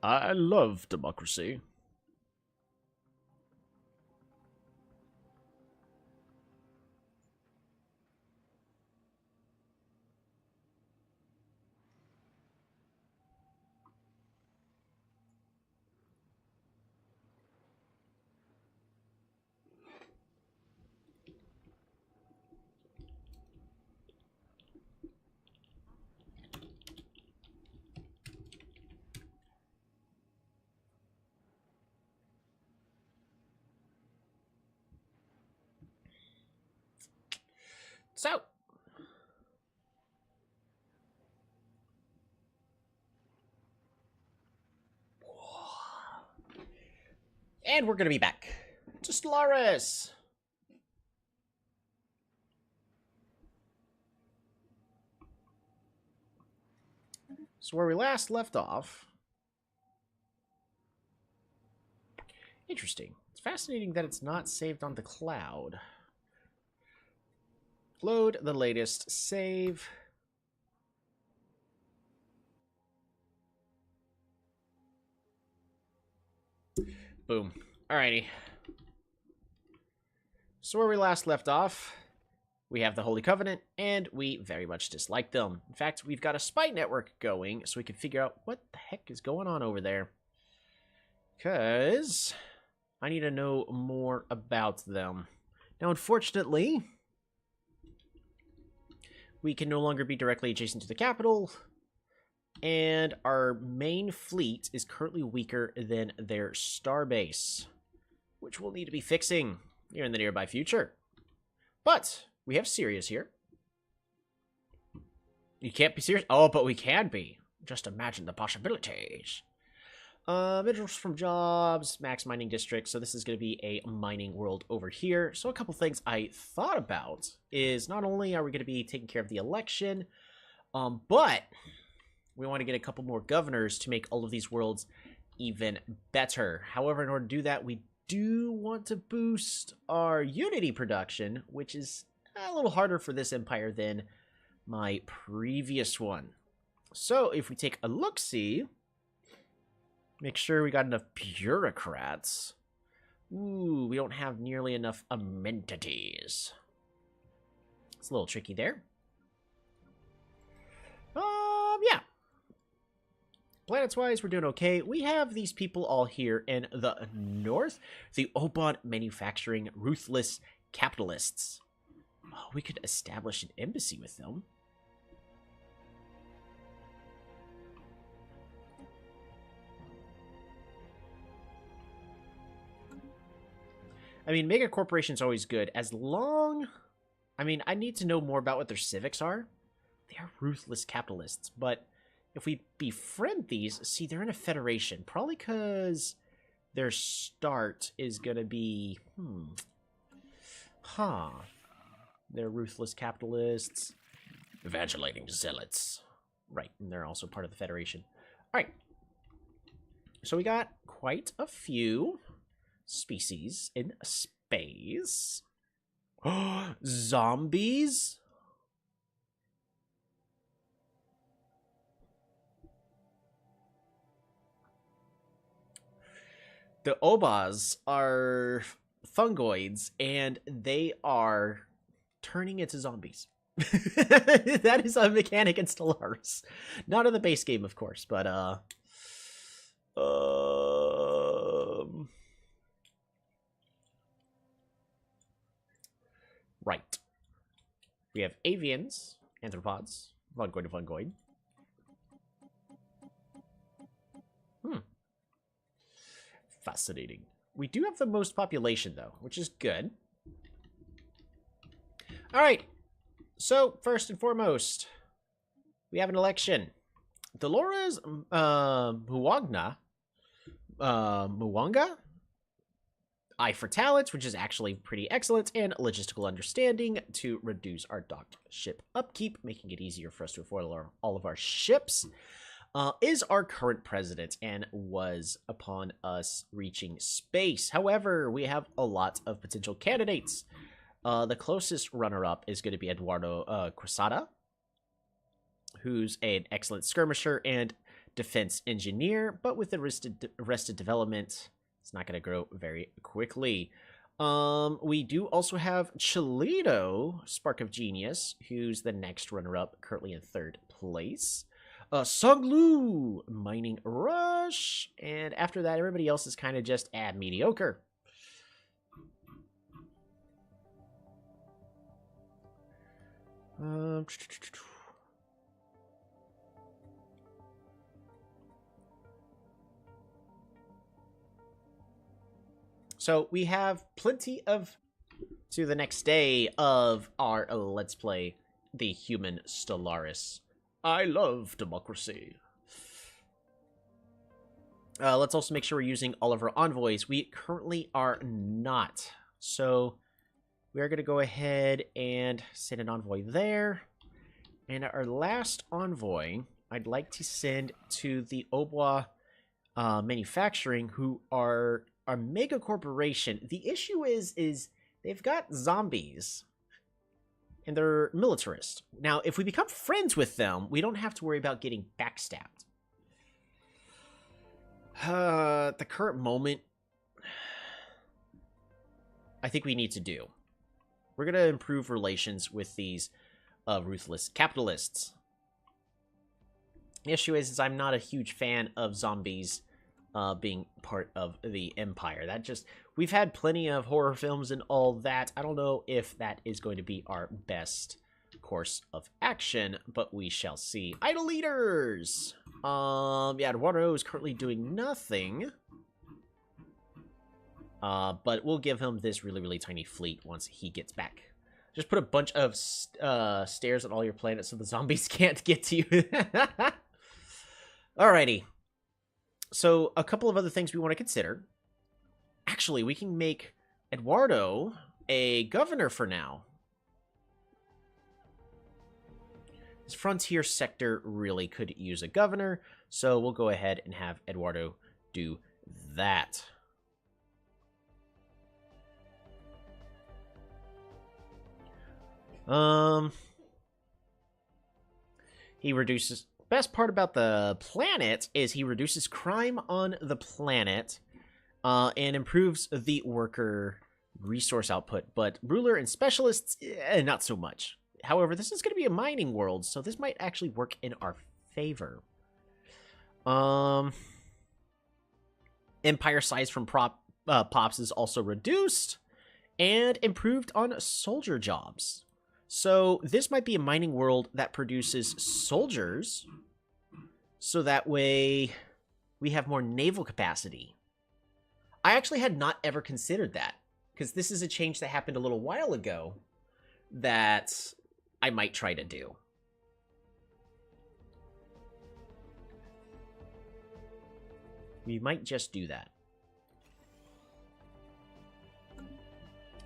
I love democracy. So, and we're gonna be back to Stellaris. So where we last left off. Interesting. It's fascinating that it's not saved on the cloud. Load the latest save. Boom. Alrighty. So where we last left off, we have the Holy Covenant, and we very much dislike them. In fact, we've got a spy network going, so we can figure out what the heck is going on over there. Because I need to know more about them. Now, unfortunately, we can no longer be directly adjacent to the capital, and our main fleet is currently weaker than their starbase, which we'll need to be fixing here in the nearby future. But we have Sirius here. You can't be serious? Oh, but we can be. Just imagine the possibilities. Minerals from jobs, max mining district. So this is going to be a mining world over here. So a couple things I thought about is not only are we going to be taking care of the election, but we want to get a couple more governors to make all of these worlds even better. However, in order to do that, we do want to boost our Unity production, which is a little harder for this empire than my previous one. So if we take a look-see, make sure we got enough bureaucrats. Ooh, we don't have nearly enough amenities. It's a little tricky there. Yeah. Planets-wise, we're doing okay. We have these people all here in the north. The Oban Manufacturing Ruthless Capitalists. Oh, we could establish an embassy with them. I mean, mega corporation's always good, as long... I mean, I need to know more about what their civics are. They are ruthless capitalists, but if we befriend these... See, they're in a federation. Probably because their start is gonna be... They're ruthless capitalists. Evangelising zealots. Right, and they're also part of the federation. Alright. So we got quite a few species in space. Zombies? The Obas are fungoids, and they are turning into zombies. That is a mechanic in Stellaris. Not in the base game, of course, but right. We have avians, anthropods, fungoid. Fascinating. We do have the most population, though, which is good. Alright. So, first and foremost, we have an election. Dolores Muwanga? Eye for talents, which is actually pretty excellent, and logistical understanding to reduce our docked ship upkeep, making it easier for us to afford all of our ships, is our current president and was upon us reaching space. However, we have a lot of potential candidates. The closest runner-up is going to be Eduardo Quesada, who's an excellent skirmisher and defense engineer, but with arrested development, it's not going to grow very quickly. We do also have Cholito, Spark of Genius, who's the next runner-up, currently in 3rd place. Sunglu, Mining Rush, and after that, everybody else is kind of just mediocre. So we have plenty of to the next day of our Let's Play the Human Stellaris. I love democracy. Let's also make sure we're using all of our envoys. We currently are not. So we are going to go ahead and send an envoy there. And our last envoy, I'd like to send to the Obwa Manufacturing, who are a mega corporation. The issue is they've got zombies. And they're militarist. Now, if we become friends with them, we don't have to worry about getting backstabbed. At the current moment, I think we need to do. We're going to improve relations with these ruthless capitalists. The issue is I'm not a huge fan of zombies being part of the empire. That just... We've had plenty of horror films and all that. I don't know if that is going to be our best course of action, but we shall see. Idle leaders! Yeah, Eduardo is currently doing nothing. But we'll give him this really, really tiny fleet once he gets back. Just put a bunch of stairs on all your planets so the zombies can't get to you. Alrighty. So, a couple of other things we want to consider. Actually, we can make Eduardo a governor for now. This frontier sector really could use a governor, so we'll go ahead and have Eduardo do that. He reduces... Best part about the planet is he reduces crime on the planet and improves the worker resource output. But ruler and specialists, not so much. However, this is going to be a mining world, so this might actually work in our favor. Empire size from pops is also reduced and improved on soldier jobs. So this might be a mining world that produces soldiers, so that way we have more naval capacity. I actually had not ever considered that, because this is a change that happened a little while ago that I might try to do. We might just do that.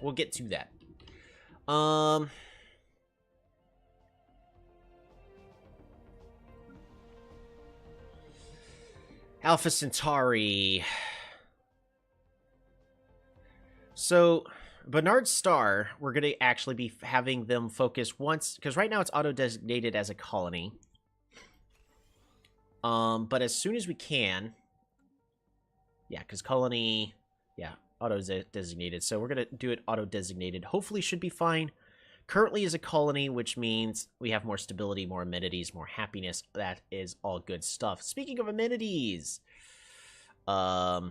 We'll get to that. Alpha Centauri. So, Bernard Star, we're going to actually be having them focus once, because right now it's auto-designated as a colony. But as soon as we can, yeah, because colony, yeah, auto-designated. So we're going to do it auto-designated. Hopefully should be fine. Currently is a colony, which means we have more stability, more amenities, more happiness. That is all good stuff. Speaking of amenities, yeah,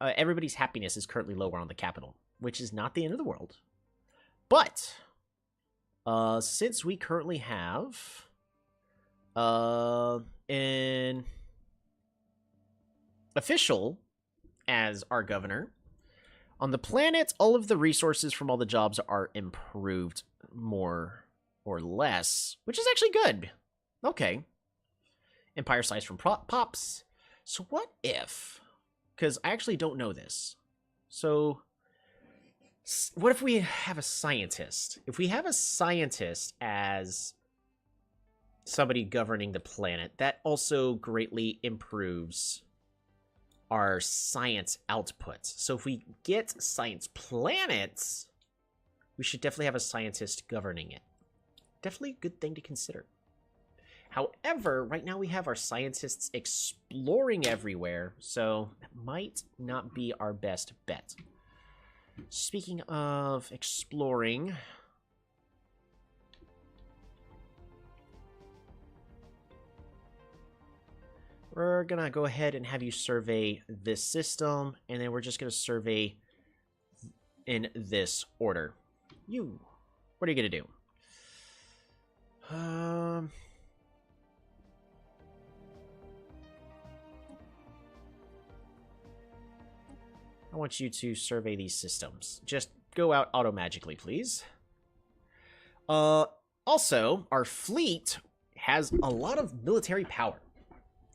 everybody's happiness is currently lower on the capital, which is not the end of the world. But since we currently have an official as our governor, on the planet, all of the resources from all the jobs are improved more or less, which is actually good. Okay. Empire size from pops. So what if, because I actually don't know this. So what if we have a scientist? If we have a scientist as somebody governing the planet, that also greatly improves our science output. So if we get science planets, we should definitely have a scientist governing it. Definitely a good thing to consider. However, right now we have our scientists exploring everywhere, so that might not be our best bet. Speaking of exploring, we're gonna go ahead and have you survey this system, and then we're just gonna survey in this order. What are you gonna do? I want you to survey these systems. Just go out auto-magically, please. Also, our fleet has a lot of military power.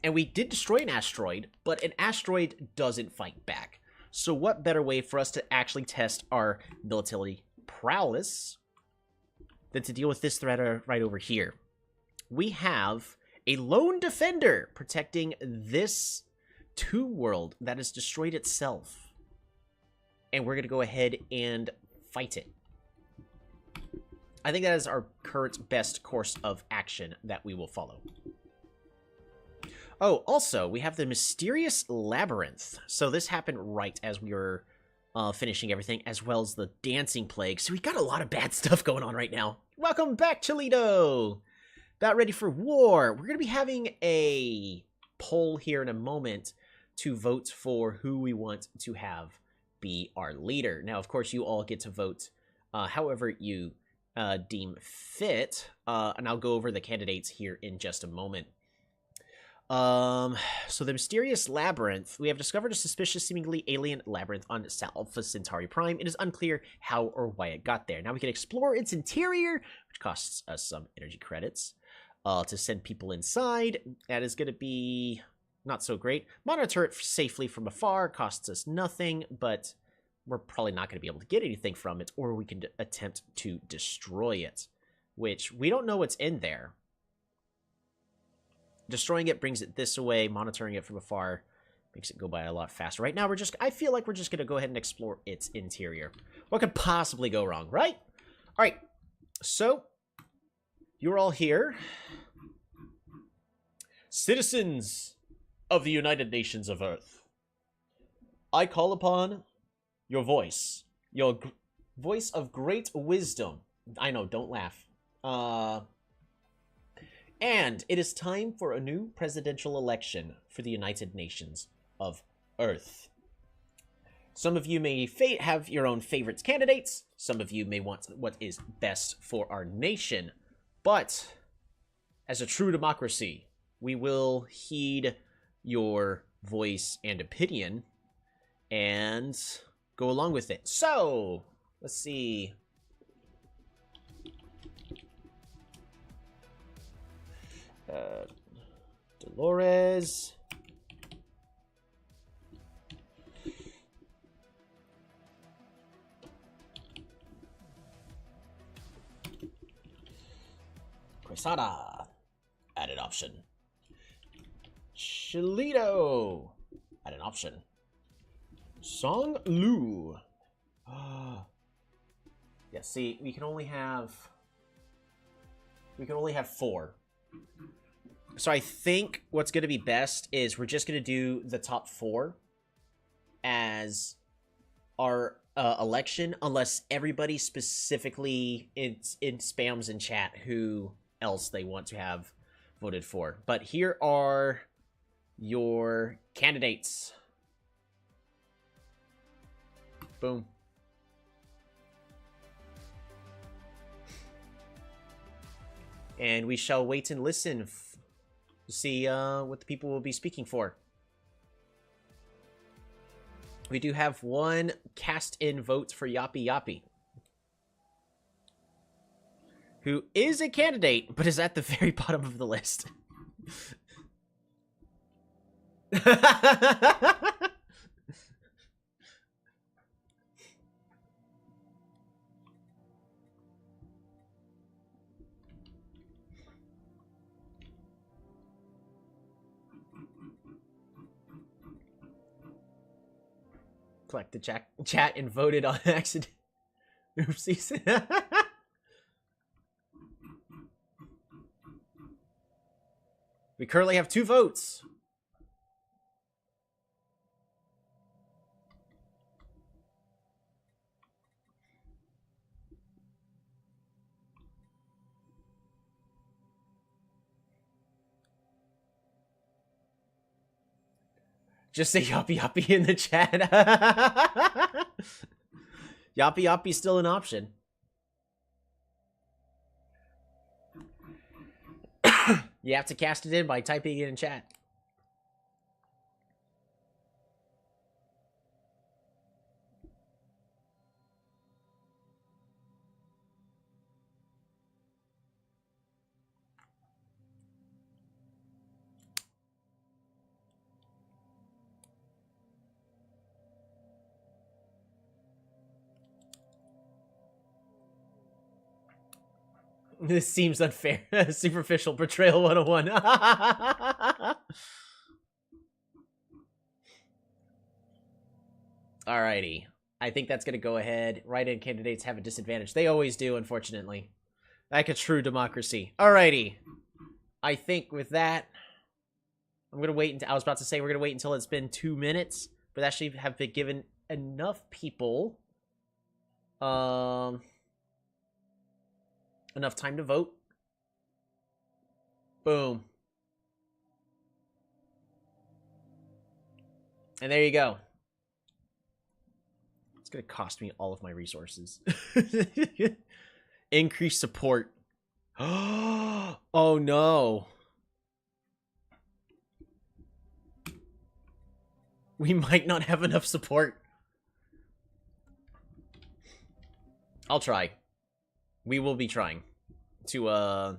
And we did destroy an asteroid, but an asteroid doesn't fight back. So what better way for us to actually test our military prowess than to deal with this threat right over here? We have a lone defender protecting this tomb world that has destroyed itself. And we're going to go ahead and fight it. I think that is our current best course of action that we will follow. Oh, also, we have the mysterious labyrinth. So this happened right as we were finishing everything, as well as the dancing plague. So we got a lot of bad stuff going on right now. Welcome back, Toledo! About ready for war. We're going to be having a poll here in a moment to vote for who we want to have be our leader. Now, of course, you all get to vote however you deem fit, and I'll go over the candidates here in just a moment. So the mysterious labyrinth. We have discovered a suspicious, seemingly alien labyrinth on Alpha Centauri Prime. It is unclear how or why it got there. Now we can explore its interior, which costs us some energy credits to send people inside. That is going to be not so great. Monitor it safely from afar costs us nothing, but we're probably not going to be able to get anything from it, or we can attempt to destroy it, which we don't know what's in there. Destroying it brings it this way. Monitoring it from afar makes it go by a lot faster. Right now, I feel like we're just going to go ahead and explore its interior. What could possibly go wrong, right? All right. So, you're all here. Citizens of the United Nations of Earth, I call upon your voice. Your voice of great wisdom. I know, don't laugh. And it is time for a new presidential election for the United Nations of Earth. Some of you may have your own favorite candidates. Some of you may want what is best for our nation. But, as a true democracy, we will heed your voice and opinion and go along with it. So, let's see. Dolores. Quesada. Added option. Chilito. Add an option. Song Lu. Yeah, see, we can only have 4. So I think what's going to be best is we're just going to do the top 4 as our election, unless everybody specifically in spams in chat who else they want to have voted for. But here are your candidates. Boom. And we shall wait and listen to see what the people will be speaking for. We do have one cast-in vote for Yappy Yappy, who is a candidate, but is at the very bottom of the list. Collect the chat and voted on accident. Oopsies. currently have 2 votes. Just say Yoppy Yoppy in the chat. Yoppy Yoppy's still an option. You have to cast it in by typing it in chat. This seems unfair. Superficial Portrayal 101. Alrighty. I think that's going to go ahead. Write-in candidates have a disadvantage. They always do, unfortunately. Like a true democracy. Alrighty. I think with that, I'm going to wait until... I was about to say we're going to wait until it's been 2 minutes, but actually have been given enough people... enough time to vote. Boom. And there you go. It's going to cost me all of my resources. Increase support. Oh no. We might not have enough support. I'll try. We will be trying to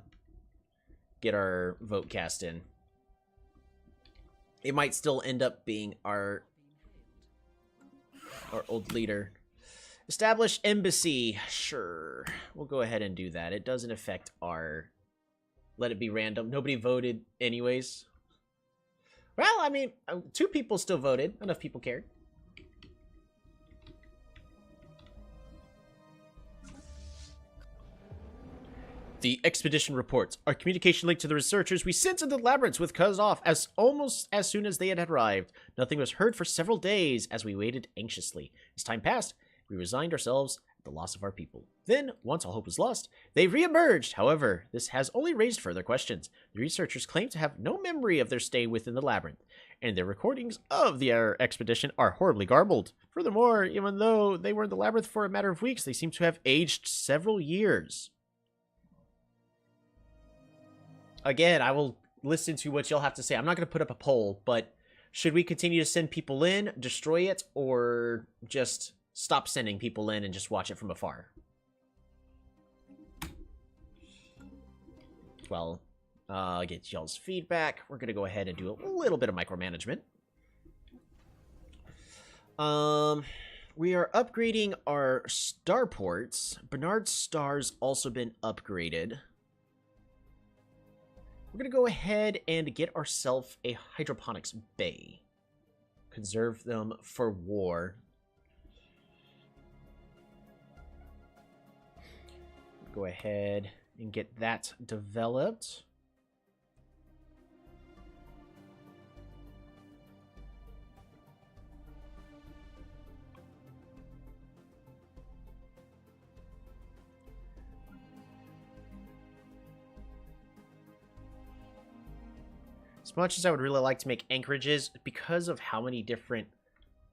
get our vote cast in. It might still end up being our old leader. Establish embassy. Sure. We'll go ahead and do that. It doesn't affect our... Let it be random. Nobody voted anyways. Well, I mean, 2 people still voted. Enough people cared. The expedition reports. Our communication link to the researchers we sent to the labyrinths was cut off almost as soon as they had arrived. Nothing was heard for several days as we waited anxiously. As time passed, we resigned ourselves at the loss of our people. Then, once all hope was lost, they re-emerged. However, this has only raised further questions. The researchers claim to have no memory of their stay within the labyrinth, and their recordings of the expedition are horribly garbled. Furthermore, even though they were in the labyrinth for a matter of weeks, they seem to have aged several years. Again, I will listen to what you'll have to say. I'm not going to put up a poll, but should we continue to send people in, destroy it, or just stop sending people in and just watch it from afar? Well, get y'all's feedback. We're going to go ahead and do a little bit of micromanagement. We are upgrading our starports. Bernard's star's also been upgraded. We're going to go ahead and get ourselves a hydroponics bay. Conserve them for war. Go ahead and get that developed. As much as I would really like to make anchorages, because of how many different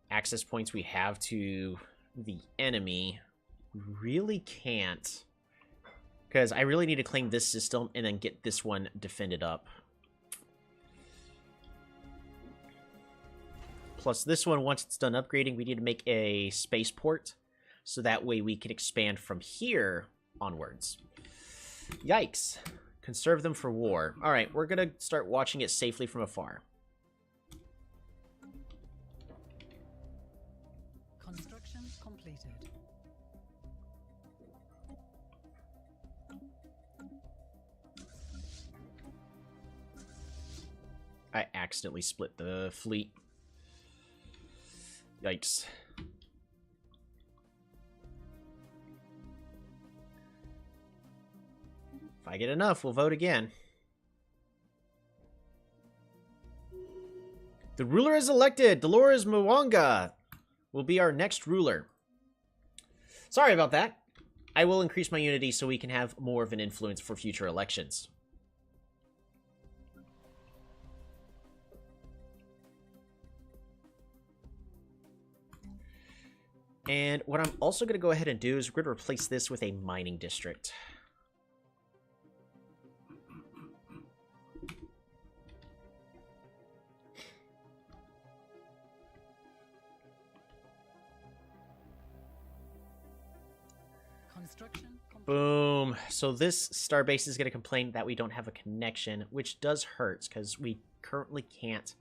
access points we have to the enemy, we really can't. Because I really need to claim this system and then get this one defended up. Plus this one, once it's done upgrading, we need to make a spaceport. So that way we can expand from here onwards. Yikes. Conserve them for war. Alright, we're going to start watching it safely from afar. Construction completed. I accidentally split the fleet. Yikes. If I get enough, we'll vote again. The ruler is elected. Dolores Mwanga will be our next ruler. Sorry about that. I will increase my unity so we can have more of an influence for future elections. And what I'm also going to go ahead and do is we're going to replace this with a mining district. Construction complete. Boom. So this starbase is going to complain that we don't have a connection, which does hurt because we currently can't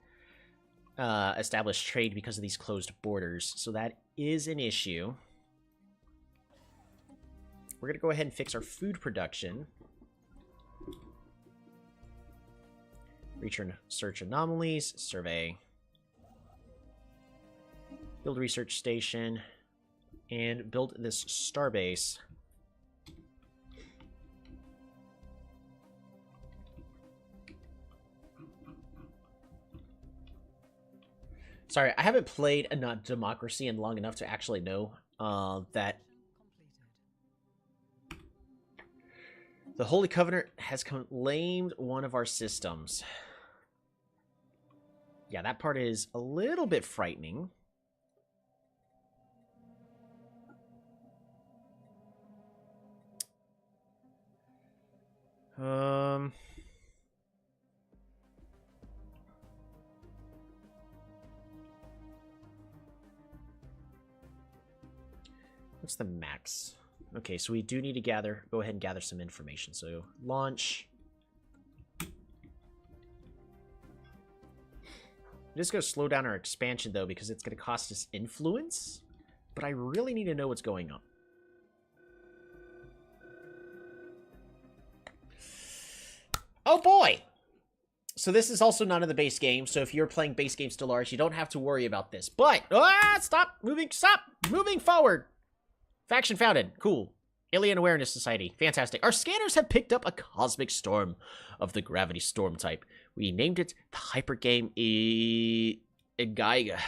establish trade because of these closed borders. So that is an issue. We're going to go ahead and fix our food production. Return search anomalies, survey. Build research station. And build this starbase. Sorry, I haven't played a Democracy in long enough to actually know that the Holy Covenant has claimed one of our systems. Yeah, that part is a little bit frightening. What's the max? Okay, so we do need to go ahead and gather some information. So, launch. It is going to slow down our expansion, though, because it's going to cost us influence. But I really need to know what's going on. Oh, boy! So this is also not in the base game, so if you're playing base game Stellaris, you don't have to worry about this. But, stop moving forward! Faction founded. Cool. Alien Awareness Society. Fantastic. Our scanners have picked up a cosmic storm of the gravity storm type. We named it the Hypergame Igaiga.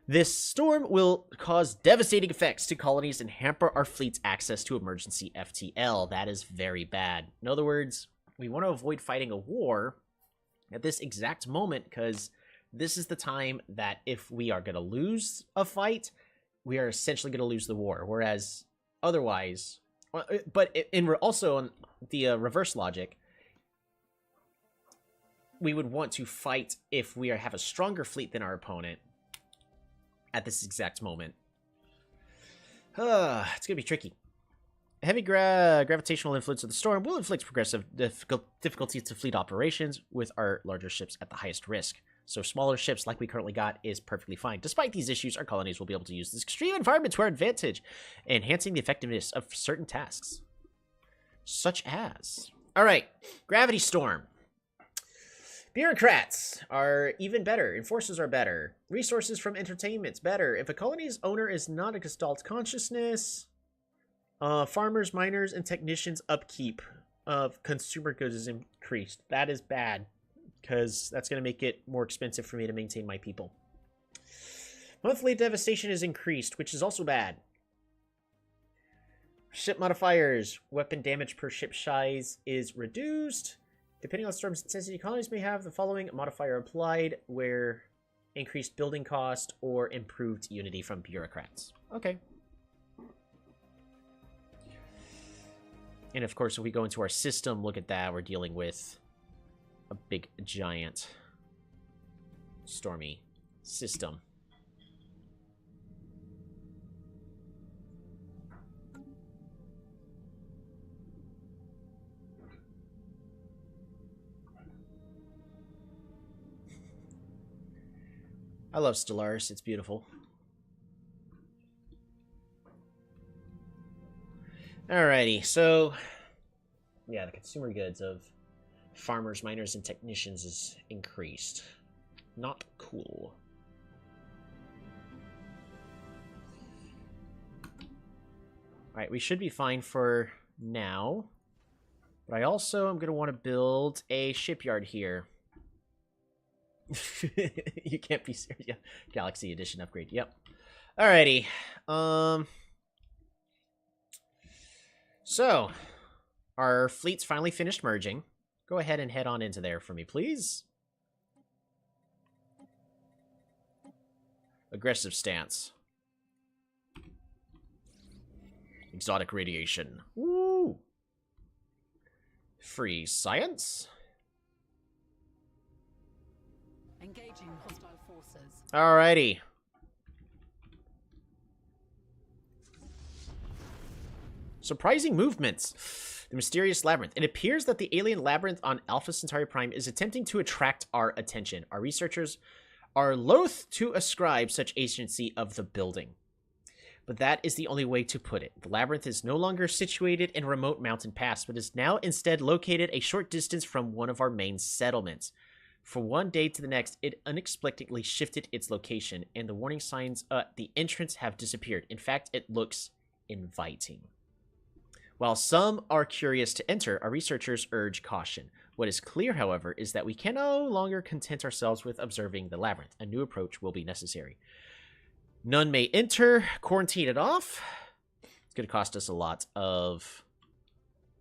This storm will cause devastating effects to colonies and hamper our fleet's access to emergency FTL. That is very bad. In other words, we want to avoid fighting a war at this exact moment because this is the time that if we are going to lose a fight, we are essentially going to lose the war, whereas otherwise, but also on the reverse logic, we would want to fight if we have a stronger fleet than our opponent at this exact moment. It's going to be tricky. Heavy gravitational influence of the storm will inflict progressive difficulties to fleet operations with our larger ships at the highest risk. So smaller ships like we currently got is perfectly fine. Despite these issues, our colonies will be able to use this extreme environment to our advantage, enhancing the effectiveness of certain tasks. Such as... Alright, Gravity Storm. Bureaucrats are even better. Enforcers are better. Resources from entertainment's better. If a colony's owner is not a Gestalt consciousness, farmers, miners, and technicians' upkeep of consumer goods is increased. That is bad, because that's going to make it more expensive for me to maintain my people. Monthly devastation is increased, which is also bad. Ship modifiers. Weapon damage per ship size is reduced. Depending on storm's intensity, colonies may have the following modifier applied, where increased building cost or improved unity from bureaucrats. Okay. And of course, if we go into our system, look at that, we're dealing with a big, giant, stormy system. I love Stellaris. It's beautiful. Alrighty, so yeah, the consumer goods of farmers, miners, and technicians is increased. Not cool. Alright, we should be fine for now. But I also am going to want to build a shipyard here. You can't be serious. Yeah. Galaxy Edition upgrade. Yep. Alrighty. So, our fleet's finally finished merging. Go ahead and head on into there for me, please. Aggressive stance. Exotic radiation. Woo! Free science. Engaging hostile forces. Alrighty. Surprising movements. The mysterious labyrinth. It appears that the alien labyrinth on Alpha Centauri Prime is attempting to attract our attention. Our researchers are loath to ascribe such agency of the building. But that is the only way to put it. The labyrinth is no longer situated in a remote mountain pass, but is now instead located a short distance from one of our main settlements. From one day to the next, it unexpectedly shifted its location, and the warning signs at the entrance have disappeared. In fact, it looks inviting. While some are curious to enter, our researchers urge caution. What is clear, however, is that we can no longer content ourselves with observing the labyrinth. A new approach will be necessary. None may enter. Quarantine it off. It's going to cost us a lot of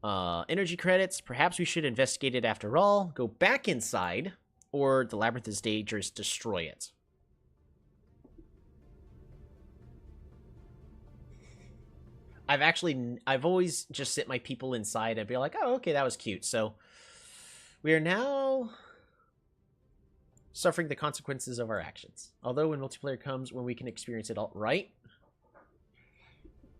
energy credits. Perhaps we should investigate it after all. Go back inside, or the labyrinth is dangerous. Destroy it. I've always just sit my people inside and be like, oh, okay, that was cute. So we are now suffering the consequences of our actions. Although when multiplayer comes, when we can experience it all, right?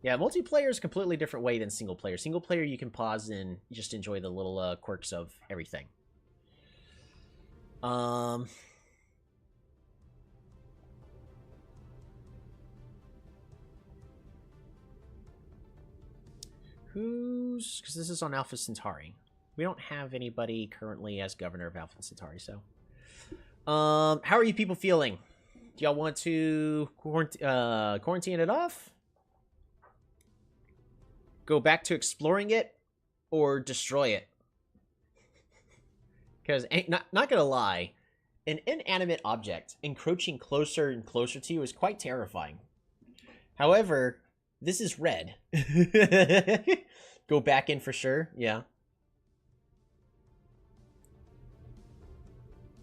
Yeah, multiplayer is a completely different way than single player. Single player, you can pause and just enjoy the little quirks of everything. Because this is on Alpha Centauri. We don't have anybody currently as governor of Alpha Centauri, so. How are you people feeling? Do y'all want to quarantine it off? Go back to exploring it? Or destroy it? Because, not gonna lie, an inanimate object encroaching closer and closer to you is quite terrifying. However, this is red. Go back in for sure, yeah.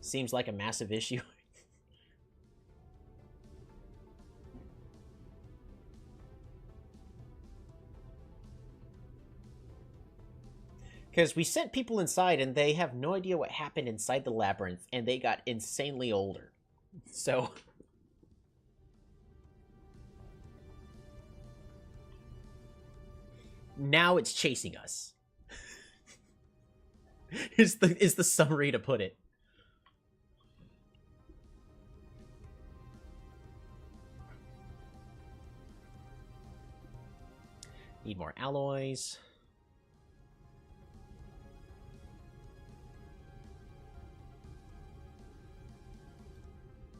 Seems like a massive issue. Because we sent people inside and they have no idea what happened inside the labyrinth, and they got insanely older. So now it's chasing us. is the summary to put it. Need more alloys.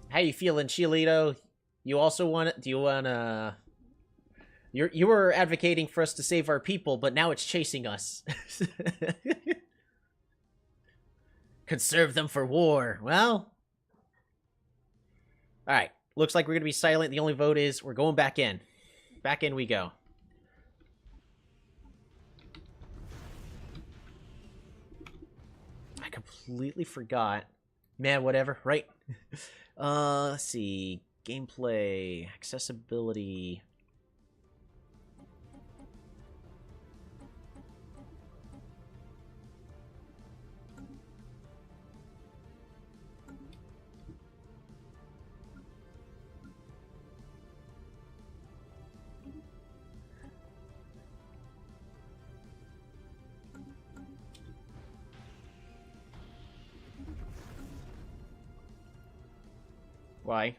How you feeling, Chilito? You also want? Do you want to? You were advocating for us to save our people, but now it's chasing us. Conserve them for war. Well, all right. Looks like we're gonna be silent. The only vote is we're going back in. Back in we go. I completely forgot. Man, whatever. Right. Let's see. Gameplay, accessibility. Why?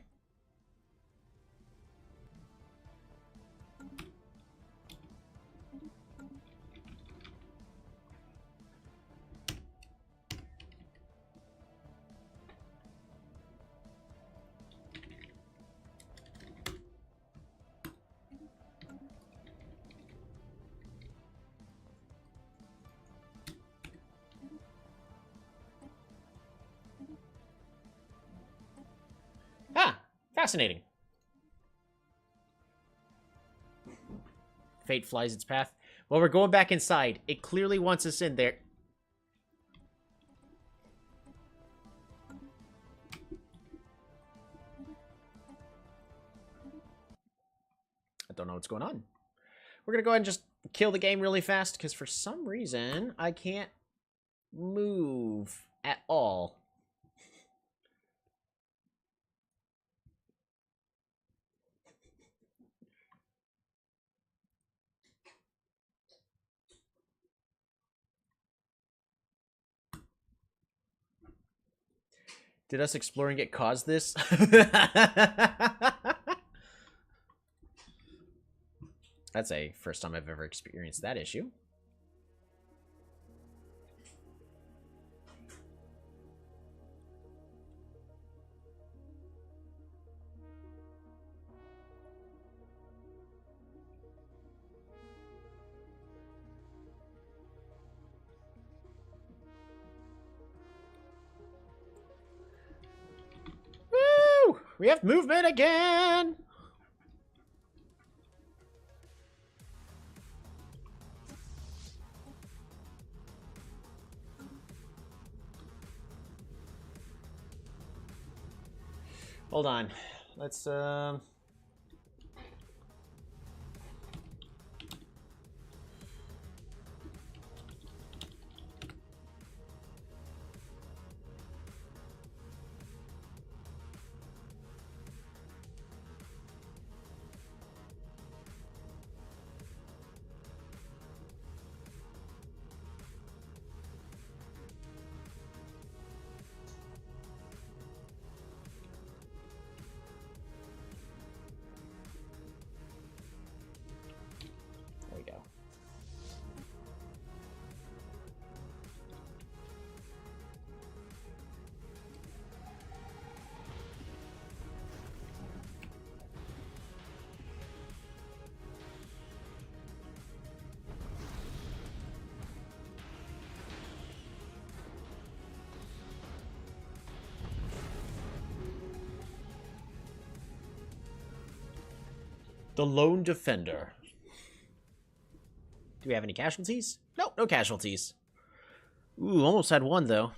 Fascinating. Fate flies its path. Well, we're going back inside. It clearly wants us in there. I don't know what's going on. We're going to go ahead and just kill the game really fast, because for some reason, I can't move at all. Did us exploring it cause this? That's a first time I've ever experienced that issue. Woo! We have movement again! Hold on. Let's, there we go. The Lone Defender. Do we have any casualties? No, no casualties. Ooh, almost had one, though.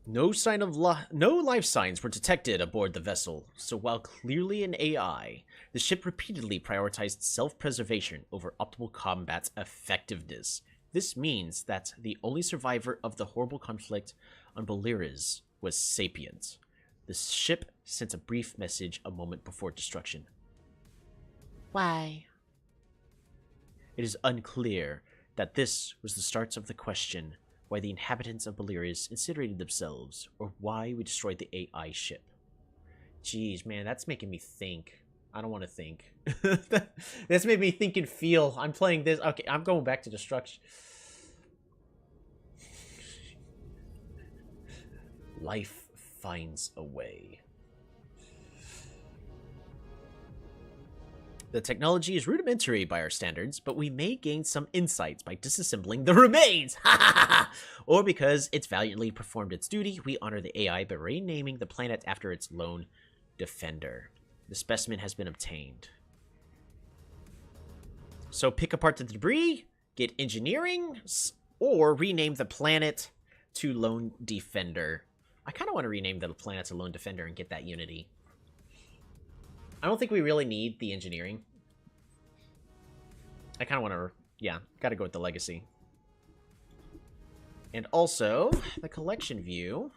No life signs were detected aboard the vessel, so while clearly an AI, the ship repeatedly prioritized self-preservation over optimal combat effectiveness. This means that the only survivor of the horrible conflict on Stellaris was sapient. The ship sent a brief message a moment before destruction. Why? It is unclear that this was the start of the question why the inhabitants of Stellaris incinerated themselves, or why we destroyed the AI ship. Jeez, man, that's making me think. I don't want to think. That's made me think and feel. I'm playing this. Okay, I'm going back to destruction. Life finds a way. The technology is rudimentary by our standards, but we may gain some insights by disassembling the remains! Or because it's valiantly performed its duty, we honor the AI by renaming the planet after its lone defender. The specimen has been obtained. So pick apart the debris, get engineering, or rename the planet to Lone Defender. I kind of want to rename the planet to Lone Defender and get that unity. I don't think we really need the engineering. I kind of want to, yeah, gotta go with the legacy. And also, the collection view.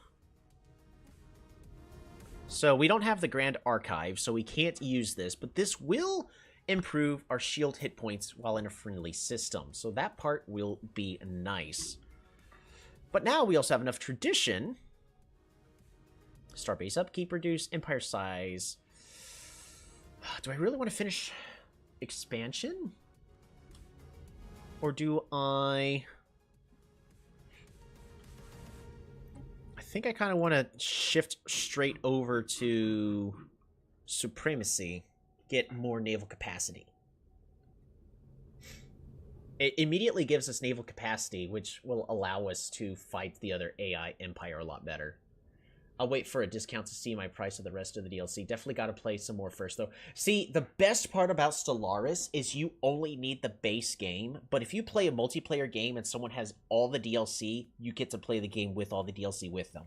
So we don't have the Grand Archive, so we can't use this, but this will improve our shield hit points while in a friendly system. So that part will be nice. But now we also have enough tradition. Starbase upkeep reduce, empire size. Do I really want to finish expansion? Or do I think I kind of want to shift straight over to supremacy, get more naval capacity. It immediately gives us naval capacity, which will allow us to fight the other AI empire a lot better. I'll wait for a discount to see my price of the rest of the DLC. Definitely got to play some more first, though. See, the best part about Stellaris is you only need the base game, but if you play a multiplayer game and someone has all the DLC, you get to play the game with all the DLC with them.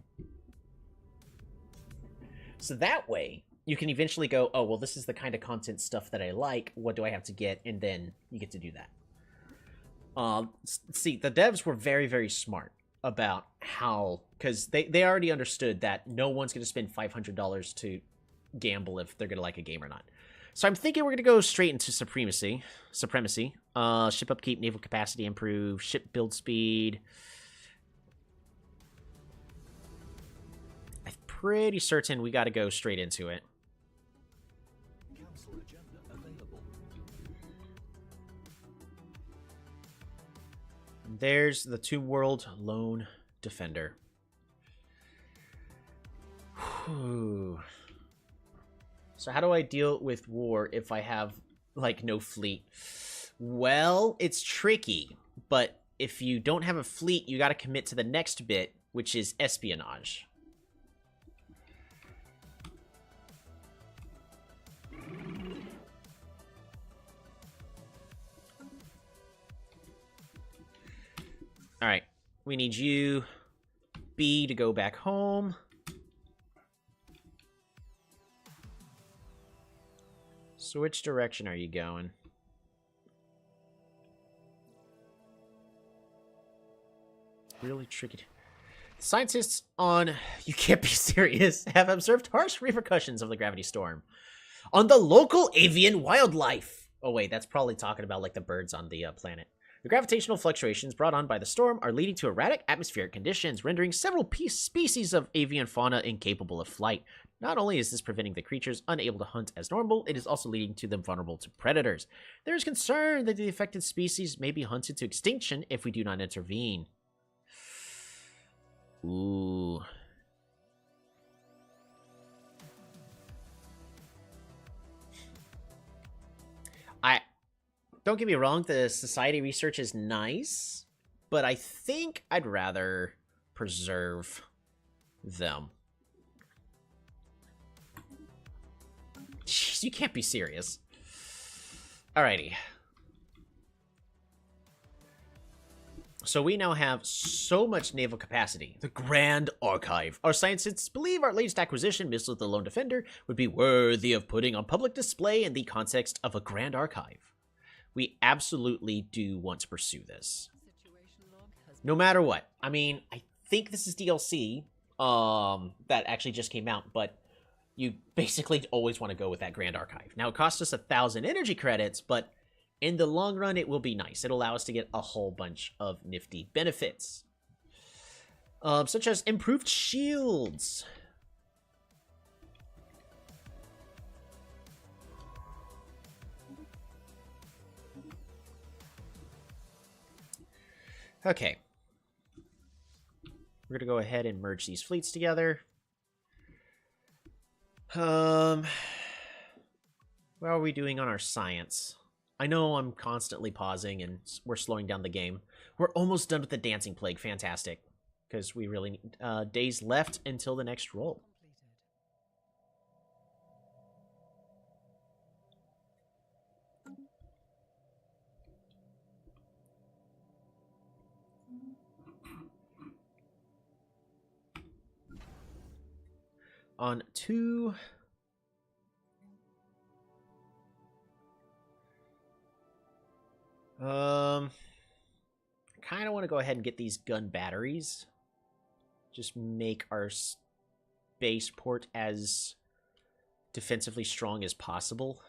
So that way, you can eventually go, oh, well, this is the kind of content stuff that I like. What do I have to get? And then you get to do that. See, the devs were very, very smart about how, because they already understood that no one's going to spend $500 to gamble if they're going to like a game or not. So I'm thinking we're going to go straight into Supremacy. Ship upkeep, naval capacity improve, ship build speed. I'm pretty certain we got to go straight into it. There's the Tomb World Lone Defender. Whew. So how do I deal with war if I have, like, no fleet? Well, it's tricky, but if you don't have a fleet, you gotta commit to the next bit, which is espionage. Alright, we need you, B, to go back home. So which direction are you going? Really tricky. Scientists on You Can't Be Serious have observed harsh repercussions of the gravity storm on the local avian wildlife. Oh wait, that's probably talking about like the birds on the planet. The gravitational fluctuations brought on by the storm are leading to erratic atmospheric conditions, rendering several species of avian fauna incapable of flight. Not only is this preventing the creatures unable to hunt as normal, it is also leading to them vulnerable to predators. There is concern that the affected species may be hunted to extinction if we do not intervene. Ooh. Don't get me wrong, the society research is nice, but I think I'd rather preserve them. Jeez, you can't be serious. Alrighty. So we now have so much naval capacity. The Grand Archive. Our scientists believe our latest acquisition, Missile the Lone Defender, would be worthy of putting on public display in the context of a Grand Archive. We absolutely do want to pursue this. No matter what. I mean, I think this is DLC that actually just came out, but you basically always want to go with that Grand Archive. Now, it costs us 1,000 energy credits, but in the long run, it will be nice. It'll allow us to get a whole bunch of nifty benefits. Such as improved shields. Okay. We're going to go ahead and merge these fleets together. How are we doing on our science? I know I'm constantly pausing and we're slowing down the game. We're almost done with the Dancing Plague. Fantastic. Because we really need days left until the next roll. On 2... I kind of want to go ahead and get these gun batteries. Just make our spaceport as defensively strong as possible.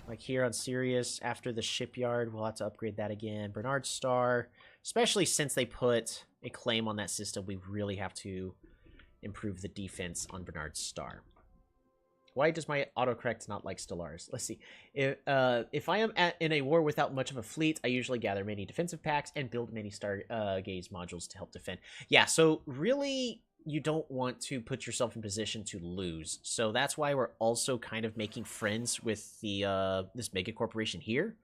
Like here on Sirius, after the shipyard, we'll have to upgrade that again. Bernard Star, especially since they put a claim on that system, we really have to improve the defense on Bernard Star. Why does my autocorrect not like Stellaris? Let's see. If I am in a war without much of a fleet, I usually gather many defensive packs and build many Stargaze modules to help defend. Yeah, so really, you don't want to put yourself in position to lose. So that's why we're also kind of making friends with the this mega corporation here,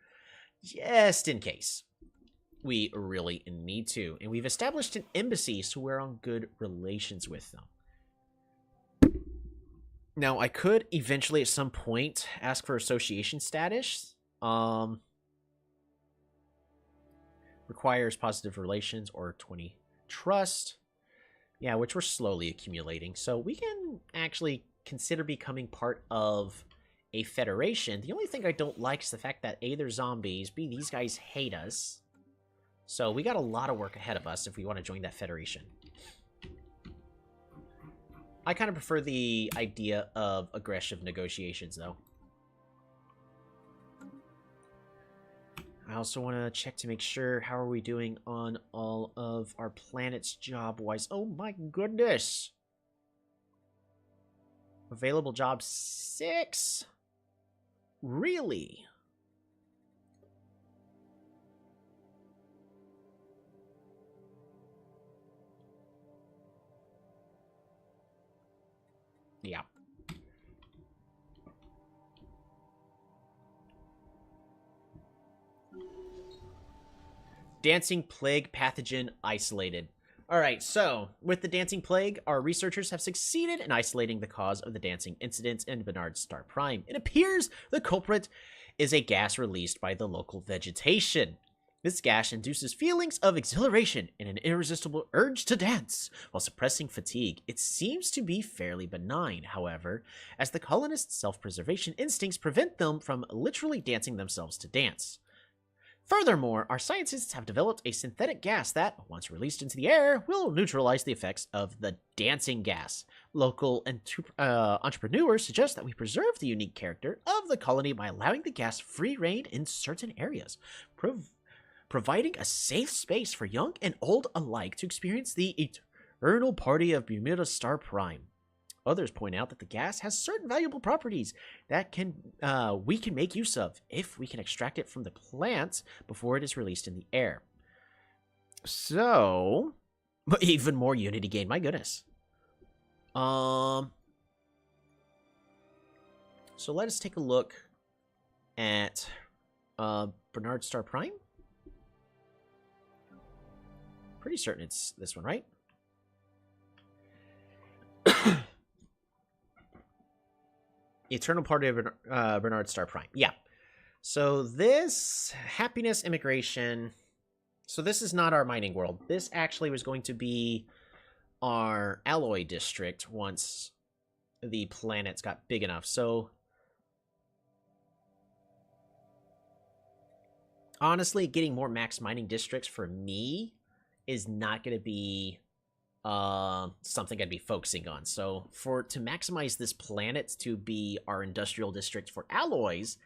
just in case. we really need to. And we've established an embassy, so we're on good relations with them. Now, I could eventually at some point ask for association status. Requires positive relations or 20 trust. Yeah, which we're slowly accumulating. So we can actually consider becoming part of a federation. The only thing I don't like is the fact that A, they're zombies, B, these guys hate us. So we got a lot of work ahead of us if we want to join that federation. I kind of prefer the idea of aggressive negotiations, though. I also want to check to make sure how are we doing on all of our planets job-wise. Oh my goodness! Available job 6? Really? Yeah. Dancing plague pathogen isolated. Alright, so, with the dancing plague, our researchers have succeeded in isolating the cause of the dancing incidents in Bernard Star Prime. It appears the culprit is a gas released by the local vegetation. This gas induces feelings of exhilaration and an irresistible urge to dance, while suppressing fatigue. It seems to be fairly benign, however, as the colonists' self-preservation instincts prevent them from literally dancing themselves to dance. Furthermore, our scientists have developed a synthetic gas that, once released into the air, will neutralize the effects of the dancing gas. Local entrepreneurs suggest that we preserve the unique character of the colony by allowing the gas free rein in certain areas, providing a safe space for young and old alike to experience the eternal party of Bermuda Star Prime. Others point out that the gas has certain valuable properties that we can make use of if we can extract it from the plant before it is released in the air. So, but even more unity gain, my goodness. So let us take a look at Bernard Star Prime. Pretty certain it's this one, right? Eternal Party of Bernard Star Prime. Yeah. So this happiness immigration. So this is not our mining world. This actually was going to be our alloy district once the planets got big enough. So honestly, getting more max mining districts for me is not going to be something I'd be focusing on. So to maximize this planet to be our industrial district for alloys,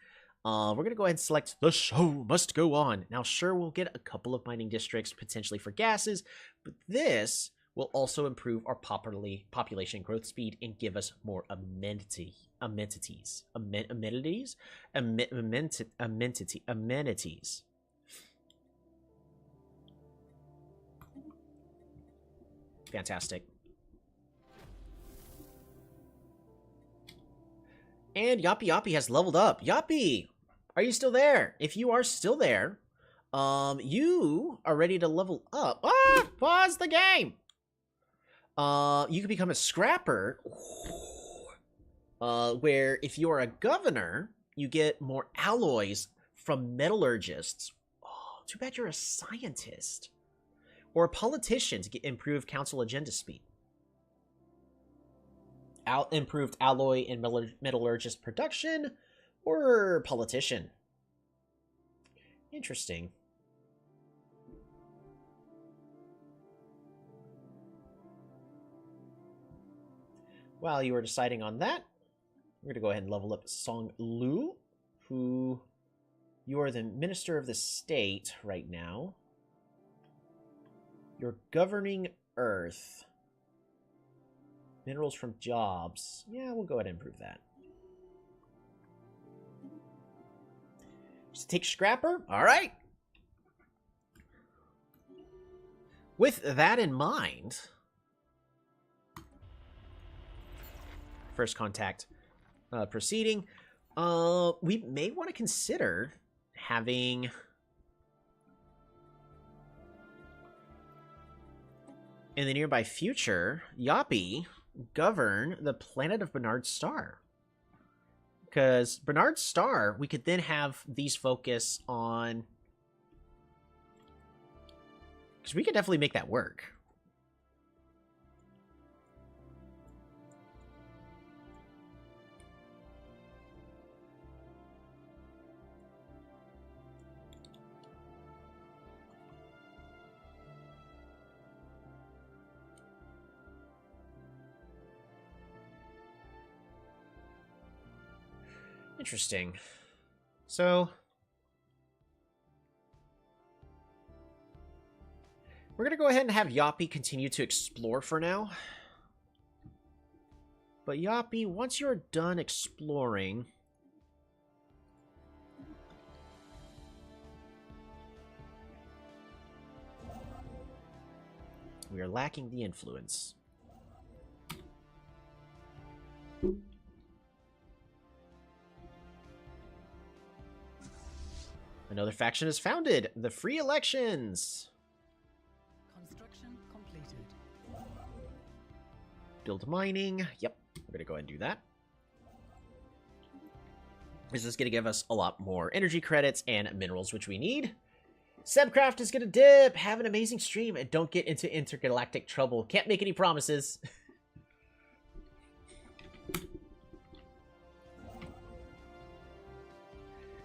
we're going to go ahead and select the show must go on. Now, sure, we'll get a couple of mining districts potentially for gases, but this will also improve our population growth speed and give us more amenities. Fantastic. And Yappy Yappy has leveled up. Yappy, are you still there? If you are still there, you are ready to level up. Ah, pause the game. You can become a scrapper, where if you are a governor, you get more alloys from metallurgists. Oh, too bad you're a scientist. Or a politician to get improved council agenda speed. Improved alloy and metallurgist production, or politician. Interesting. While you were deciding on that, we're going to go ahead and level up Song Lu, who you are the minister of the state right now. You're governing Earth. Minerals from jobs. Yeah, we'll go ahead and improve that. Just take Scrapper? Alright. With that in mind, first contact proceeding, we may want to consider having in the nearby future, Yoppie govern the planet of Bernard's Star. Because Bernard's Star, we could then have these focus on... Because we could definitely make that work. Interesting. So... we're going to go ahead and have Yoppie continue to explore for now. But Yoppie, once you're done exploring... we are lacking the influence. Another faction is founded. The Free Elections. Construction completed. Build mining. Yep, we're going to go ahead and do that. This is going to give us a lot more energy credits and minerals, which we need. Sebcraft is going to dip. Have an amazing stream and don't get into intergalactic trouble. Can't make any promises.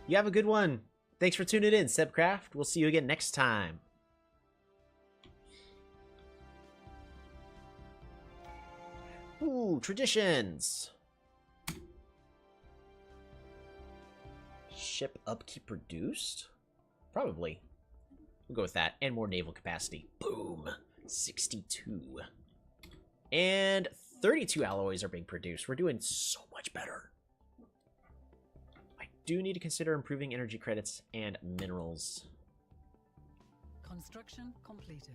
You have a good one. Thanks for tuning in, Sebcraft. We'll see you again next time. Ooh, traditions. Ship upkeep reduced? Probably. We'll go with that. And more naval capacity. Boom. 62. And 32 alloys are being produced. We're doing so much better. I do need to consider improving energy credits and minerals. Construction completed.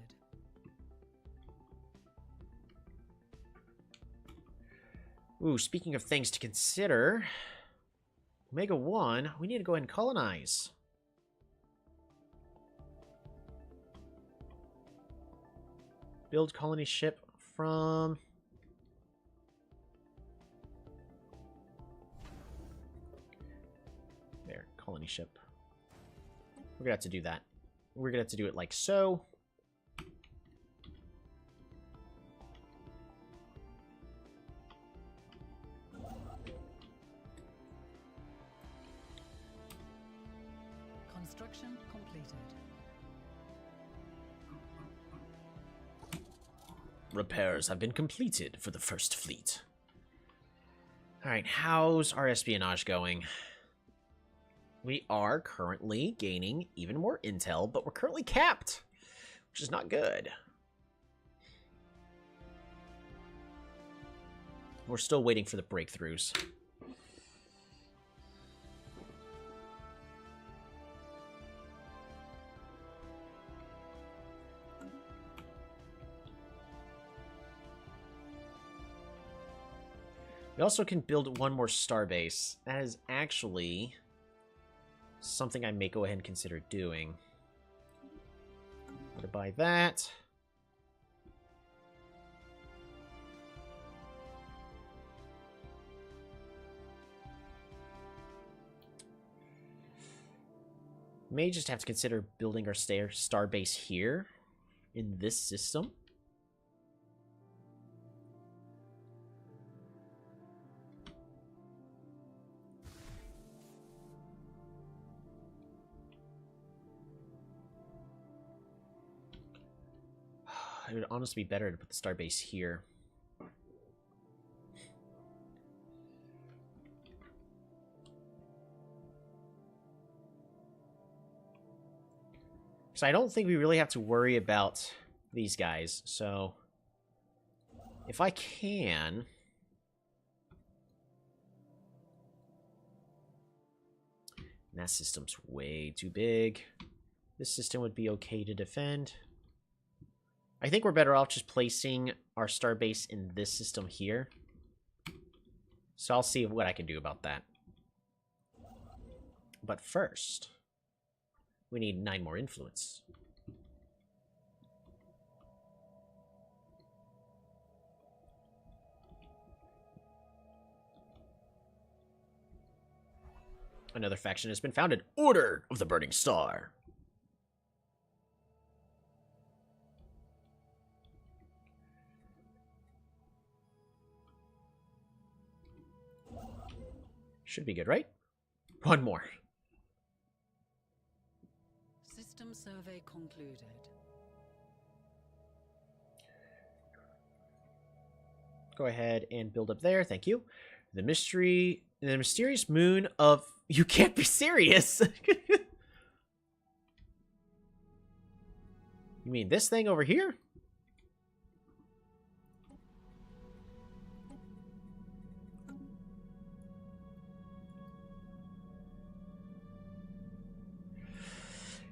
Ooh, speaking of things to consider, Omega 1, we need to go ahead and colonize. Build colony ship from... there, colony ship. We're gonna have to do that. We're gonna have to do it like so. Construction completed. Repairs have been completed for the first fleet. Alright, how's our espionage going? We are currently gaining even more intel, but we're currently capped, which is not good. We're still waiting for the breakthroughs. We also can build one more starbase. That is actually something I may go ahead and consider doing. I'm going to buy that. May just have to consider building our starbase here in this system. It would honestly be better to put the starbase here. So I don't think we really have to worry about these guys. So if I can... that system's way too big. This system would be okay to defend. I think we're better off just placing our starbase in this system here. So I'll see what I can do about that. But first, we need 9 more influence. Another faction has been founded. Order of the Burning Star. Should be good, right? One more. System survey concluded. Go ahead and build up there. Thank you. The mysterious moon of... You can't be serious! You mean this thing over here?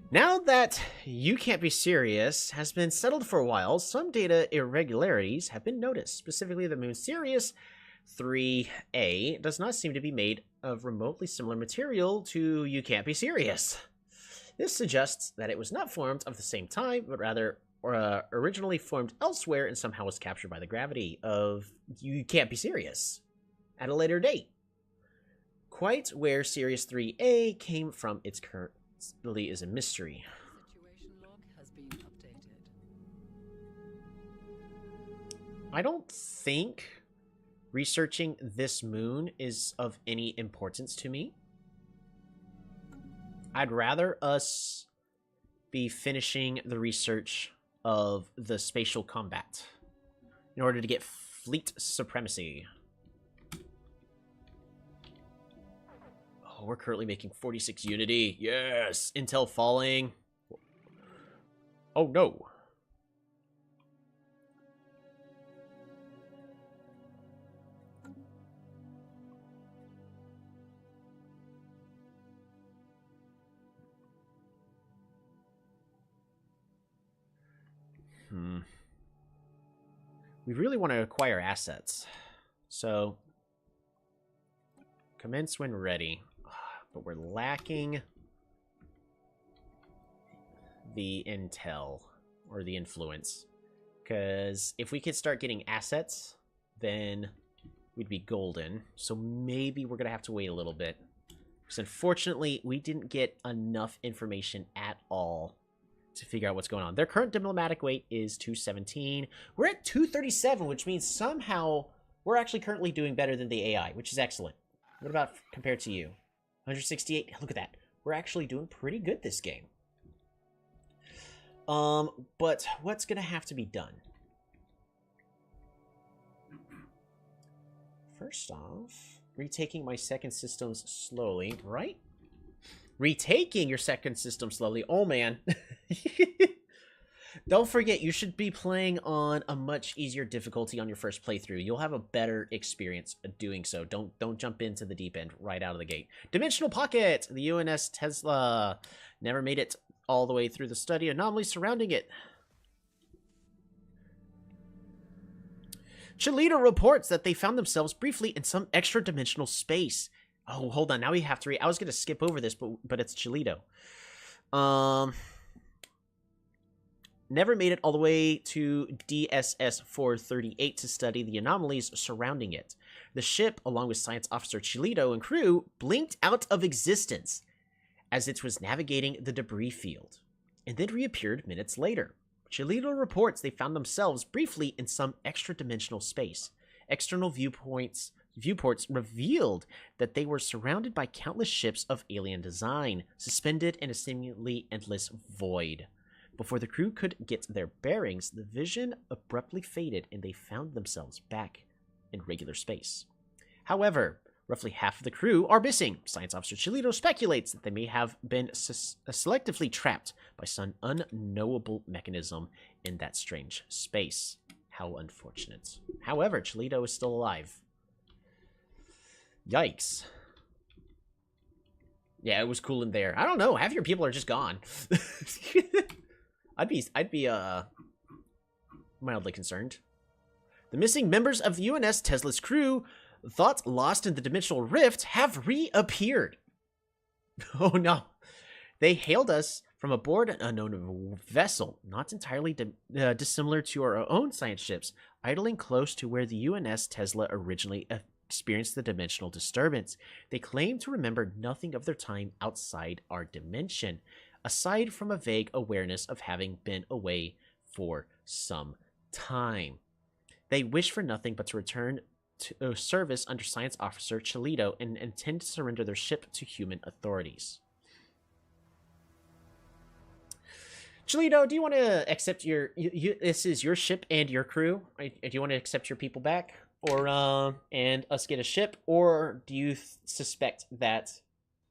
Now that You Can't Be Serious has been settled for a while, some data irregularities have been noticed. Specifically, the moon Sirius 3A does not seem to be made of remotely similar material to You Can't Be Serious. This suggests that it was not formed of the same time, but rather originally formed elsewhere and somehow was captured by the gravity of You Can't Be Serious at a later date. Quite where Sirius 3A came from, its currently is a mystery. Situation log has been updated. I don't think researching this moon is of any importance to me. I'd rather us be finishing the research of the spatial combat in order to get fleet supremacy. Oh, we're currently making 46 Unity. Yes! Intel falling. Oh, no. We really want to acquire assets. So, commence when ready. But we're lacking the intel or the influence. Because if we could start getting assets, then we'd be golden. So maybe we're going to have to wait a little bit. Because unfortunately, we didn't get enough information at all to figure out what's going on. Their current diplomatic weight is 217. We're at 237, which means somehow we're actually currently doing better than the AI, which is excellent. What about compared to you? 168. Look at that. We're actually doing pretty good this game. But what's gonna have to be done? First off, retaking my second systems slowly, right? Retaking your second system slowly. Oh man. Don't forget, you should be playing on a much easier difficulty on your first playthrough. You'll have a better experience doing so. Don't jump into the deep end right out of the gate. Dimensional Pocket! The UNS Tesla never made it all the way through the study anomalies surrounding it. Cholito reports that they found themselves briefly in some extra-dimensional space. Oh, hold on. Now we have to read. I was going to skip over this, but it's Cholito. Never made it all the way to DSS 438 to study the anomalies surrounding it. The ship, along with Science Officer Cholito and crew, blinked out of existence as it was navigating the debris field, and then reappeared minutes later. Cholito reports they found themselves briefly in some extra-dimensional space. External viewports revealed that they were surrounded by countless ships of alien design, suspended in a seemingly endless void. Before the crew could get their bearings, the vision abruptly faded and they found themselves back in regular space. However, roughly half of the crew are missing. Science Officer Cholito speculates that they may have been selectively trapped by some unknowable mechanism in that strange space. How unfortunate. However, Cholito is still alive. Yikes. Yeah, it was cool in there. I don't know. Half your people are just gone. I'd be mildly concerned. The missing members of the UNS Tesla's crew, thought lost in the dimensional rift, have reappeared. Oh no. They hailed us from aboard an unknown vessel, not entirely dissimilar to our own science ships, idling close to where the UNS Tesla originally experienced the dimensional disturbance. They claim to remember nothing of their time outside our dimension, aside from a vague awareness of having been away for some time. They wish for nothing but to return to service under Science Officer Chelito and intend to surrender their ship to human authorities. Chelito, do you want to accept this is your ship and your crew? Do you want to accept your people back? Or, and us get a ship? Or do you suspect that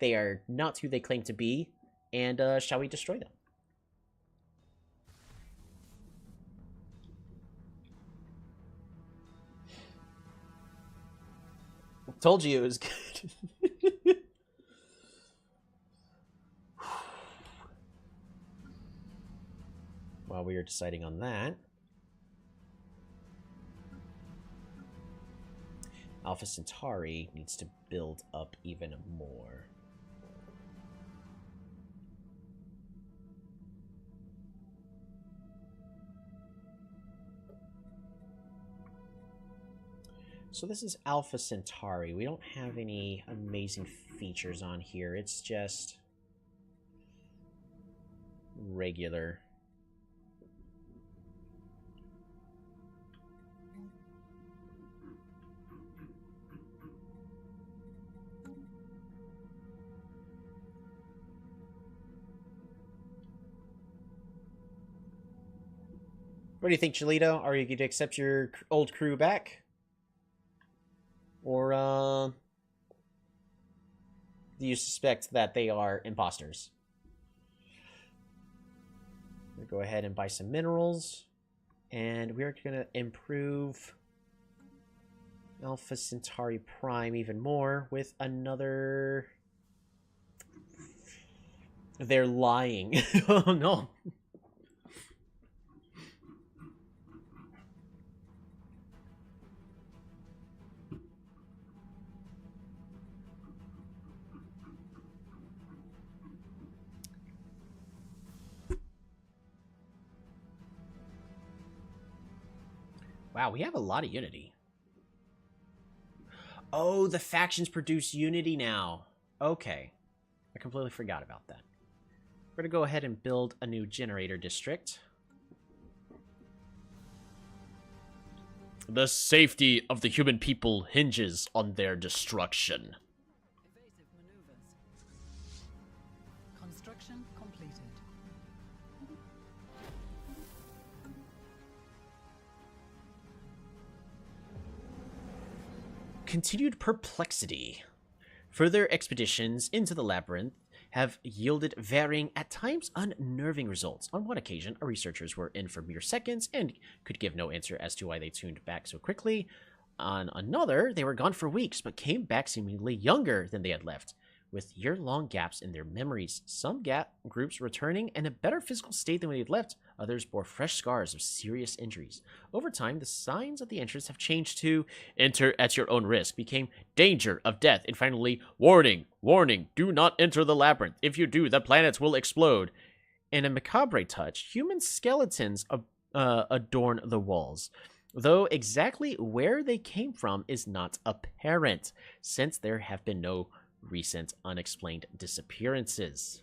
they are not who they claim to be? And, shall we destroy them? Told you it was good. While we are deciding on that, Alpha Centauri needs to build up even more. So this is Alpha Centauri. We don't have any amazing features on here. It's just regular. What do you think, Chelito? Are you going to accept your old crew back? Or, do you suspect that they are imposters? I'm going to go ahead and buy some minerals. And we're going to improve Alpha Centauri Prime even more with another... They're lying. Oh, no. Wow, we have a lot of unity. Oh, the factions produce unity now. Okay. I completely forgot about that. We're going to go ahead and build a new generator district. The safety of the human people hinges on their destruction. Evasive maneuvers. Construction completed. Continued perplexity. Further expeditions into the labyrinth have yielded varying, at times unnerving results. On one occasion, our researchers were in for mere seconds and could give no answer as to why they tuned back so quickly. On another, they were gone for weeks, but came back seemingly younger than they had left, with year-long gaps in their memories. Some groups returning in a better physical state than when they had left, others bore fresh scars of serious injuries. Over time, the signs of the entrance have changed to enter at your own risk, became danger of death, and finally, warning, warning, do not enter the labyrinth. If you do, the planets will explode. In a macabre touch, human skeletons adorn the walls, though exactly where they came from is not apparent, since there have been no recent unexplained disappearances.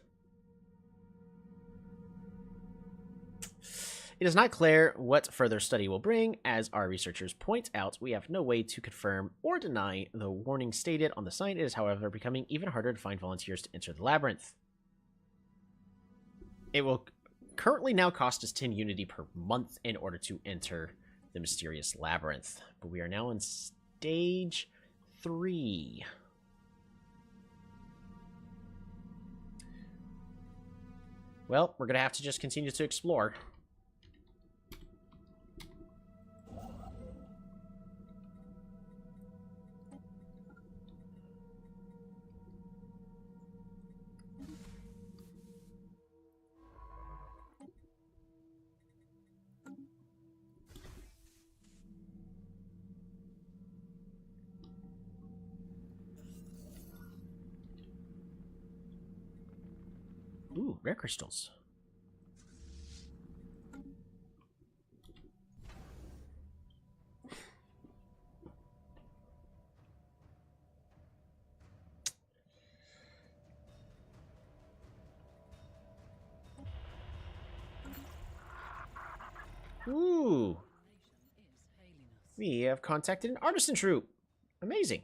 It is not clear what further study will bring. As our researchers point out, we have no way to confirm or deny the warning stated on the sign. It is, however, becoming even harder to find volunteers to enter the labyrinth. It will currently now cost us 10 unity per month in order to enter the mysterious labyrinth. But we are now in stage 3. Well, we're going to have to just continue to explore. Ooh, rare crystals. Ooh. Is Haliness. We have contacted an artisan troop. Amazing.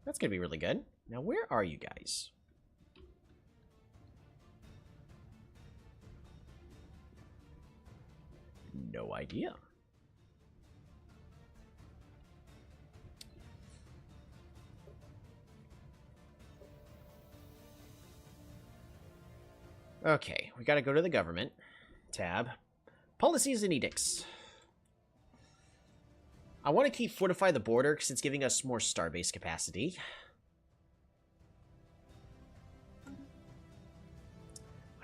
That's going to be really good. Now, where are you guys? No idea. Okay, we got to go to the government tab. Policies and edicts. I want to keep fortify the border because it's giving us more starbase capacity.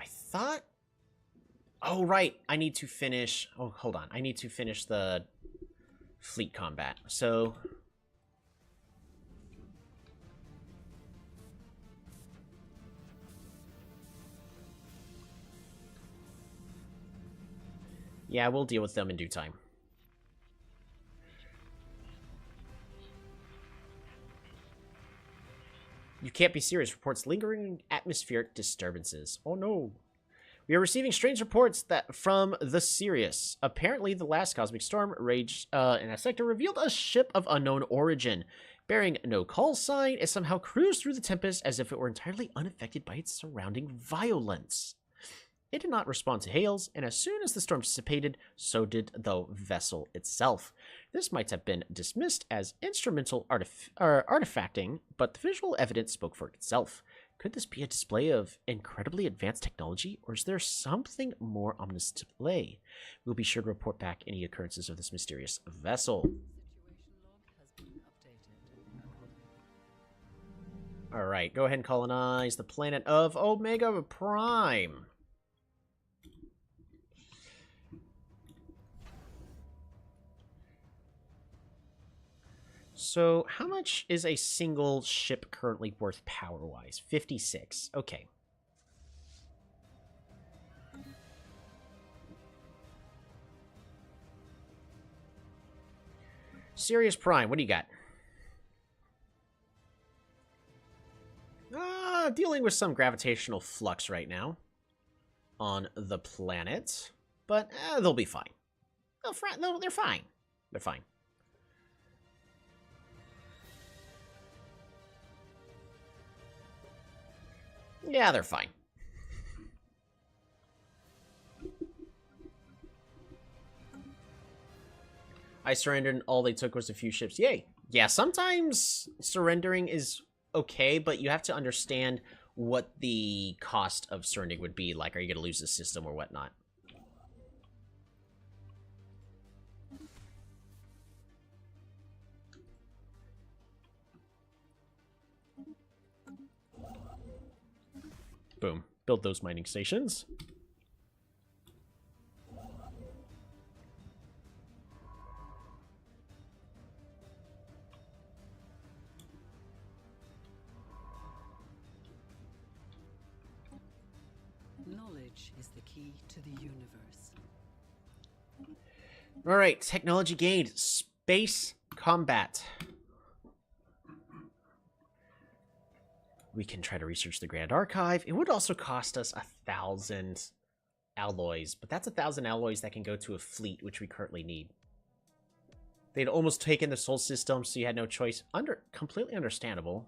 I thought... Oh, right. I need to finish... Oh, hold on. I need to finish the fleet combat. So... yeah, we'll deal with them in due time. You can't be serious. Reports lingering atmospheric disturbances. Oh no. We are receiving strange reports that from the Sirius. Apparently, the last cosmic storm raged in a sector revealed a ship of unknown origin, bearing no call sign, and somehow cruised through the tempest as if it were entirely unaffected by its surrounding violence. It did not respond to hails, and as soon as the storm dissipated, so did the vessel itself. This might have been dismissed as instrumental artifacting, but the visual evidence spoke for itself. Could this be a display of incredibly advanced technology, or is there something more ominous to play? We'll be sure to report back any occurrences of this mysterious vessel. Situation log has been updated. Alright, go ahead and colonize the planet of Omega Prime. So, how much is a single ship currently worth power-wise? 56. Okay. Sirius Prime, what do you got? Dealing with some gravitational flux right now on the planet, but they'll be fine. They're fine. They're fine. Yeah, they're fine. I surrendered and all they took was a few ships. Yay. Yeah, sometimes surrendering is okay, but you have to understand what the cost of surrendering would be. Like, are you going to lose the system or whatnot? Boom. Build those mining stations. Knowledge is the key to the universe. All right, technology gained. Space combat. We can try to research the Grand Archive. It would also cost us 1,000 alloys, but that's 1,000 alloys that can go to a fleet, which we currently need. They'd almost taken the Sol system, so you had no choice. Completely understandable.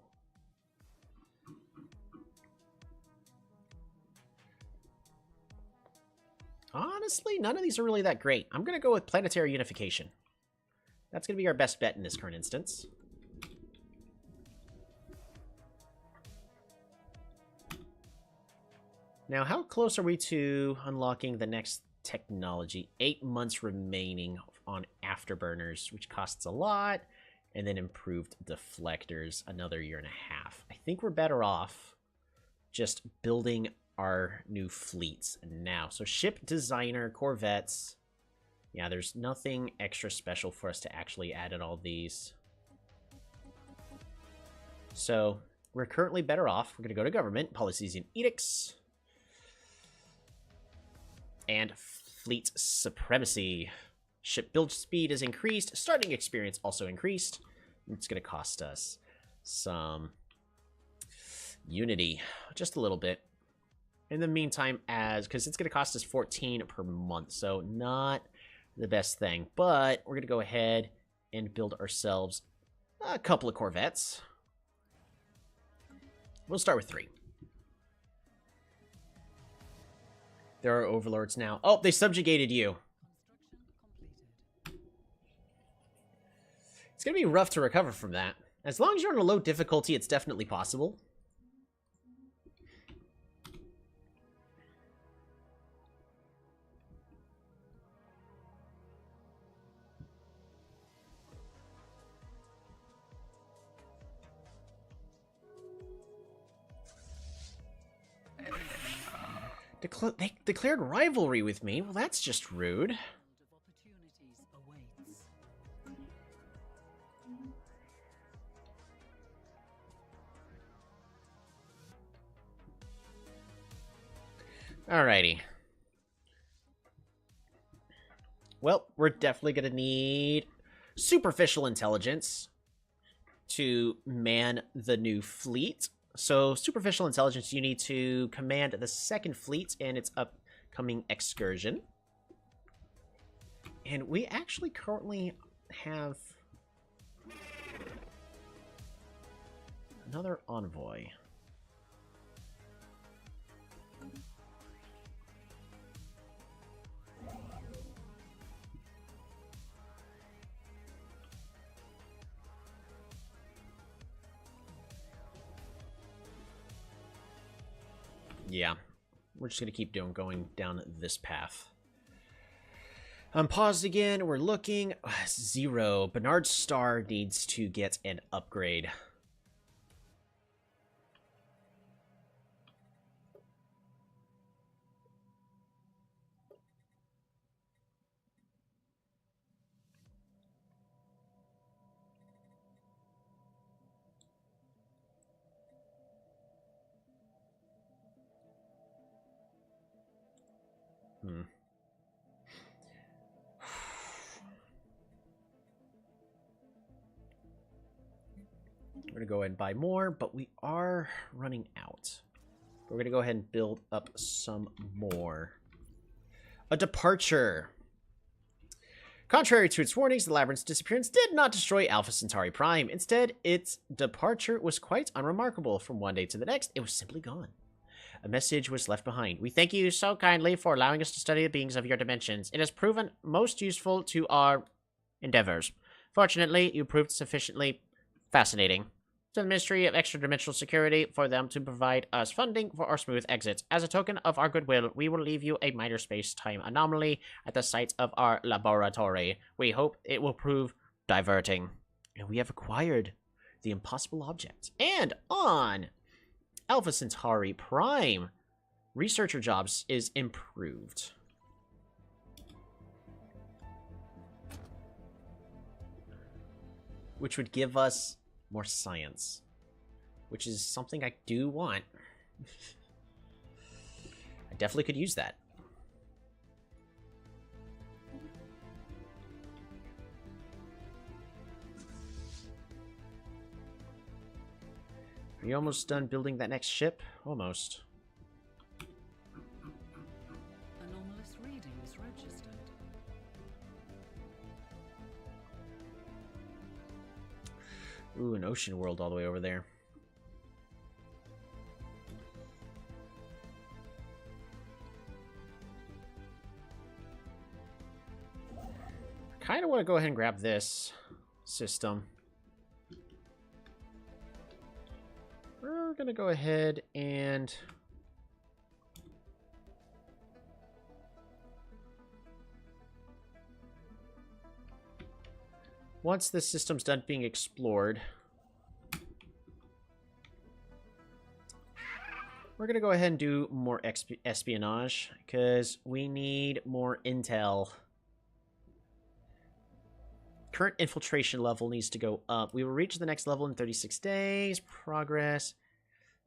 Honestly, none of these are really that great. I'm going to go with planetary unification. That's going to be our best bet in this current instance. Now, how close are we to unlocking the next technology? 8 months remaining on afterburners, which costs a lot, and then improved deflectors, another 1.5 years. I think we're better off just building our new fleets now. So ship designer, corvettes. Yeah, there's nothing extra special for us to actually add in all these. So we're currently better off. We're going to go to government, policies and edicts. And fleet supremacy. Ship build speed is increased. Starting experience also increased. It's going to cost us some unity. Just a little bit. in the meantime, because it's going to cost us 14 per month, so not the best thing. But we're going to go ahead and build ourselves a couple of corvettes. We'll start with 3. There are overlords now. Oh, they subjugated you. It's going to be rough to recover from that. As long as you're on a low difficulty, it's definitely possible. They declared rivalry with me? Well, that's just rude. Alrighty. Well, we're definitely going to need superficial intelligence to man the new fleet. So, superficial intelligence, you need to command the 2nd fleet in its upcoming excursion. And we actually currently have another envoy. Yeah, we're just going to keep going down this path. I'm paused again. We're looking. 0. Bernard's star needs to get an upgrade. We're going to go ahead and buy more, but we are running out. We're going to go ahead and build up some more. A departure. Contrary to its warnings, the Labyrinth's disappearance did not destroy Alpha Centauri Prime. Instead, its departure was quite unremarkable. From one day to the next, it was simply gone. A message was left behind. We thank you so kindly for allowing us to study the beings of your dimensions. It has proven most useful to our endeavors. Fortunately, you proved sufficiently fascinating to the Ministry of Extra-Dimensional Security for them to provide us funding for our smooth exits. As a token of our goodwill, we will leave you a minor space-time anomaly at the site of our laboratory. We hope it will prove diverting. And we have acquired the impossible object. And on Alpha Centauri Prime, researcher jobs is improved. Which would give us more science, which is something I do want. I definitely could use that. Are you almost done building that next ship? Almost. Anomalous readings registered. Ooh, an ocean world all the way over there. Kind of want to go ahead and grab this system. We're going to go ahead and once this system's done being explored, we're going to go ahead and do more espionage because we need more intel. Current infiltration level needs to go up. We will reach the next level in 36 days. Progress.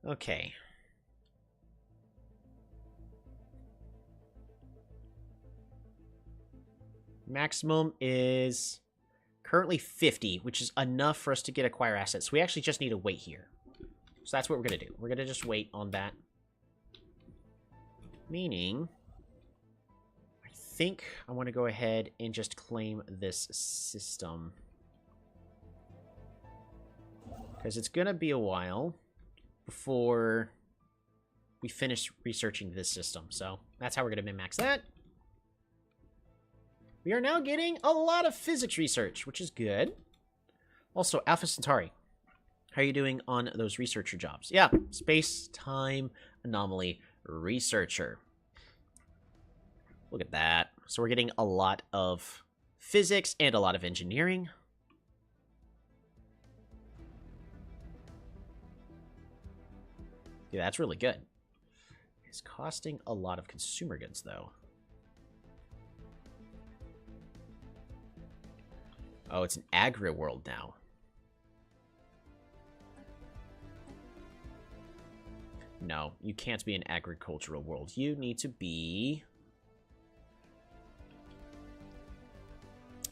Okay. Maximum is currently 50, which is enough for us to get acquire assets. We actually just need to wait here. So that's what we're going to do. We're going to just wait on that. Meaning, I think I want to go ahead and just claim this system. Because it's going to be a while before we finish researching this system. So that's how we're going to min-max that. We are now getting a lot of physics research, which is good. Also, Alpha Centauri. How are you doing on those researcher jobs? Yeah, space-time anomaly researcher. Look at that. So we're getting a lot of physics and a lot of engineering. Yeah, that's really good. It's costing a lot of consumer goods, though. Oh, it's an agri-world now. No, you can't be an agricultural world. You need to be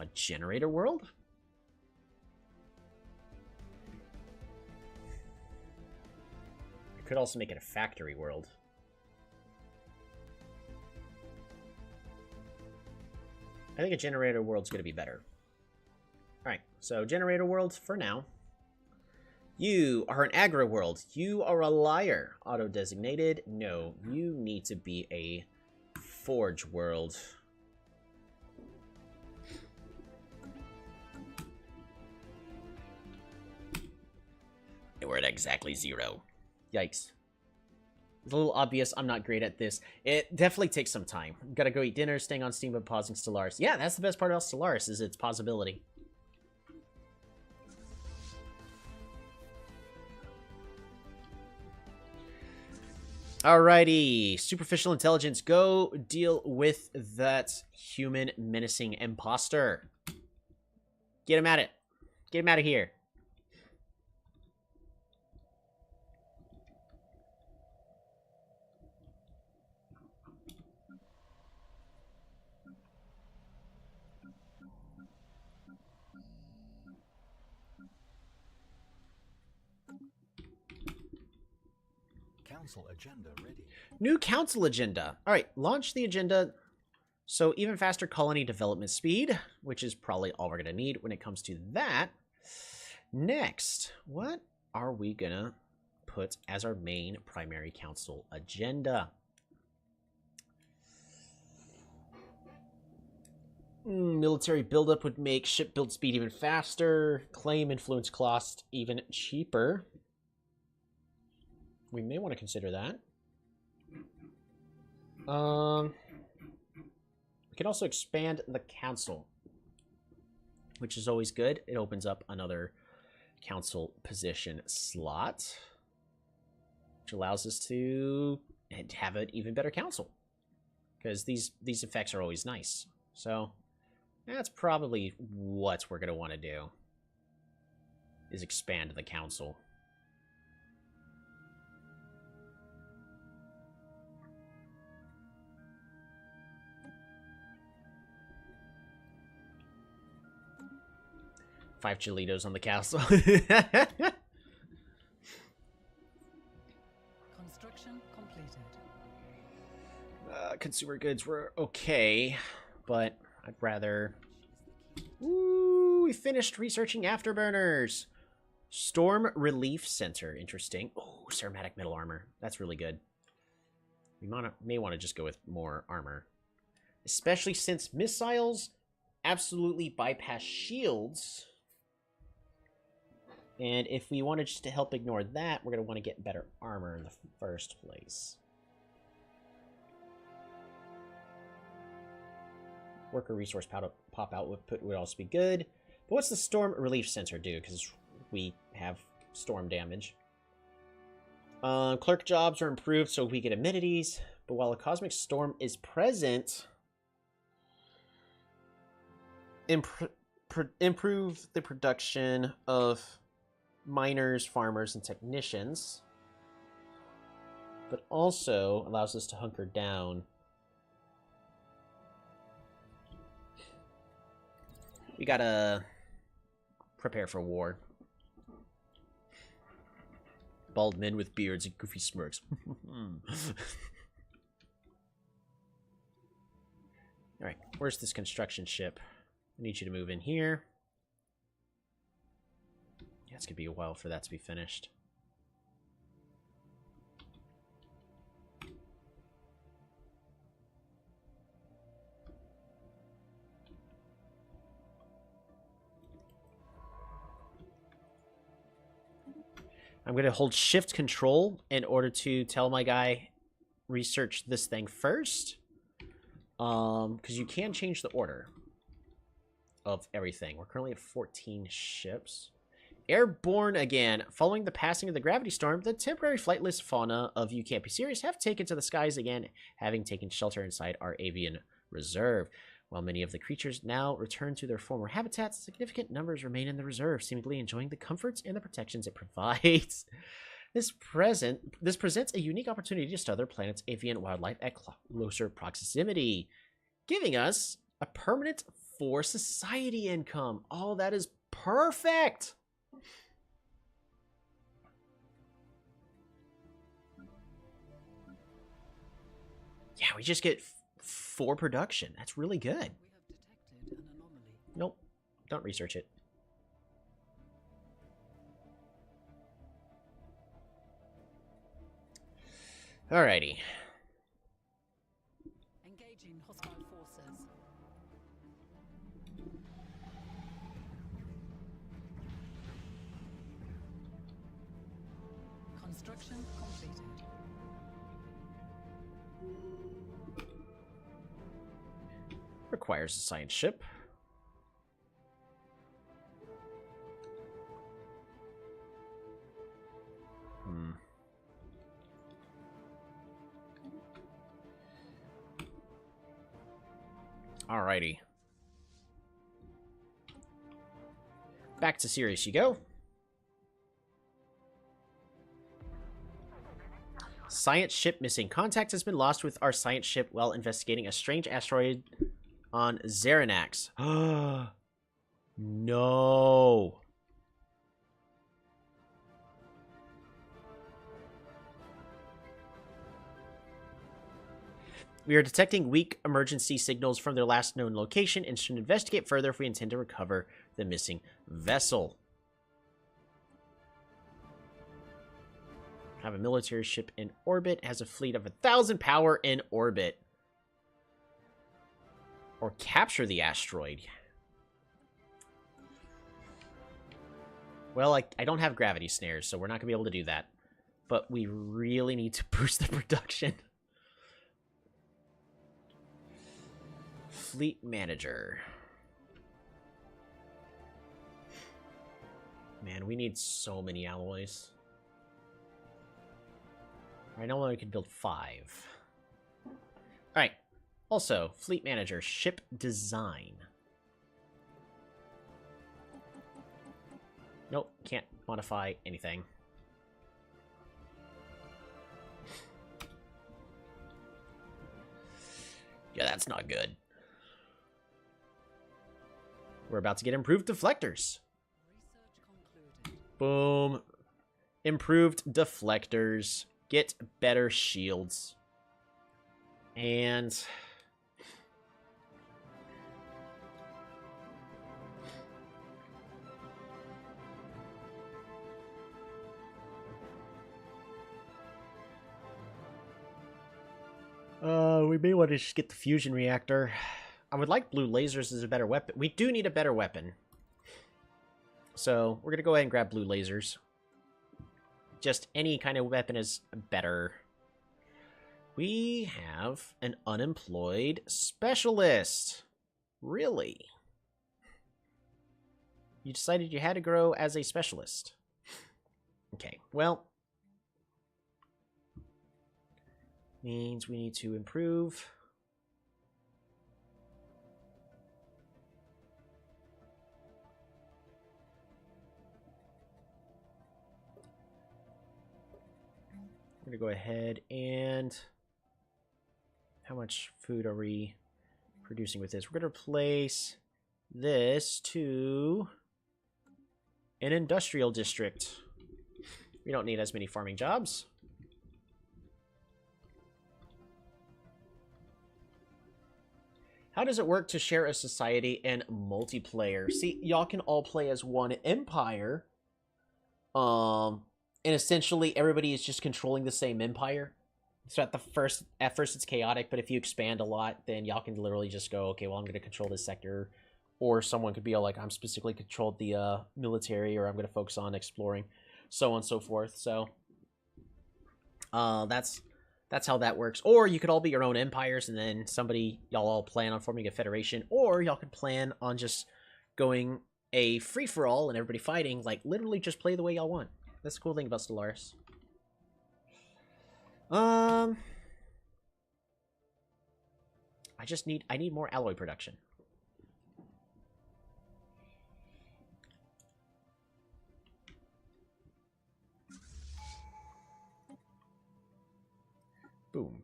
a generator world? I could also make it a factory world. I think a generator world's going to be better. Alright, so generator world for now. You are an agri world. You are a liar. Auto-designated. No, you need to be a forge world. And we're at exactly 0. Yikes. It's a little obvious I'm not great at this. It definitely takes some time. Gotta go eat dinner, staying on Steam, but pausing Stellaris. Yeah, that's the best part about Stellaris, is its pausability. Alrighty, superficial intelligence, go deal with that human menacing imposter. Get him at it. Get him out of here. Council agenda ready. New council agenda. All right, launch the agenda. So even faster colony development speed, which is probably all we're going to need when it comes to that. Next, what are we going to put as our main primary council agenda? Military buildup would make ship build speed even faster. Claim influence cost even cheaper. We may want to consider that. We can also expand the council, which is always good. It opens up another council position slot, which allows us to have an even better council, because these effects are always nice. So that's probably what we're going to want to do, is expand the council. Five Cholitos on the castle. Construction completed. Consumer goods were okay, but I'd rather... Ooh, we finished researching afterburners. Storm Relief Center, interesting. Oh, ceramatic metal armor. That's really good. We may want to just go with more armor. Especially since missiles absolutely bypass shields. And if we wanted just to help ignore that, we're going to want to get better armor in the first place. Worker resource pop output would also be good. But what's the Storm Relief Center do? Because we have storm damage. Clerk jobs are improved so we get amenities. But while a cosmic storm is present, improve the production of miners, farmers, and technicians, but also allows us to hunker down. We gotta prepare for war. Bald men with beards and goofy smirks. Where's this construction ship? I need you to move in here. Yeah, it's going to be a while for that to be finished. I'm going to hold shift control in order to tell my guy research this thing first. Because you can change the order of everything. We're currently at 14 ships. Airborne again. Following the passing of the gravity storm, the temporary flightless fauna of You Can't Be Serious have taken to the skies again, having taken shelter inside our avian reserve. While many of the creatures now return to their former habitats, significant numbers remain in the reserve, seemingly enjoying the comforts and the protections it provides. This presents a unique opportunity to study other planets' avian wildlife at closer proximity, giving us a permanent for society income. Oh, that is perfect! Yeah, we just get 4 production. That's really good. We have detected an anomaly. Nope. Don't research it. Alrighty. Engaging hostile forces. Construction completed. Requires a science ship. Alrighty. Back to Sirius you go. Science ship missing. Contact has been lost with our science ship while investigating a strange asteroid on Xeranax. No. We are detecting weak emergency signals from their last known location and should investigate further if we intend to recover the missing vessel. Have a military ship in orbit. Has a fleet of 1,000 power in orbit. Or capture the asteroid. Well, I don't have gravity snares, so we're not going to be able to do that. But we really need to boost the production. Fleet manager. Man, we need so many alloys. I know we can build 5. Alright. Also, fleet manager, ship design. Nope, can't modify anything. Yeah, that's not good. We're about to get improved deflectors. Research concluded. Boom. Improved deflectors. Get better shields. And... we may want to just get the fusion reactor. I would like blue lasers as a better weapon. We do need a better weapon. So, we're going to go ahead and grab blue lasers. Just any kind of weapon is better. We have an unemployed specialist. Really? You decided you had to grow as a specialist. Okay, well... means we need to improve. We're going to go ahead and... how much food are we producing with this? We're going to replace this to an industrial district. We don't need as many farming jobs. How does it work to share a society in multiplayer? See, y'all can all play as one empire. And essentially everybody is just controlling the same empire. So at first it's chaotic, but if you expand a lot, then y'all can literally just go, okay, well, I'm going to control this sector. Or someone could be all like, I'm specifically controlled the military, or I'm going to focus on exploring, so on and so forth. So that's how that works. Or you could all be your own empires, and then y'all all plan on forming a federation, or y'all could plan on just going a free-for-all and everybody fighting, like literally just play the way y'all want. That's the cool thing about Stellaris. I need more alloy production. Boom.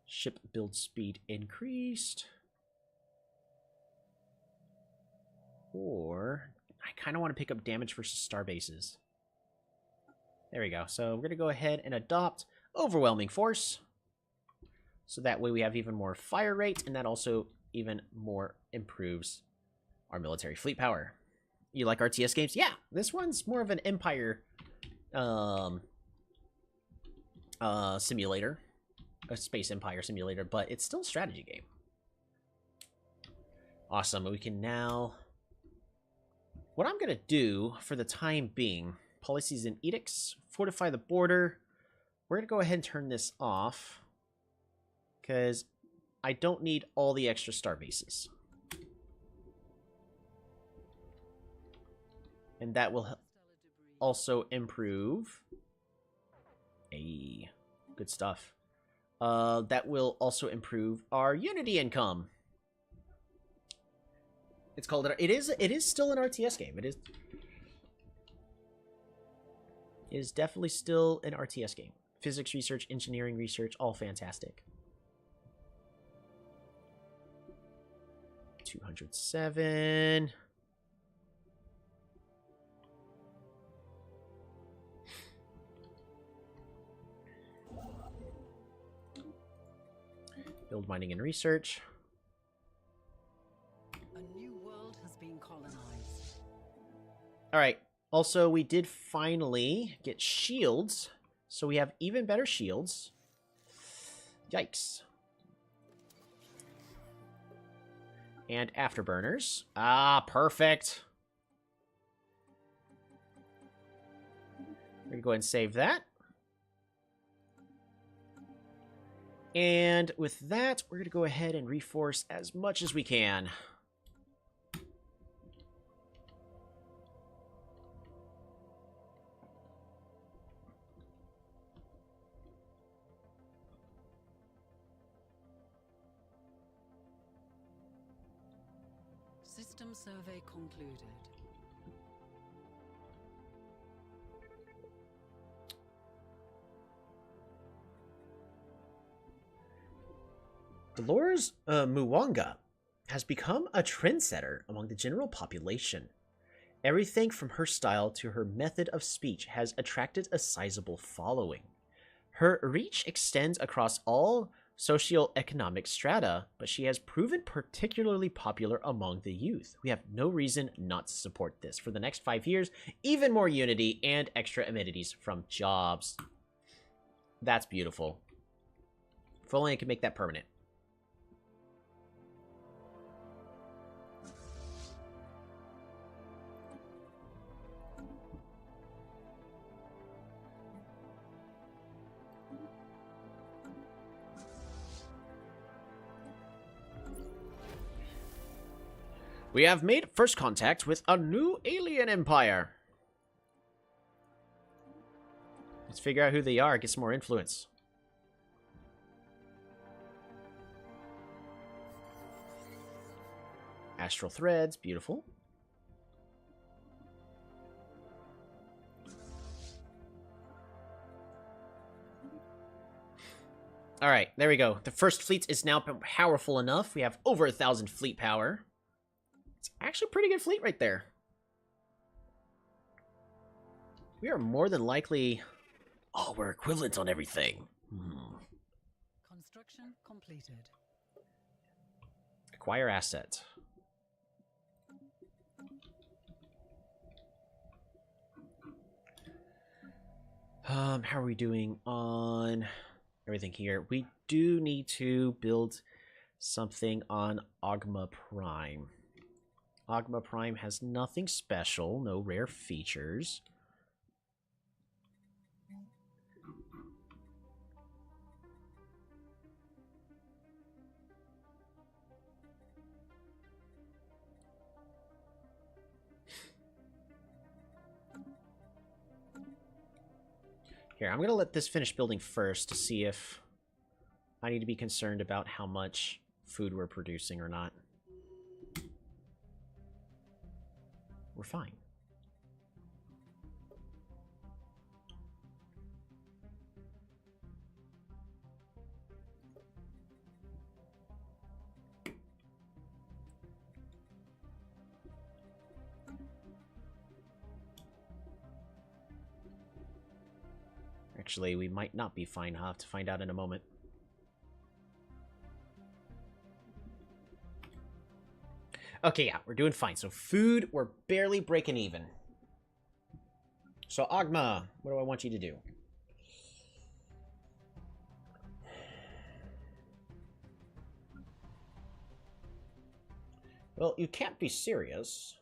Ship build speed increased. Or I kind of want to pick up damage versus star bases. There we go. So we're going to go ahead and adopt overwhelming force. So that way we have even more fire rate, and that also even more improves our military fleet power. You like RTS games? Yeah, this one's more of an empire simulator, a space empire simulator, but it's still a strategy game. Awesome. We can now, what I'm gonna do for the time being, policies and edicts, fortify the border. We're gonna go ahead and turn this off because I don't need all the extra star bases, and that will also improve good stuff. That will also improve our Unity income. It's called it is still an RTS game. It is definitely still an RTS game. Physics research, engineering research, all fantastic. 207. Build mining and research. A new world has been colonized. All right. Also, we did finally get shields, so we have even better shields. Yikes. And afterburners. Ah, perfect. We're going to go ahead and save that. And with that, we're going to go ahead and reforce as much as we can. System survey concluded. Dolores Muwanga has become a trendsetter among the general population. Everything from her style to her method of speech has attracted a sizable following. Her reach extends across all socioeconomic strata, but she has proven particularly popular among the youth. We have no reason not to support this. For the next 5 years, even more unity and extra amenities from jobs. That's beautiful. If only I could make that permanent. We have made first contact with a new alien empire. Let's figure out who they are, get some more influence. Astral threads, beautiful. All right, there we go. The first fleet is now powerful enough. We have over 1,000 fleet power. It's actually a pretty good fleet right there. We are more than likely... Oh, we're equivalent on everything. Construction completed. Acquire asset. How are we doing on everything here? We do need to build something on Ogma Prime. Ogma Prime has nothing special, no rare features. Here, I'm going to let this finish building first to see if I need to be concerned about how much food we're producing or not. We're fine. Actually, we might not be fine. I'll have to find out in a moment. Okay, yeah, we're doing fine. So food, we're barely breaking even. So Ogma, what do I want you to do? Well, you can't be serious.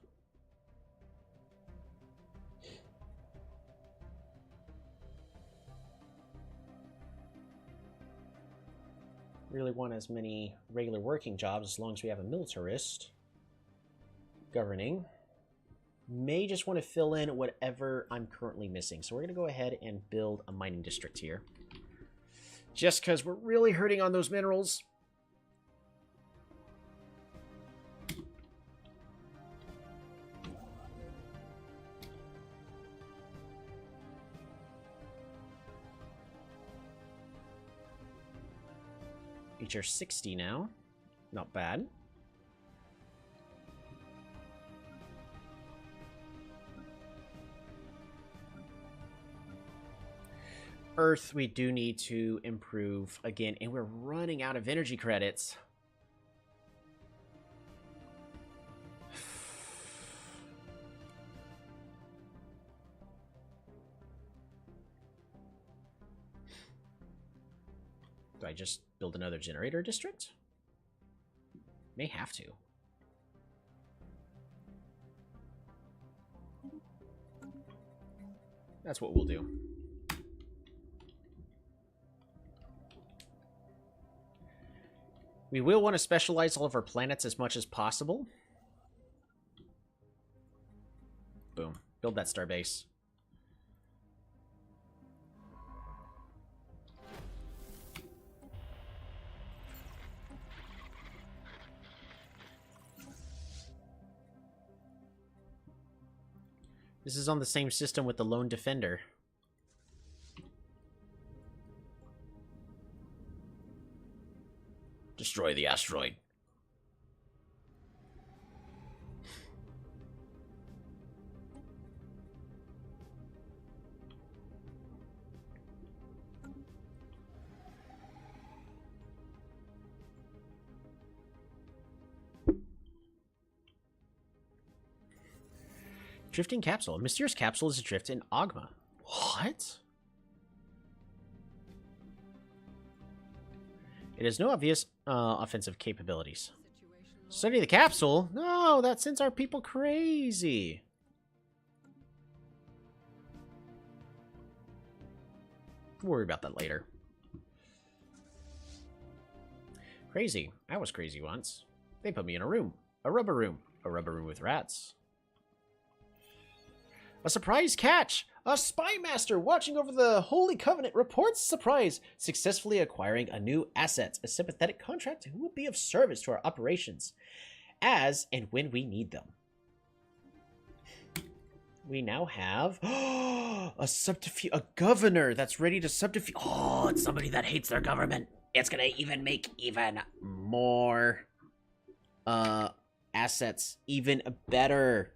Really want as many regular working jobs as long as we have a militarist governing. May just want to fill in whatever I'm currently missing. So we're going to go ahead and build a mining district here. Just because we're really hurting on those minerals. HR 60 now. Not bad. Earth, we do need to improve again, and we're running out of energy credits. Do I just build another generator district? May have to. That's what we'll do. We will want to specialize all of our planets as much as possible. Boom. Build that starbase. This is on the same system with the Lone Defender. Destroy the asteroid. Drifting capsule. A mysterious capsule is adrift in Ogma. What? It has no obvious offensive capabilities. Study the capsule? No, that sends our people crazy. We'll worry about that later. Crazy. I was crazy once. They put me in a room. A rubber room. A rubber room with rats. A surprise catch! A spy master watching over the Holy Covenant reports surprise, successfully acquiring a new asset, a sympathetic contract who will be of service to our operations, as and when we need them. We now have a governor that's ready to subterfuge. Oh, it's somebody that hates their government. It's gonna even make even more assets even better.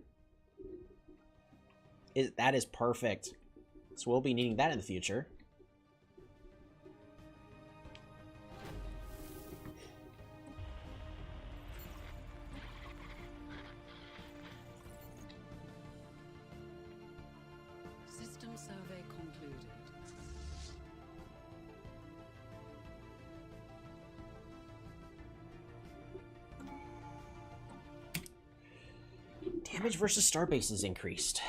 That is perfect. So we'll be needing that in the future. Survey concluded. Damage versus starbase is increased.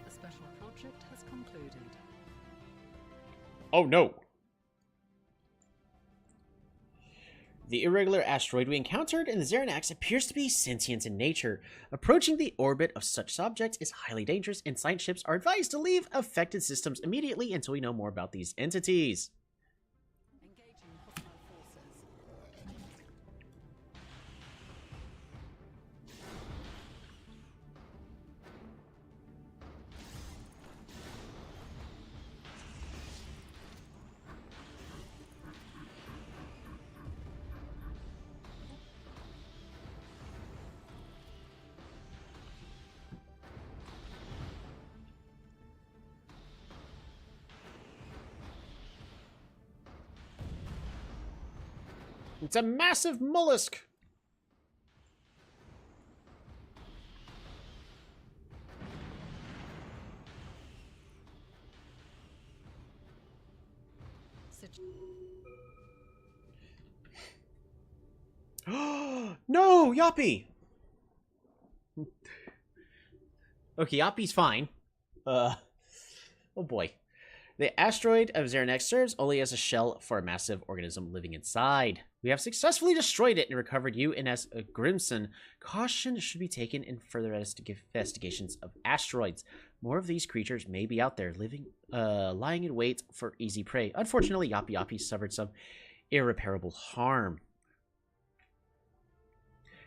A special project has concluded. Oh no! The irregular asteroid we encountered in the Xeranax appears to be sentient in nature. Approaching the orbit of such objects is highly dangerous, and science ships are advised to leave affected systems immediately until we know more about these entities. Engaging hostile forces. It's a massive mollusk! No, Yoppy! Okay, Yoppy's fine. Oh boy. The asteroid of Xeranax serves only as a shell for a massive organism living inside. We have successfully destroyed it and recovered UNS Grimson. Caution should be taken in further investigations of asteroids. More of these creatures may be out there, lying in wait for easy prey. Unfortunately, Yoppy Yoppy suffered some irreparable harm.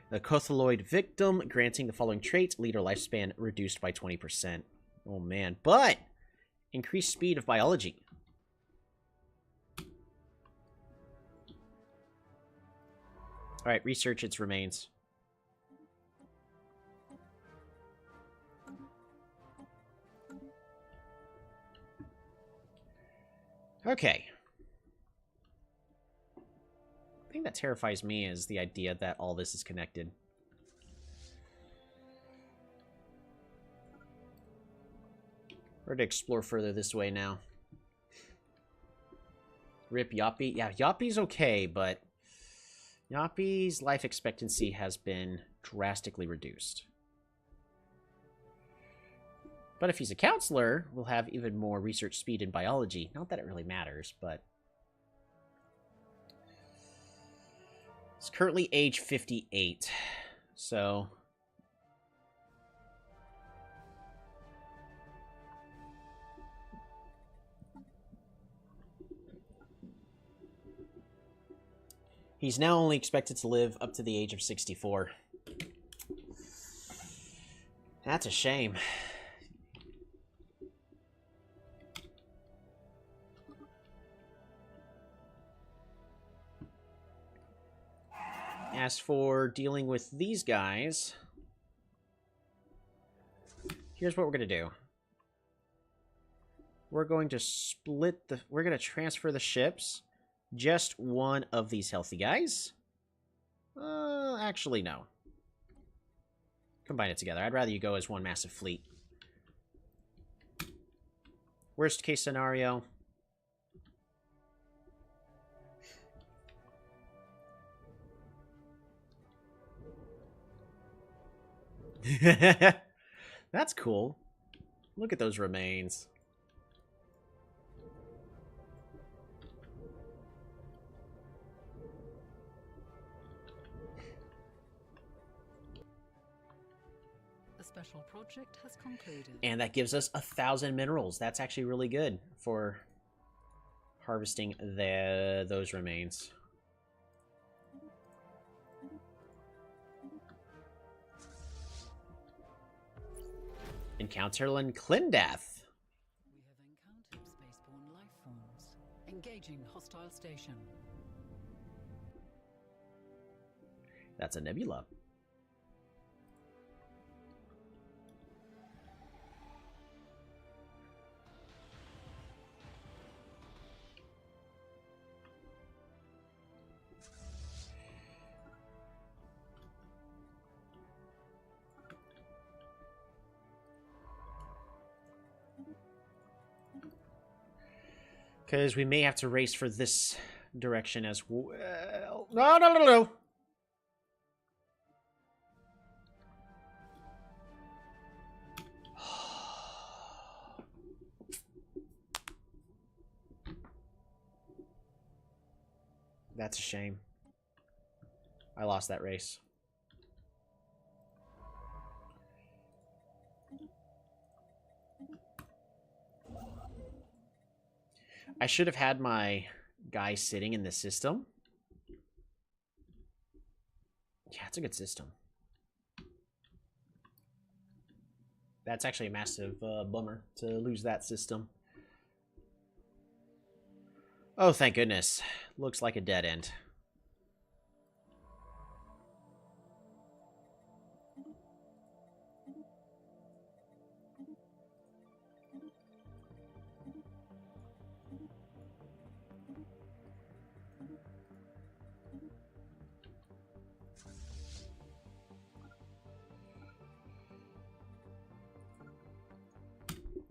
The Cothaloid victim, granting the following traits: leader lifespan reduced by 20%. Oh man, but increased speed of biology. Alright, research its remains. Okay. The thing that terrifies me is the idea that all this is connected. We're to explore further this way now. Rip Yoppy. Yeah, Yoppy's okay, but Yoppy's life expectancy has been drastically reduced. But if he's a counselor, we'll have even more research speed in biology. Not that it really matters, but... He's currently age 58, so... He's now only expected to live up to the age of 64. That's a shame. As for dealing with these guys, here's what we're going to do. We're going to we're going to transfer the ships. Just one of these healthy guys. Actually, no. Combine it together. I'd rather you go as one massive fleet. Worst case scenario. That's cool. Look at those remains. Special project has concluded. And that gives us 1,000 minerals. That's actually really good for harvesting those remains. Encounter Clindath. We have encountered spaceborne life forms. Engaging hostile station. That's a nebula. Because we may have to race for this direction as well. No, no, no, no. That's a shame. I lost that race. I should have had my guy sitting in the system. Yeah, it's a good system. That's actually a massive bummer to lose that system. Oh, thank goodness. Looks like a dead end.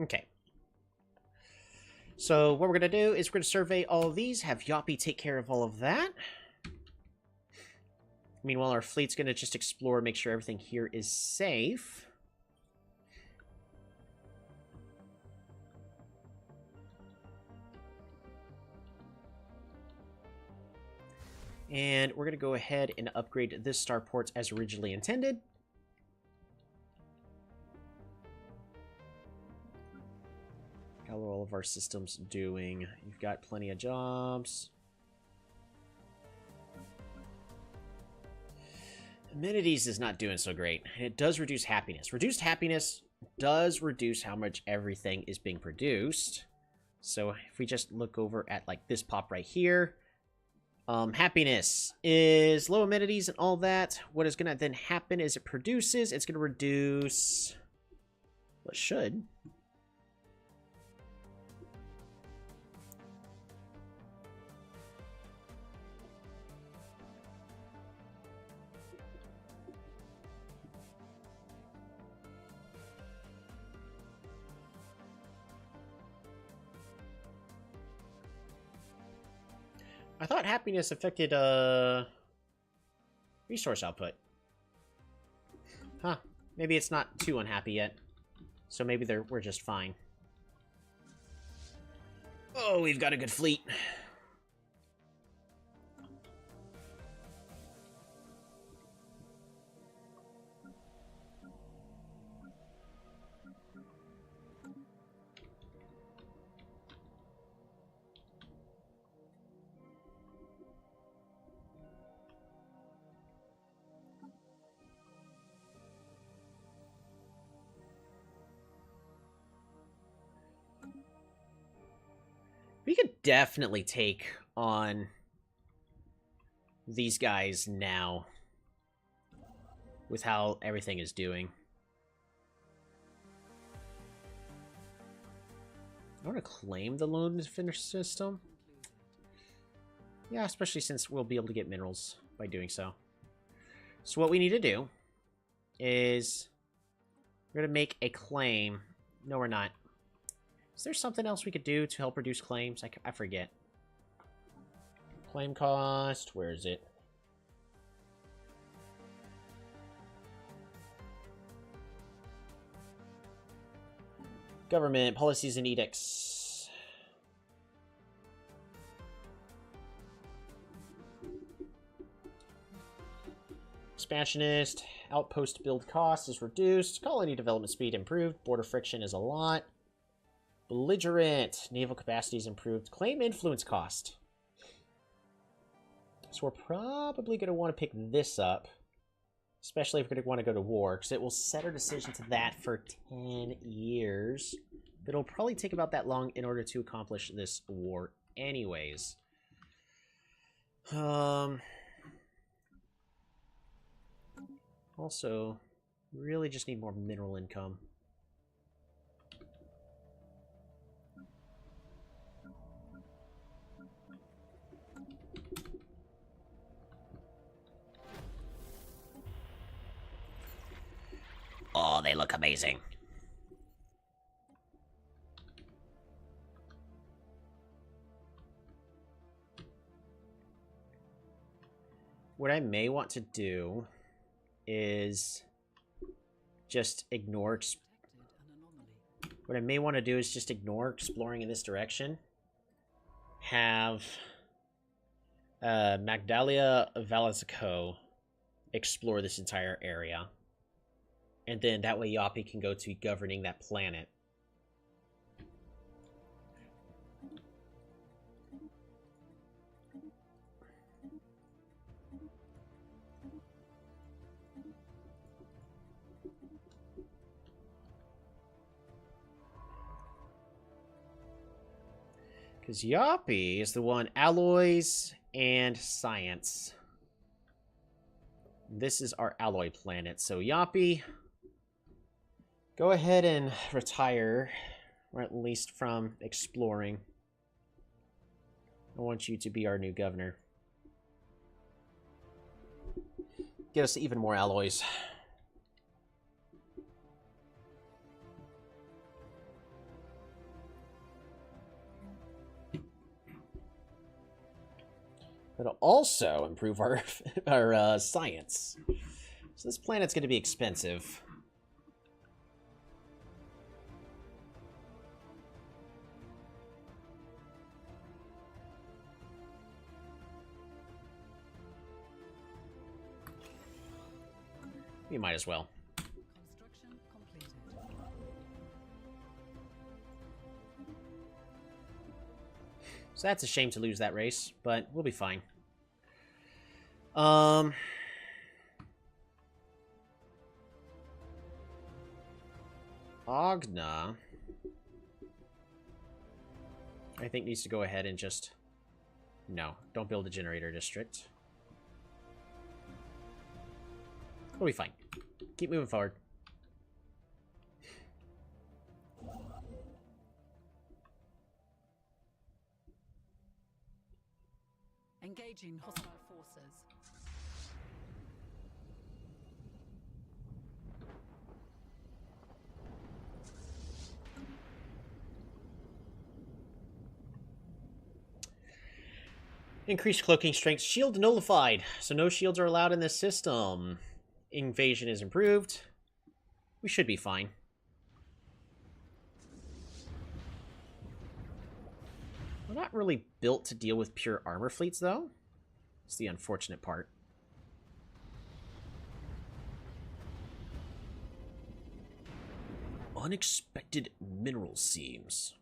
Okay. So what we're going to do is we're going to survey all of these, have Yoppy take care of all of that. Meanwhile, our fleet's going to just explore, make sure everything here is safe. And we're going to go ahead and upgrade this starport as originally intended. How are all of our systems doing? You've got plenty of jobs. Amenities is not doing so great. It does reduce happiness. Reduced happiness does reduce how much everything is being produced. So if we just look over at like this pop right here, happiness is low amenities and all that. What is going to then happen is it's going to reduce, well, it should. I thought happiness affected resource output. Huh. Maybe it's not too unhappy yet. So maybe we're just fine. Oh, we've got a good fleet. We could definitely take on these guys now with how everything is doing. I want to claim the loan finish system. Yeah, especially since we'll be able to get minerals by doing so. So what we need to do is we're going to make a claim. No, we're not. Is there something else we could do to help reduce claims? I forget. Claim cost, where is it? Government, policies and edicts. Expansionist, outpost build cost is reduced. Colony development speed improved. Border friction is a lot. Belligerent. Naval capacity is improved. Claim influence cost. So we're probably going to want to pick this up. Especially if we're going to want to go to war. Because it will set our decision to that for 10 years. But it'll probably take about that long in order to accomplish this war anyways. Also, really just need more mineral income. Oh, they look amazing. what I may want to do is just ignore... What I may want to do is just ignore exploring in this direction. Have Magdalia Valasico explore this entire area. And then that way Yoppie can go to governing that planet. Because Yoppie is the one, alloys and science. This is our alloy planet. So Yoppie, go ahead and retire, or at least from exploring. I want you to be our new governor. Get us even more alloys. It'll also improve our science. So this planet's going to be expensive. We might as well. Construction completed. So that's a shame to lose that race, but we'll be fine. Agna, I think, needs to go ahead and just... No, don't build a generator district. We'll be fine. Keep moving forward. Engaging hostile forces. Increased cloaking strength. Shield nullified. So no shields are allowed in this system. Invasion is improved. We should be fine. We're not really built to deal with pure armor fleets, though. It's the unfortunate part. Unexpected mineral seams.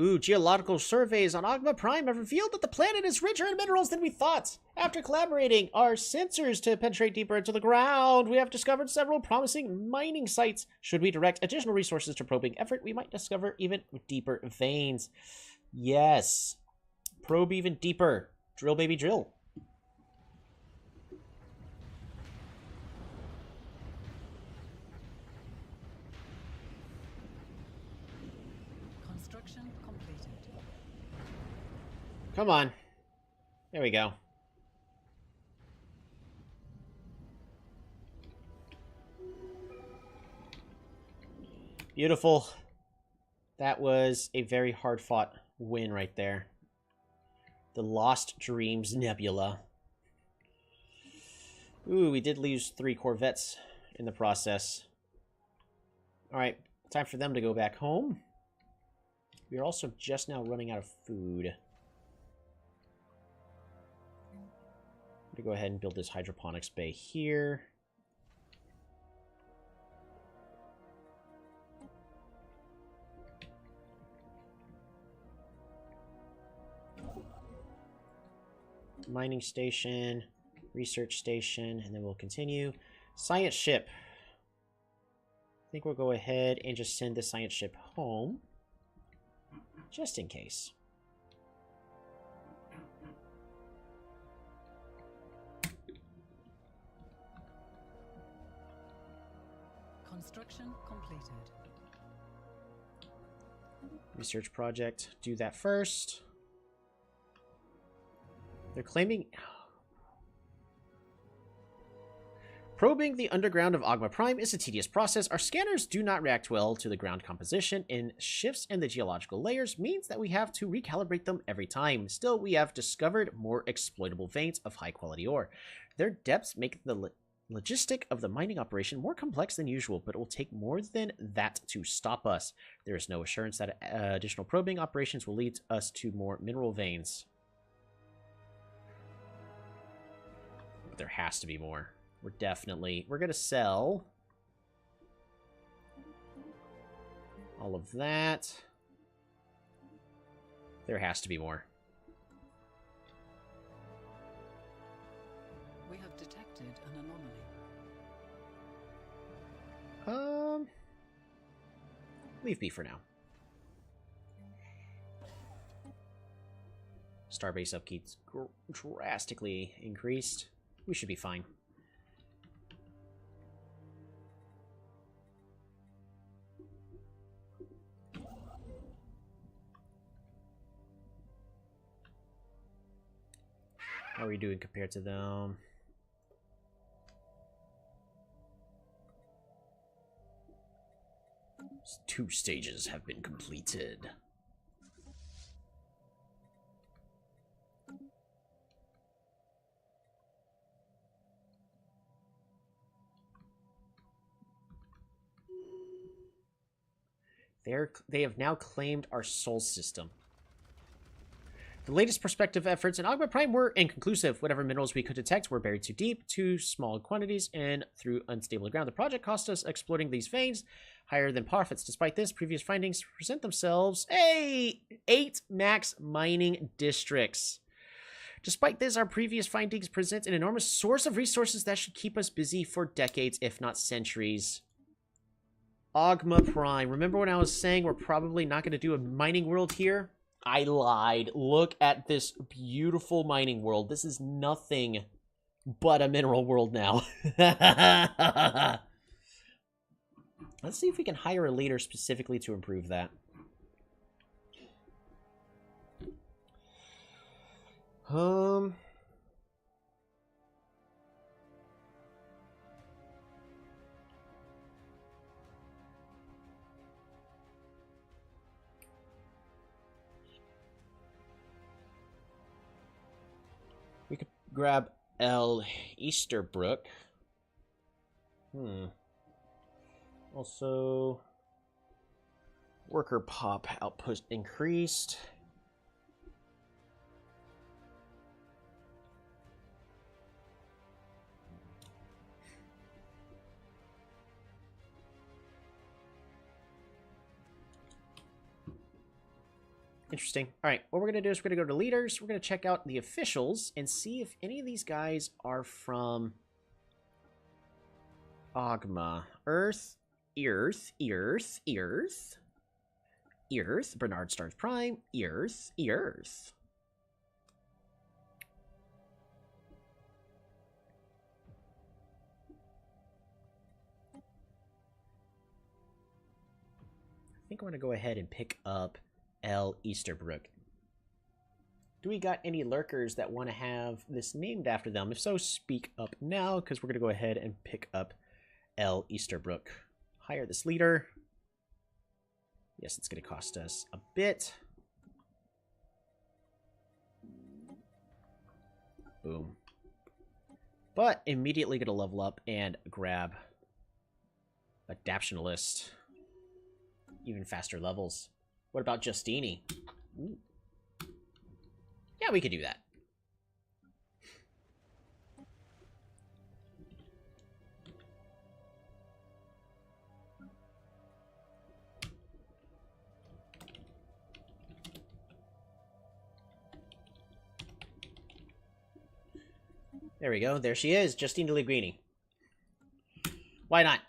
Ooh, geological surveys on Ogma Prime have revealed that the planet is richer in minerals than we thought. After collaborating our sensors to penetrate deeper into the ground, we have discovered several promising mining sites. Should we direct additional resources to probing effort, we might discover even deeper veins. Yes. Probe even deeper. Drill, baby, drill. Come on. There we go. Beautiful. That was a very hard-fought win right there. The Lost Dreams Nebula. Ooh, we did lose 3 corvettes in the process. Alright, time for them to go back home. We are also just now running out of food. I'm gonna go ahead and build this hydroponics bay here. Mining station, research station, and then we'll continue. Science ship. I think we'll go ahead and just send the science ship home, just in case. Construction completed. Research project. Do that first. They're claiming... Probing the underground of Ogma Prime is a tedious process. Our scanners do not react well to the ground composition, and shifts in the geological layers means that we have to recalibrate them every time. Still, we have discovered more exploitable veins of high-quality ore. Their depths make the logistic of the mining operation more complex than usual, but it will take more than that to stop us. There is no assurance that additional probing operations will lead us to more mineral veins. But there has to be more. We're going to sell all of that. There has to be more. We have detected an anomaly. Leave be for now. Starbase upkeep's drastically increased. We should be fine. How are we doing compared to them? Two stages have been completed. They have now claimed our Sol system. The latest prospective efforts in Ogma Prime were inconclusive. Whatever minerals we could detect were buried too deep, too small quantities, and through unstable ground. The project cost us exploiting these veins higher than profits. Despite this, previous findings present themselves 8 max mining districts. Despite this, our previous findings present an enormous source of resources that should keep us busy for decades, if not centuries. Ogma Prime. Remember when I was saying we're probably not going to do a mining world here? I lied. Look at this beautiful mining world. This is nothing but a mineral world now. Let's see if we can hire a leader specifically to improve that. We could grab L. Easterbrook. Also, worker pop output increased. Interesting. All right, what we're going to do is we're going to go to leaders. We're going to check out the officials and see if any of these guys are from Ogma. Earth, Bernard Stars Prime, Earth. I think I'm going to go ahead and pick up L. Easterbrook. Do we got any lurkers that want to have this named after them? If so, speak up now, because we're going to go ahead and pick up L. Easterbrook. Hire this leader. Yes, it's going to cost us a bit. Boom. But immediately going to level up and grab Adaptionalist. Even faster levels. What about Justini? Ooh. Yeah, we could do that. There we go. There she is, Justine Pellegrini. Why not?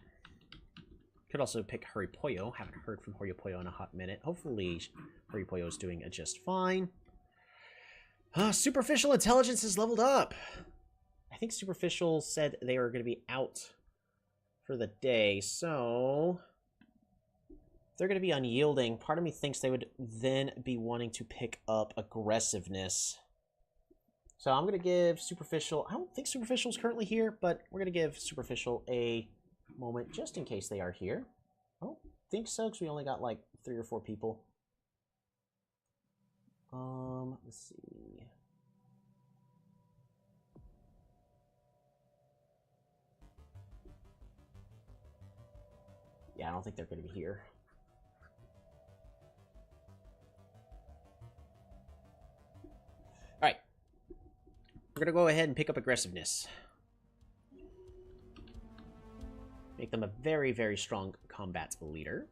Could also pick Hurry Pollo. Haven't heard from Hurry Pollo in a hot minute. Hopefully, Hurry Pollo is doing just fine. Superficial intelligence is leveled up. I think Superficial said they were going to be out for the day, so they're going to be unyielding. Part of me thinks they would then be wanting to pick up aggressiveness. So I'm going to give Superficial... I don't think Superficial's currently here, but we're going to give Superficial a moment just in case they are here. I don't think so, because we only got like 3 or 4 people. Let's see. Yeah, I don't think they're going to be here. Alright. We're going to go ahead and pick up aggressiveness. Make them a very, very strong combat leader.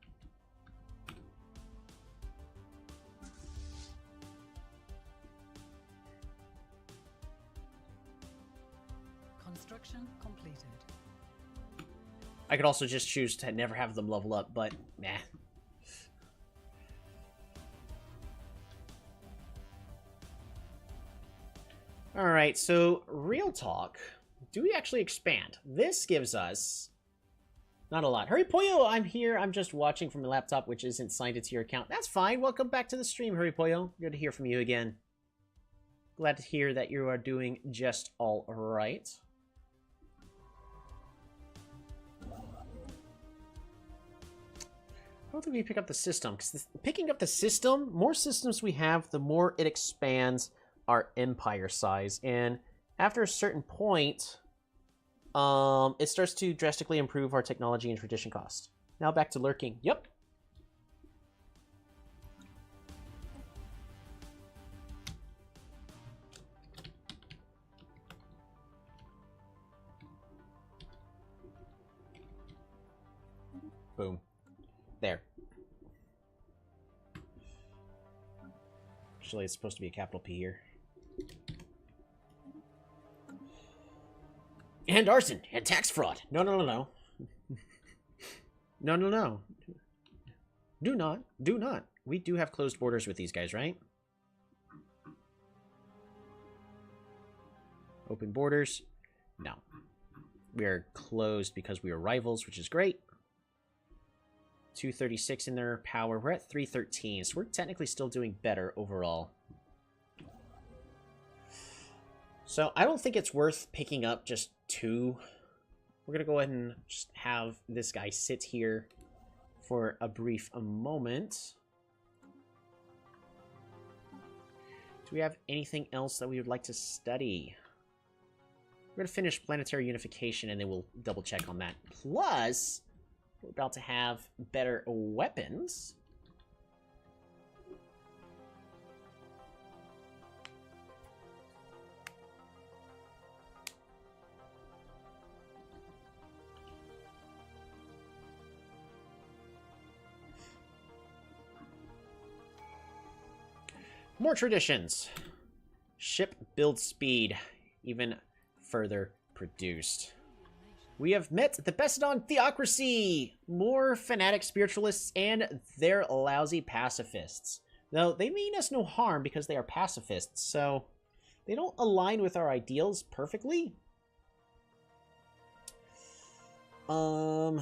Construction completed. I could also just choose to never have them level up, but nah. Alright, so real talk. Do we actually expand? This gives us not a lot. Hurry Pollo, I'm here. I'm just watching from the laptop, which isn't signed into your account. That's fine. Welcome back to the stream, Hurry Pollo. Good to hear from you again. Glad to hear that you are doing just all right. I don't think we pick up the system, because picking up the system, more systems we have, the more it expands our empire size. And after a certain point, it starts to drastically improve our technology and tradition cost. Now back to lurking. Yep. Boom. There. Actually, it's supposed to be a capital P here. And arson and tax fraud. No, no, no, no. No, no, no. Do not. Do not. We do have closed borders with these guys, right? Open borders. No. We are closed because we are rivals, which is great. 236 in their power. We're at 313, so we're technically still doing better overall. So I don't think it's worth picking up just 2. We're going to go ahead and just have this guy sit here for a brief moment. Do we have anything else that we would like to study? We're going to finish planetary unification and then we'll double check on that. Plus, we're about to have better weapons. More traditions. Ship build speed. Even further produced. We have met the Bestodon Theocracy! More fanatic spiritualists and their lousy pacifists. Though they mean us no harm because they are pacifists, so they don't align with our ideals perfectly. Our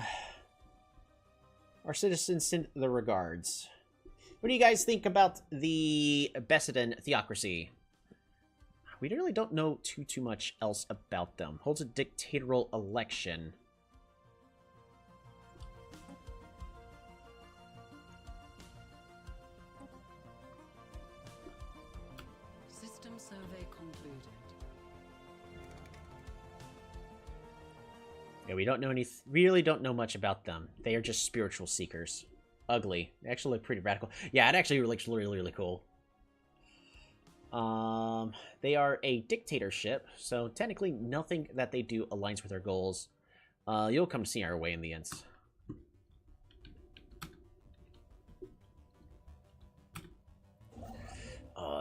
citizens send the regards. What do you guys think about the Bestodon Theocracy? We really don't know too much else about them. Holds a dictatorial election. System survey concluded. Yeah, we don't know really don't know much about them. They are just spiritual seekers. Ugly. They actually look pretty radical. Yeah, it actually looks really, really cool. They are a dictatorship, so technically nothing that they do aligns with our goals. You'll come see our way in the end.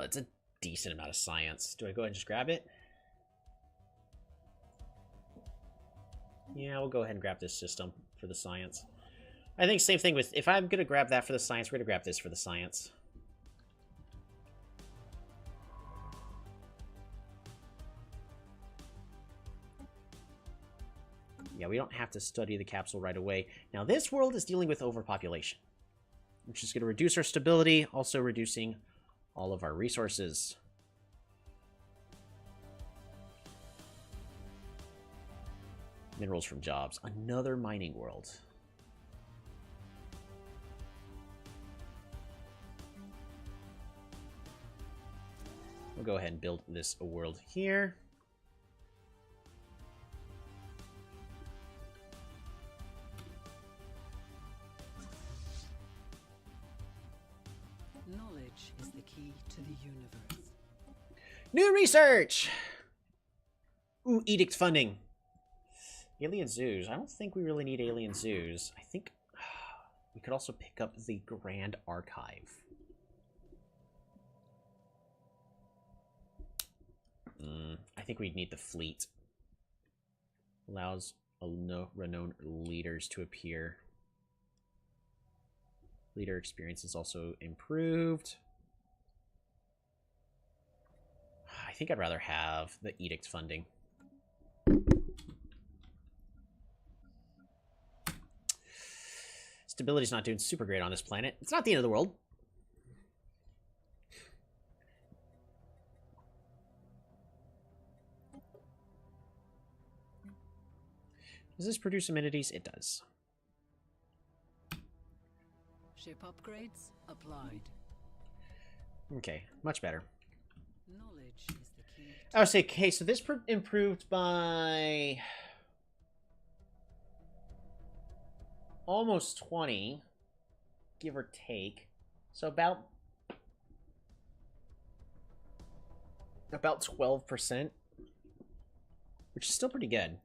It's a decent amount of science. Do I go ahead and just grab it? Yeah, we'll go ahead and grab this system for the science. I think same thing with, if I'm going to grab that for the science, we're going to grab this for the science. Yeah, we don't have to study the capsule right away. Now, this world is dealing with overpopulation, which is going to reduce our stability, also reducing all of our resources. Minerals from jobs. Another mining world. We'll go ahead and build this world here. Knowledge is the key to the universe. New research! Ooh, edict funding. Alien zoos. I don't think we really need alien zoos. I think we could also pick up the Grand Archive. I think we'd need the fleet. Allows renowned leaders to appear. Leader experience is also improved. I think I'd rather have the edict funding. Stability's not doing super great on this planet. It's not the end of the world. Does this produce amenities? It does. Ship upgrades applied. Okay, much better. Knowledge is the key. I would say, okay, so this improved by almost 20, give or take. So about 12%, which is still pretty good.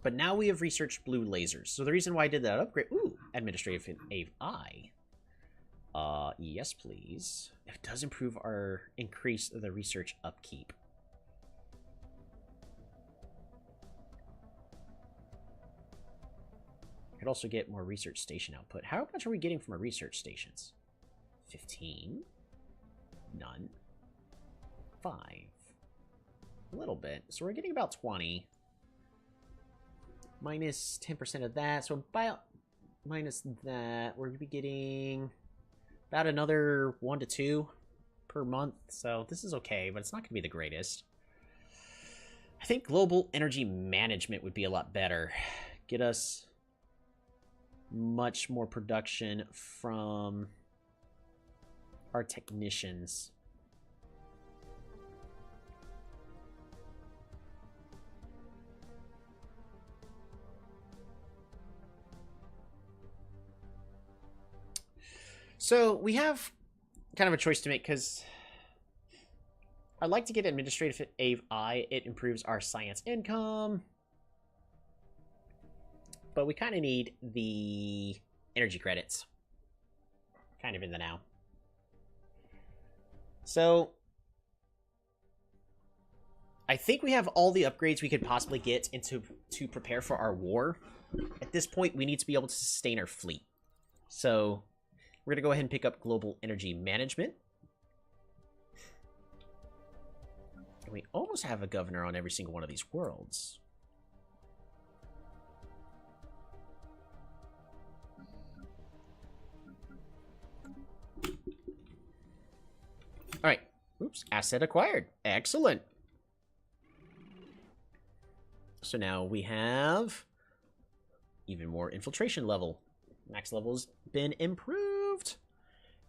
But now we have researched blue lasers. So the reason why I did that upgrade... Ooh, administrative AI. Yes, please. It does improve our... increase the research upkeep. I could also get more research station output. How much are we getting from our research stations? 15. None. 5. A little bit. So we're getting about 20. Minus 10% of that, so about minus that, we're gonna be getting about another 1 to 2 per month. So this is okay, but it's not gonna be the greatest. I think global energy management would be a lot better. Get us much more production from our technicians. So we have kind of a choice to make because I'd like to get administrative AI. It improves our science income. But we kind of need the energy credits. Kind of in the now. So I think we have all the upgrades we could possibly get to prepare for our war. At this point, we need to be able to sustain our fleet. So we're going to go ahead and pick up global energy management. And we almost have a governor on every single one of these worlds. All right. Oops. Asset acquired. Excellent. So now we have even more infiltration level. Max level's been improved.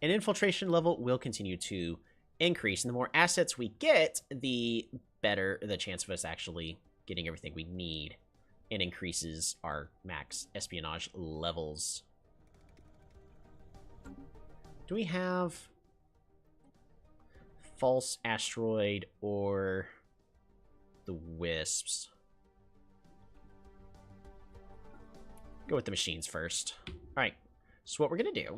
And infiltration level will continue to increase. And the more assets we get, the better the chance of us actually getting everything we need. And increases our max espionage levels. Do we have false asteroid or the wisps? Go with the machines first. All right, so what we're gonna do,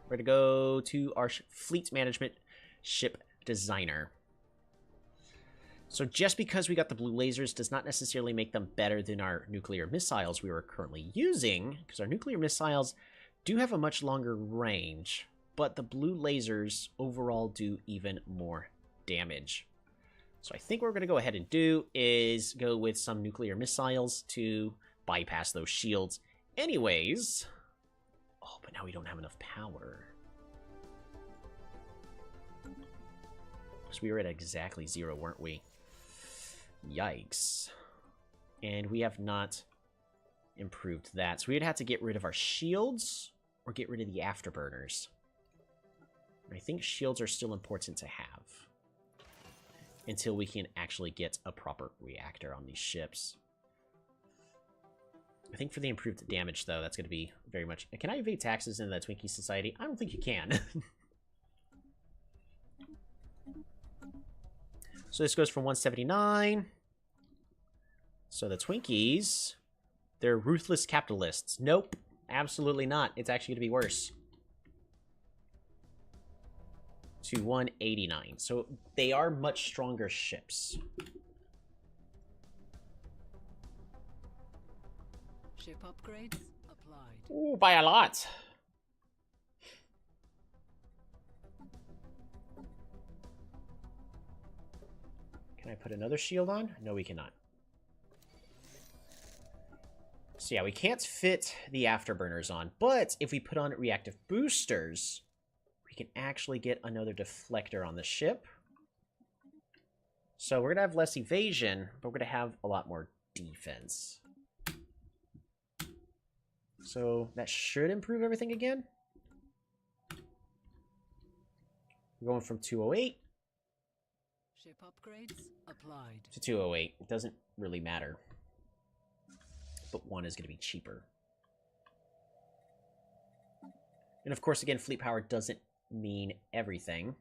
we're gonna go to our fleet management ship designer. So just because we got the blue lasers does not necessarily make them better than our nuclear missiles we were currently using, because our nuclear missiles do have a much longer range, but the blue lasers overall do even more damage. So I think what we're going to go ahead and do is go with some nuclear missiles to bypass those shields anyways. Oh, but now we don't have enough power. Because we were at exactly 0, weren't we? Yikes. And we have not improved that. So we'd have to get rid of our shields or get rid of the afterburners. I think shields are still important to have until we can actually get a proper reactor on these ships. I think for the improved damage, though, that's going to be very much... Can I evade taxes in the Twinkie Society? I don't think you can. So this goes from 179. So the Twinkies, they're ruthless capitalists. Nope, absolutely not. It's actually going to be worse. To 189. So they are much stronger ships. Ship upgrades applied. Ooh, by a lot. Can I put another shield on? No, we cannot. So yeah, we can't fit the afterburners on, but if we put on reactive boosters, we can actually get another deflector on the ship. So we're going to have less evasion, but we're going to have a lot more defense. So that should improve everything again. We're going from 208 Ship upgrades applied. to 208. It doesn't really matter. But one is going to be cheaper. And of course, again, fleet power doesn't mean everything.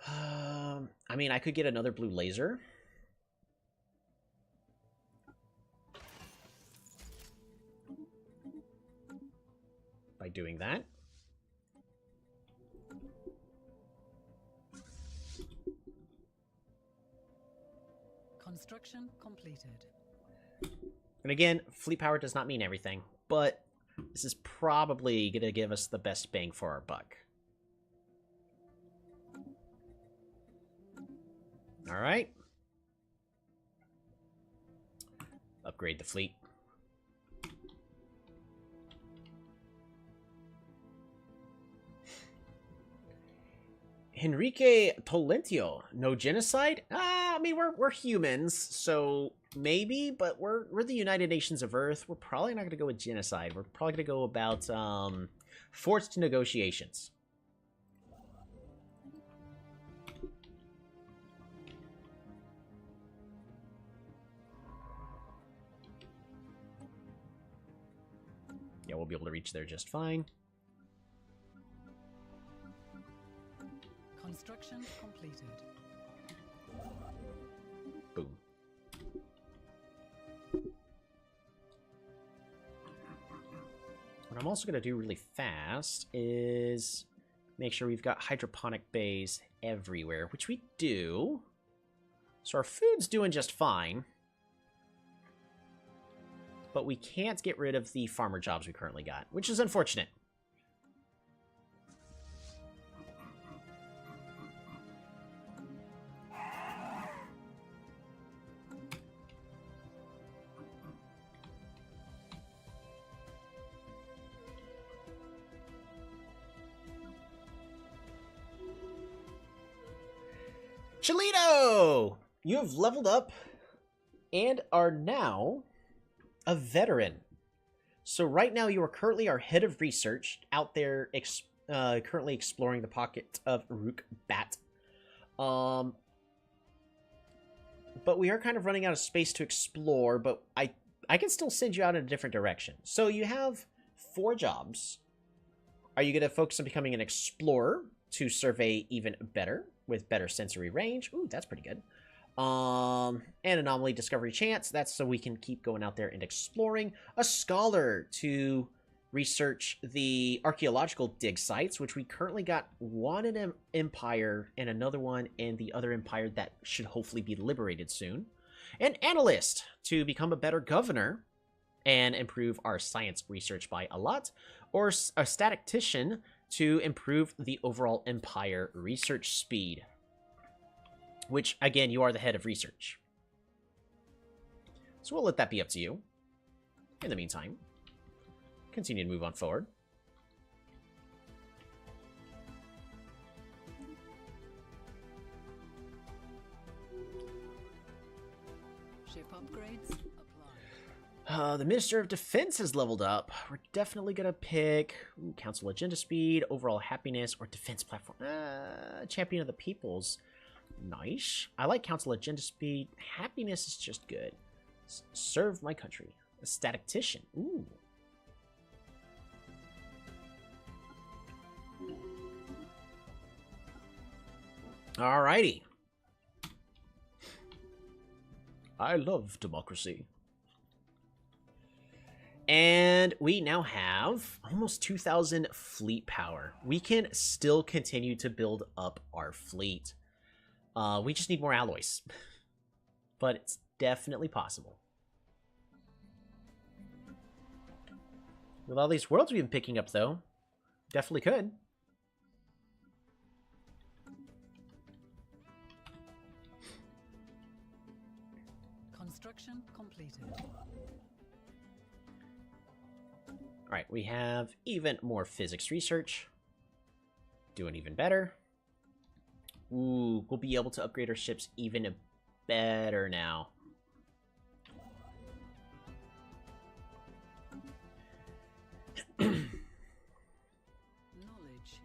I mean, I could get another blue laser. By doing that. Construction completed. And again, fleet power does not mean everything, but this is probably going to give us the best bang for our buck. All right. Upgrade the fleet. Enrique Tolentio, no genocide? I mean, we're humans, so maybe, but we're the United Nations of Earth. We're probably not going to go with genocide. We're probably going to go about forced negotiations. Yeah, we'll be able to reach there just fine. Construction completed. Boom. What I'm also going to do really fast is make sure we've got hydroponic bays everywhere, which we do. So our food's doing just fine. But we can't get rid of the farmer jobs we currently got, which is unfortunate. Cholito! You have leveled up and are now a veteran. So right now you are currently our head of research out there currently exploring the pocket of Rook Bat. But we are kind of running out of space to explore, but I can still send you out in a different direction. So you have 4 jobs. Are you going to focus on becoming an explorer to survey even better with better sensory range? Ooh, that's pretty good. And anomaly discovery chance. That's so we can keep going out there and exploring. A scholar to research the archaeological dig sites, which we currently got one in Empire and another one in the other Empire that should hopefully be liberated soon. An analyst to become a better governor and improve our science research by a lot. Or a statistician to improve the overall Empire research speed. Which, again, you are the head of research. So we'll let that be up to you. In the meantime, continue to move on forward. Ship upgrades applied. The Minister of Defense has leveled up. We're definitely gonna pick Council Agenda Speed, Overall Happiness, or Defense Platform. Champion of the Peoples. Nice. I like Council Agenda Speed. Happiness is just good. Serve my country. A Statistician. Ooh. Alrighty. I love democracy. And we now have almost 2,000 fleet power. We can still continue to build up our fleet. We just need more alloys. But it's definitely possible. With all these worlds we've been picking up, though, definitely could. Construction completed. Alright, we have even more physics research. Doing even better. Ooh, we'll be able to upgrade our ships even better now. Knowledge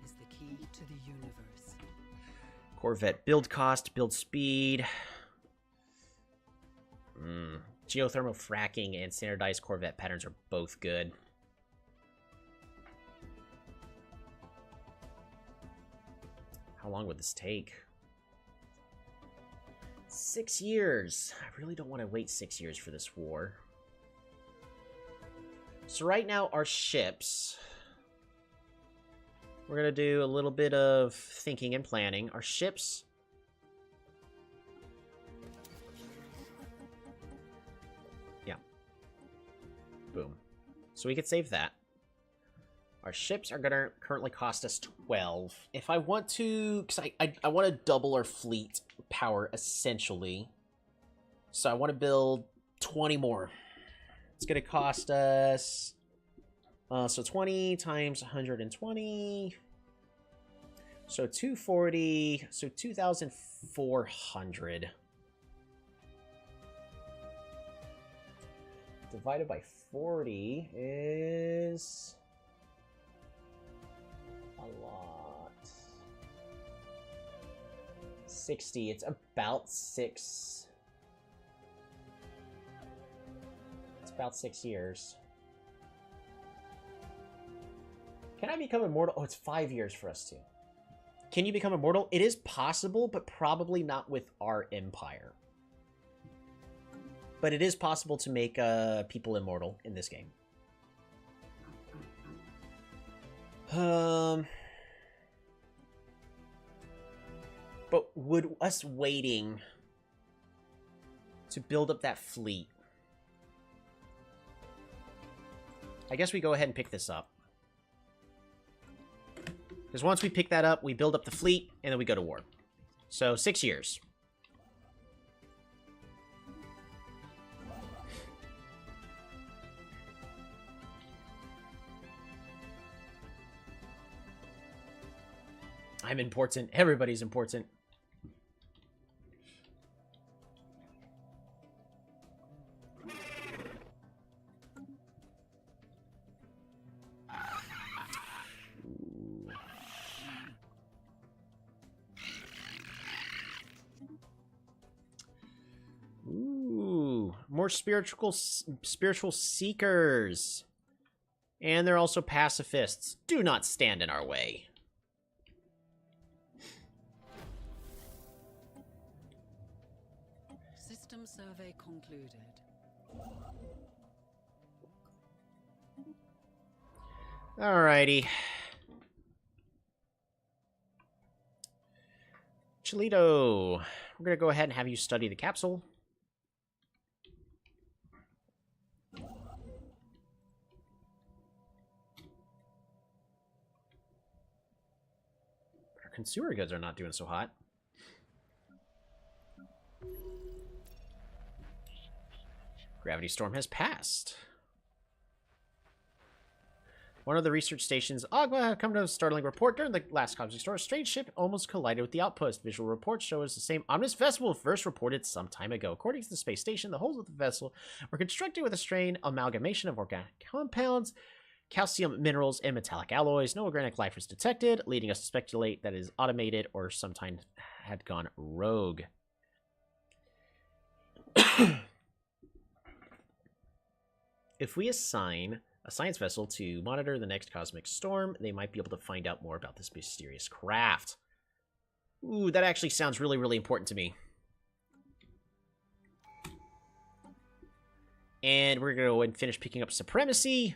is the key to the universe. Corvette build cost, build speed. Geothermal fracking and standardized Corvette patterns are both good. How long would this take? 6 years. I really don't want to wait 6 years for this war. So right now, our ships... We're going to do a little bit of thinking and planning. Our ships... Yeah. Boom. So we could save that. Our ships are going to currently cost us 12. If I want to... Because I want to double our fleet power, essentially. So I want to build 20 more. It's going to cost us... so 20 times 120. So 240. So 2,400. Divided by 40 is... a lot. 60. It's about 6. It's about 6 years. Can I become immortal? Oh, it's 5 years for us to. Can you become immortal? It is possible, but probably not with our empire. But it is possible to make people immortal in this game. But would us waiting to build up that fleet... I guess we go ahead and pick this up. Because once we pick that up, we build up the fleet, and then we go to war. So, 6 years. I'm important. Everybody's important. Ooh, more spiritual seekers. And they're also pacifists. Do not stand in our way. System survey concluded. Alrighty. Cholito, we're going to go ahead and have you study the capsule. Our consumer goods are not doing so hot. Gravity storm has passed. One of the research stations, Agma, had come to a startling report during the last cosmic storm. A strange ship almost collided with the outpost. Visual reports show us the same ominous vessel first reported some time ago. According to the space station, the holes of the vessel were constructed with a strange amalgamation of organic compounds, calcium minerals, and metallic alloys. No organic life was detected, leading us to speculate that it is automated or sometimes had gone rogue. If we assign a science vessel to monitor the next cosmic storm, they might be able to find out more about this mysterious craft. Ooh, that actually sounds really, really important to me. And we're going to go and finish picking up Supremacy.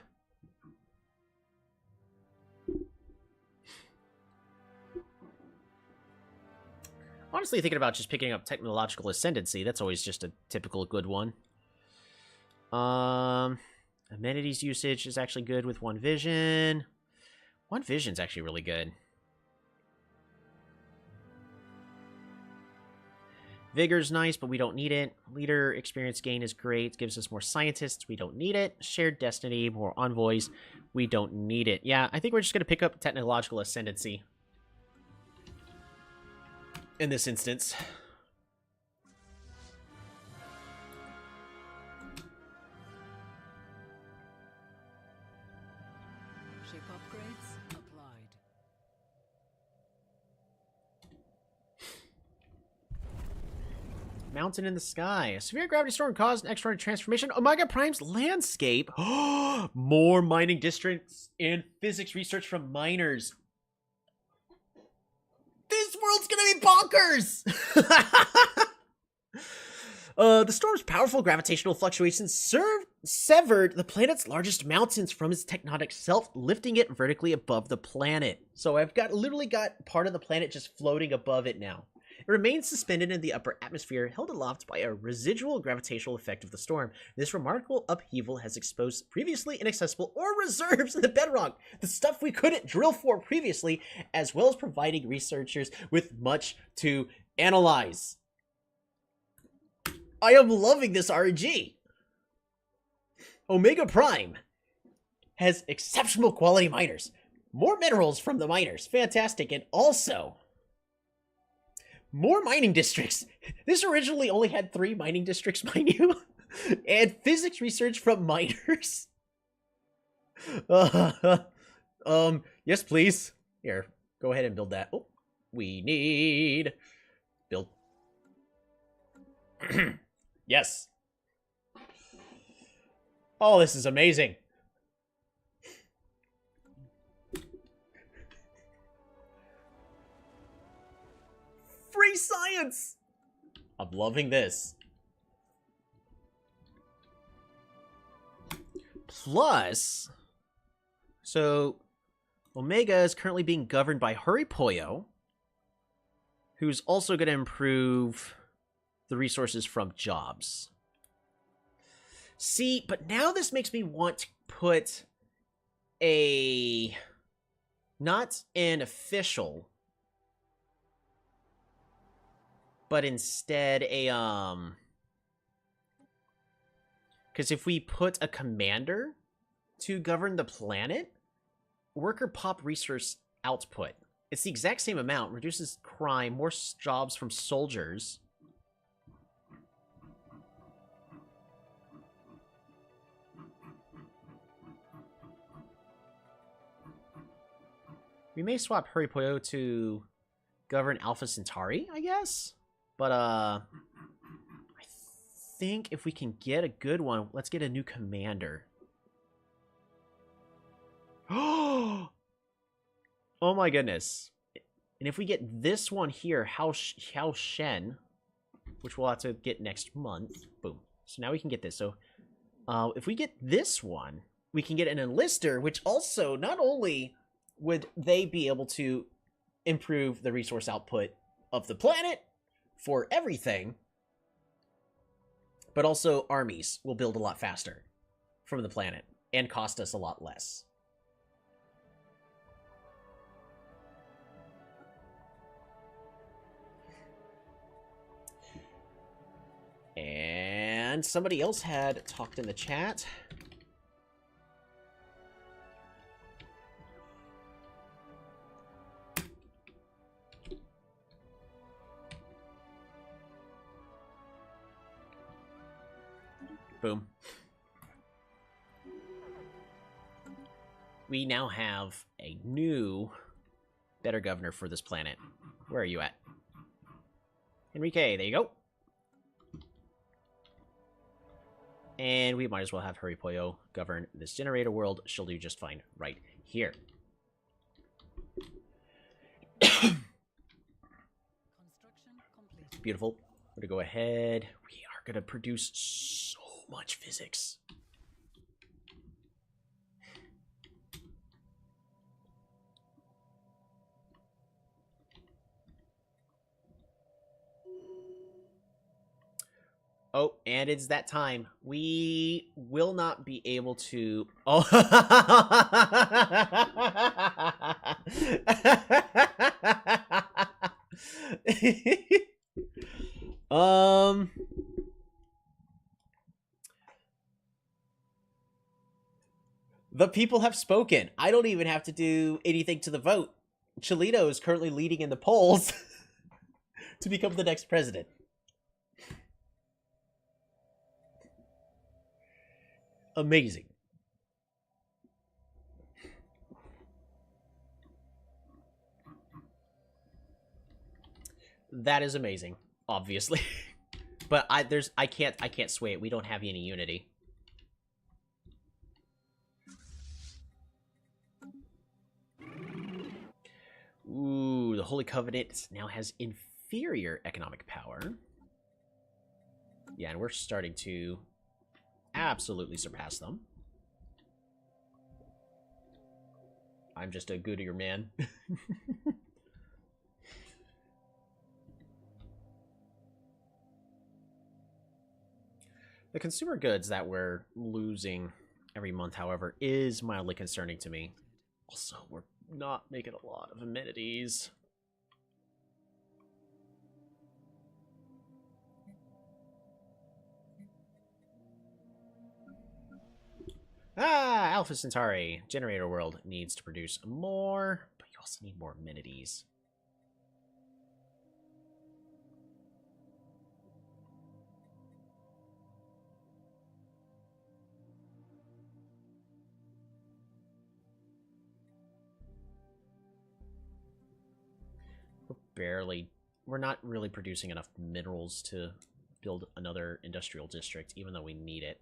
Honestly, thinking about just picking up Technological Ascendancy, that's always just a typical good one. Amenities usage is actually good with One Vision. One Vision's actually really good. Vigor's nice, but we don't need it. Leader experience gain is great. Gives us more scientists. We don't need it. Shared destiny, more envoys. We don't need it. Yeah, I think we're just going to pick up Technological Ascendancy in this instance. Ship upgrades applied. Mountain in the sky. A severe gravity storm caused an extraordinary transformation. Omega Prime's landscape. More mining districts and physics research from miners. This world's gonna be bonkers! The storm's powerful gravitational fluctuations severed the planet's largest mountains from its tectonic self, lifting it vertically above the planet. So I've literally got part of the planet just floating above it now. It remains suspended in the upper atmosphere, held aloft by a residual gravitational effect of the storm. This remarkable upheaval has exposed previously inaccessible ore reserves in the bedrock, the stuff we couldn't drill for previously, as well as providing researchers with much to analyze. I am loving this RNG. Omega Prime has exceptional quality miners. More minerals from the miners. Fantastic. And also, more mining districts. This originally only had 3 mining districts, mind you. And physics research from miners. Yes, please. Here, go ahead and build that. Oh, we need... Build. Yes. Oh, this is amazing. Free science! I'm loving this. Plus, so Omega is currently being governed by Huripoyo, who's also going to improve the resources from jobs. See, but now this makes me want to put a... not an official... but instead a, because if we put a commander to govern the planet, worker pop resource output. It's the exact same amount, reduces crime, more jobs from soldiers. We may swap Huripoyo to govern Alpha Centauri, I guess? But, I think if we can get a good one, let's get a new commander. Oh my goodness. And if we get this one here, Hao Shen, which we'll have to get next month. Boom. So now we can get this. So, if we get this one, we can get an enlister, which also, not only would they be able to improve the resource output of the planet for everything, but also armies will build a lot faster from the planet and cost us a lot less. And somebody else had talked in the chat. Boom. We now have a new, better governor for this planet. Where are you at? Enrique, there you go. And we might as well have Hurry Pollo govern this generator world. She'll do just fine right here. Construction complete. Beautiful. We're gonna go ahead. We are gonna produce so much physics. Oh, and it's that time. We will not be able to... Oh. The people have spoken. I don't even have to do anything to the vote. Cholito is currently leading in the polls to become the next president. Amazing. That is amazing, obviously. But I can't sway it. We don't have any unity. Ooh, the Holy Covenant now has inferior economic power. Yeah, and we're starting to absolutely surpass them. I'm just a goodier man. The consumer goods that we're losing every month, however, is mildly concerning to me. Also, we're not making a lot of amenities. Ah, Alpha Centauri. Generator world needs to produce more, but you also need more amenities. We're not really producing enough minerals to build another industrial district, even though we need it.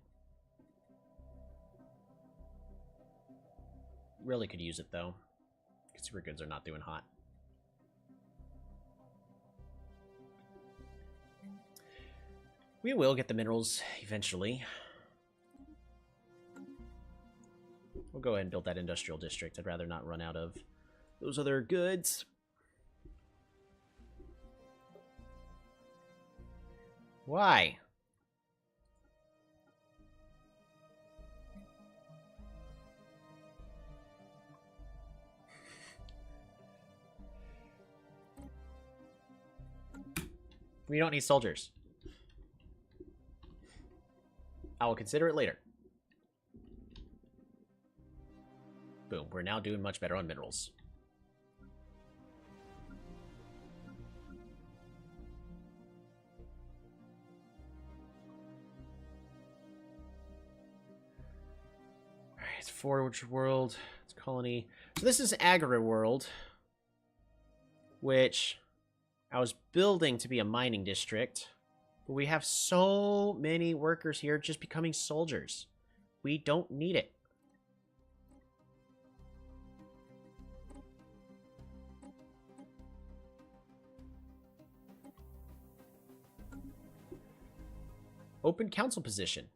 Really could use it, though. Consumer goods are not doing hot. We will get the minerals eventually. We'll go ahead and build that industrial district. I'd rather not run out of those other goods. Why? We don't need soldiers. I will consider it later. Boom. We're now doing much better on minerals. Alright, Forge World. It's Colony. So this is Agri World, which I was building to be a mining district, but we have so many workers here just becoming soldiers. We don't need it. Open council position.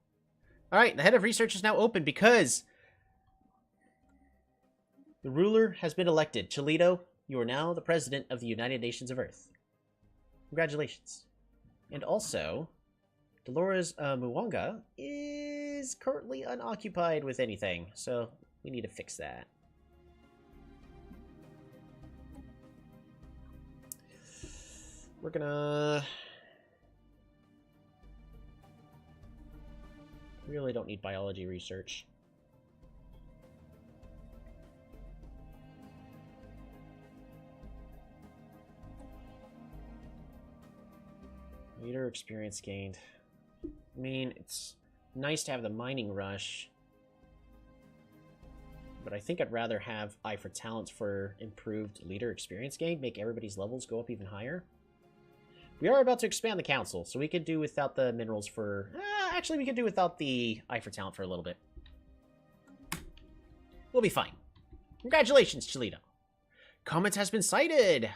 All right, the head of research is now open because the ruler has been elected. Cholito, you are now the president of the United Nations of Earth. Congratulations. And also, Dolores Mwanga is currently unoccupied with anything, so we need to fix that. We're gonna... really don't need biology research. Leader experience gained. I mean, it's nice to have the mining rush. But I think I'd rather have Eye for Talents for improved leader experience gain, make everybody's levels go up even higher. We are about to expand the council, so we could do without the minerals for... actually, we could do without the Eye for Talent for a little bit. We'll be fine. Congratulations, Cholito. Comet has been sighted!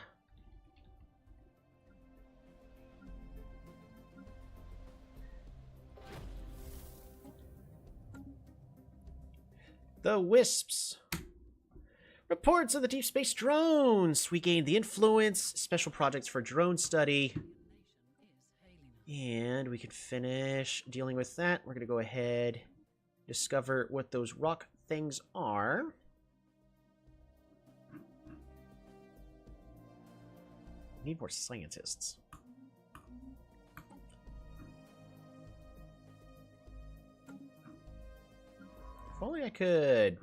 The Wisps. Reports of the deep space drones. We gained the influence, special projects for drone study. And we can finish dealing with that. We're going to go ahead, discover what those rock things are. We need more scientists. If only I could...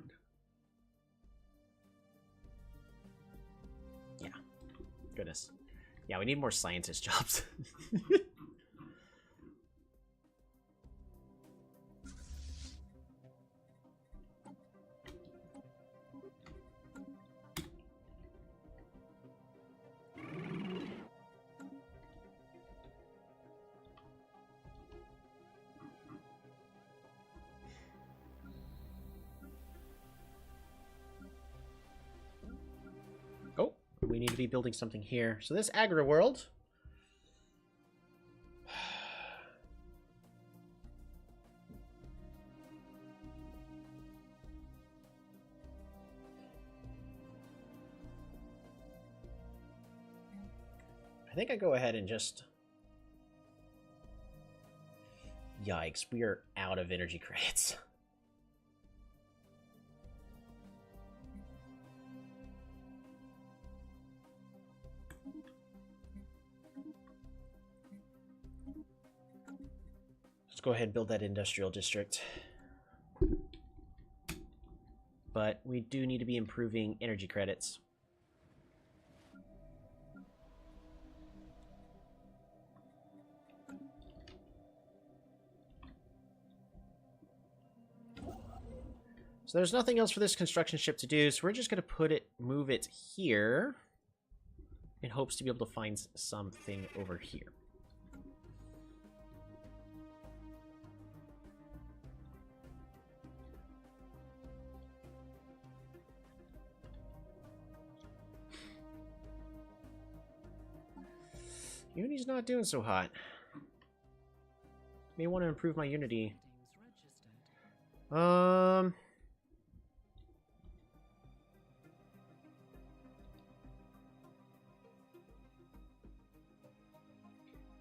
Yeah. Goodness. Yeah, we need more scientist jobs. We need to be building something here. So this agri world. I think I go ahead and just... Yikes, we are out of energy credits. Let's go ahead and build that industrial district. But we do need to be improving energy credits. So there's nothing else for this construction ship to do, so we're just going to move it here in hopes to be able to find something over here. Unity's not doing so hot. May want to improve my Unity. Go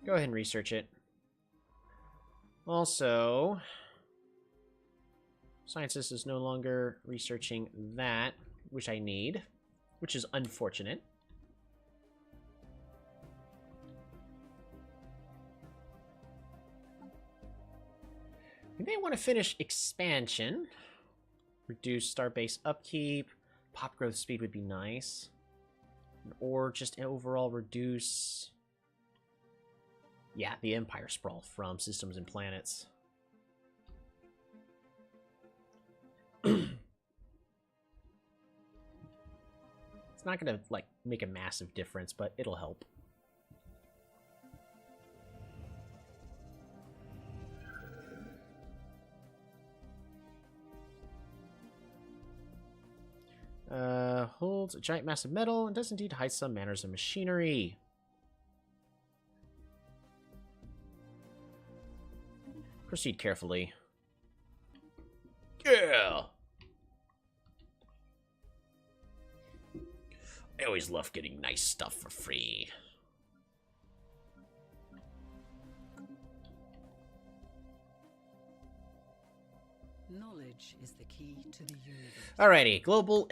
ahead and research it. Also, Sciences is no longer researching that, which I need, which is unfortunate. We may want to finish expansion. Reduce starbase upkeep. Pop growth speed would be nice. Or just overall reduce... Yeah, the Empire sprawl from systems and planets. It's not going to, like, make a massive difference, but it'll help. Holds a giant mass of metal and does indeed hide some manners of machinery. Proceed carefully. Yeah! I always love getting nice stuff for free. Knowledge is the key to the universe. Alrighty, global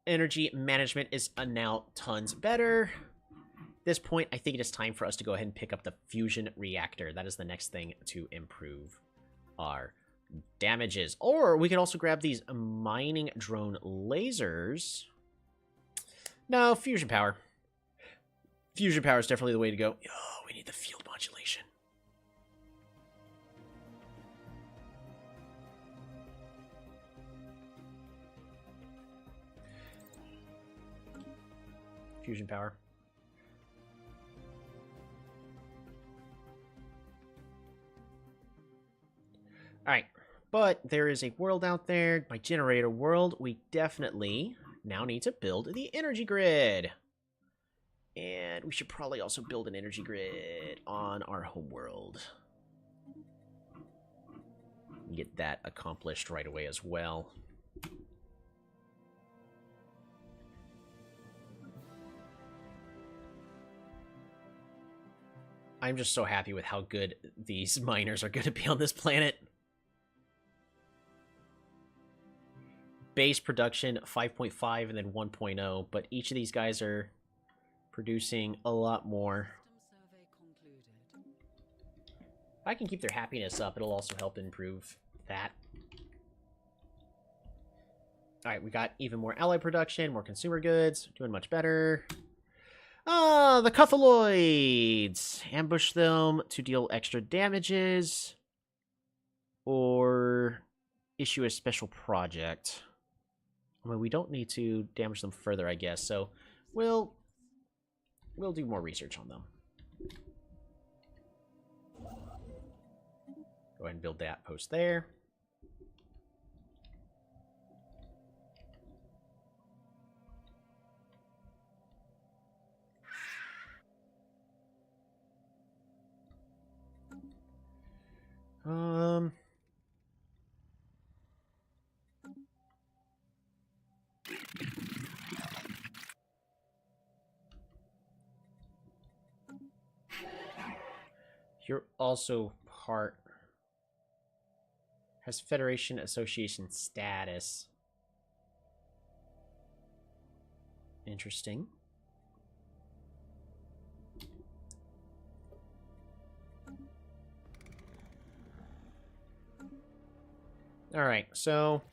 energy management is now tons better. At this point, I think it is time for us to go ahead and pick up the fusion reactor. That is the next thing to improve our damages. Or we could also grab these mining drone lasers. No, fusion power. Fusion power is definitely the way to go. Oh, we need the field modulation. fusion power. Alright, but there is a world out there, my generator world. We definitely now need to build the energy grid. And we should probably also build an energy grid on our home world. Get that accomplished right away as well. I'm just so happy with how good these miners are going to be on this planet. Base production 5.5 and then 1.0, but each of these guys are producing a lot more. If I can keep their happiness up, it'll also help improve that. Alright, we got even more ally production, more consumer goods, doing much better. Ah, the Cuthaloids! Ambush them to deal extra damages. Or issue a special project. I mean, we don't need to damage them further, I guess, so we'll do more research on them. Go ahead and build that post there. You're also part... has Federation Association status. Interesting. Alright, so...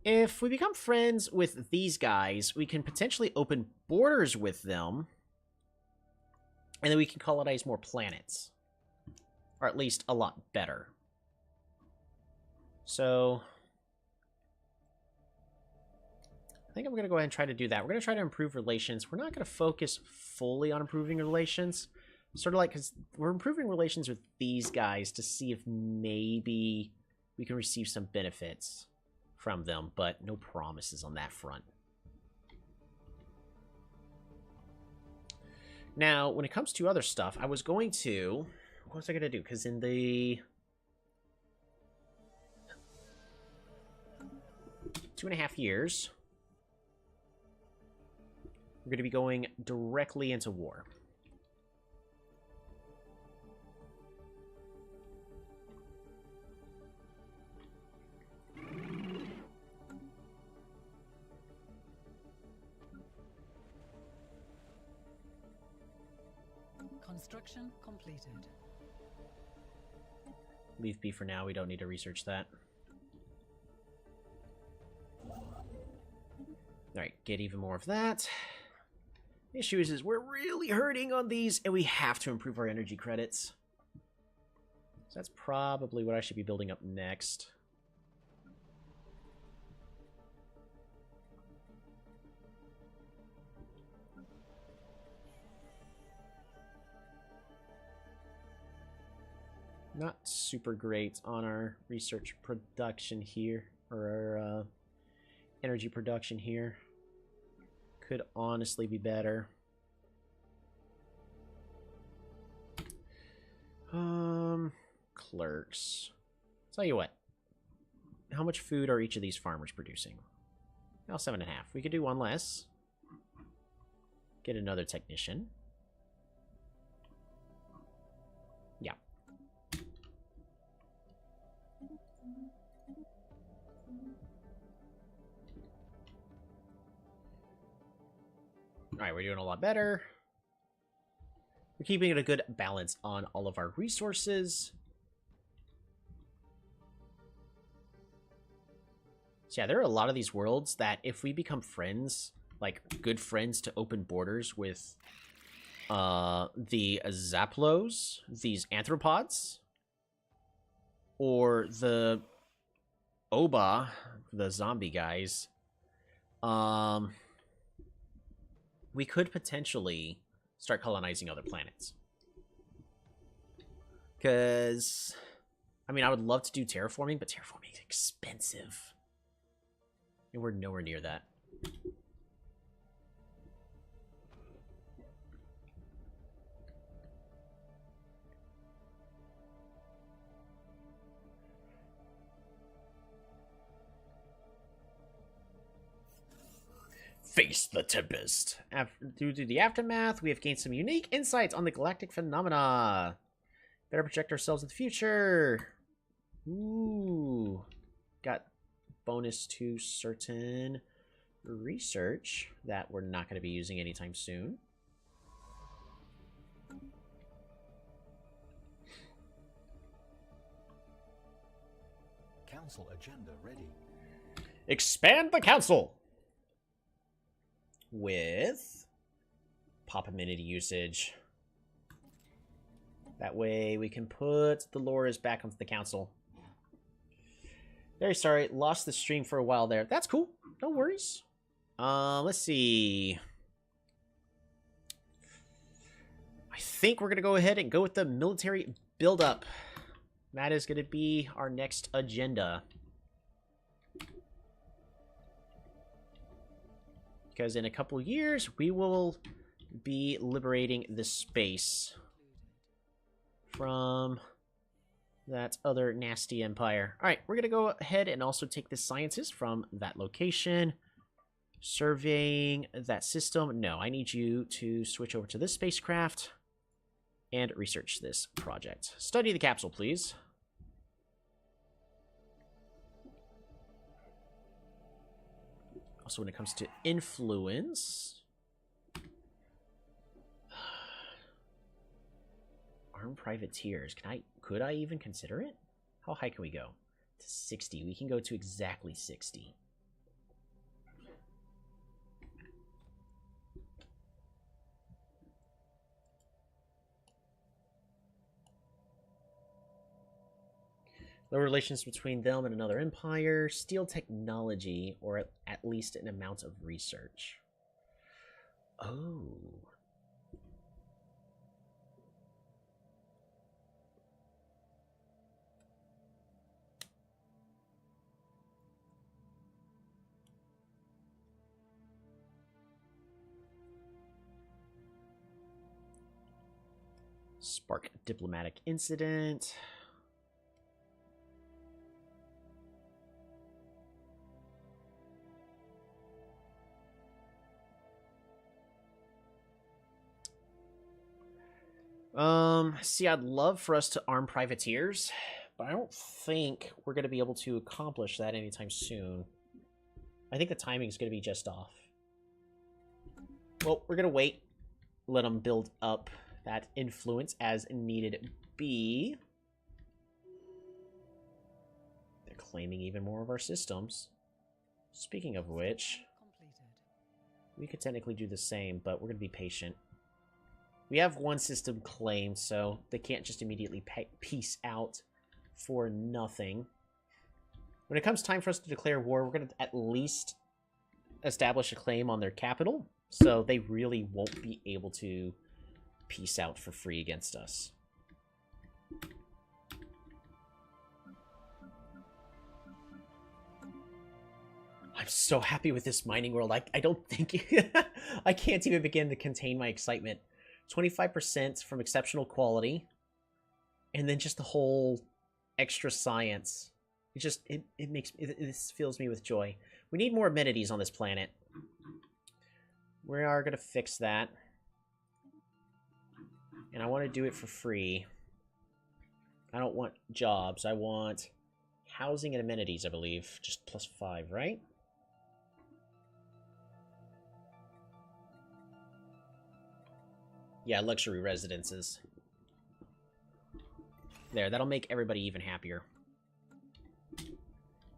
if we become friends with these guys, we can potentially open borders with them. And then we can colonize more planets. Or at least a lot better. So... I think I'm going to go ahead and try to do that. We're going to try to improve relations. We're not going to focus fully on improving relations. Sort of like, because we're improving relations with these guys to see if maybe we can receive some benefits from them, but no promises on that front. Now, when it comes to other stuff, I was going to... what was I going to do? Because in the... 2.5 years, we're going to be going directly into war. Construction completed. Leave B for now. We don't need to research that. Alright, get even more of that. The issue is we're really hurting on these, and we have to improve our energy credits. So that's probably what I should be building up next. Not super great on our research production here, or our energy production here. Could honestly be better. Clerks. Tell you what. How much food are each of these farmers producing? Now 7.5. We could do one less. Get another technician. Yeah. Alright, we're doing a lot better. We're keeping it a good balance on all of our resources. So yeah, there are a lot of these worlds that if we become friends, like good friends to open borders with the Zaplos, these anthropods, or the Oba, the zombie guys, we could potentially start colonizing other planets. Because, I mean, I would love to do terraforming, but terraforming is expensive. And we're nowhere near that. Face the Tempest. Due to the aftermath, we have gained some unique insights on the galactic phenomena. Better project ourselves in the future. Ooh. Got bonus to certain research that we're not going to be using anytime soon. Council agenda ready. Expand the council with pop amenity usage. That way we can put the Loras back onto the council. Very sorry, lost the stream for a while there. That's cool, no worries. Let's see. I think we're gonna go ahead and go with the military buildup. That is gonna be our next agenda. Because in a couple years, we will be liberating this space from that other nasty empire. All right, we're going to go ahead and also take the sciences from that location. Surveying that system. No, I need you to switch over to this spacecraft and research this project. Study the capsule, please. Also, when it comes to influence, armed privateers. Could I even consider it? How high can we go? To 60. We can go to exactly 60. Low relations between them and another empire. Steal technology, or at least an amount of research. Oh. Spark diplomatic incident. See, I'd love for us to arm privateers, but I don't think we're going to be able to accomplish that anytime soon. I think the timing is going to be just off. Well, we're going to wait, let them build up that influence as needed be. They're claiming even more of our systems. Speaking of which, we could technically do the same, but we're going to be patient. We have one system claimed, so they can't just immediately peace out for nothing. When it comes time for us to declare war, we're going to at least establish a claim on their capital, so they really won't be able to peace out for free against us. I'm so happy with this mining world. I don't think... I can't even begin to contain my excitement. 25% from exceptional quality, and then just the whole extra science. This fills me with joy. We need more amenities on this planet. We are going to fix that. And I want to do it for free. I don't want jobs. I want housing and amenities, I believe. Just +5, right? Yeah, luxury residences. There, that'll make everybody even happier.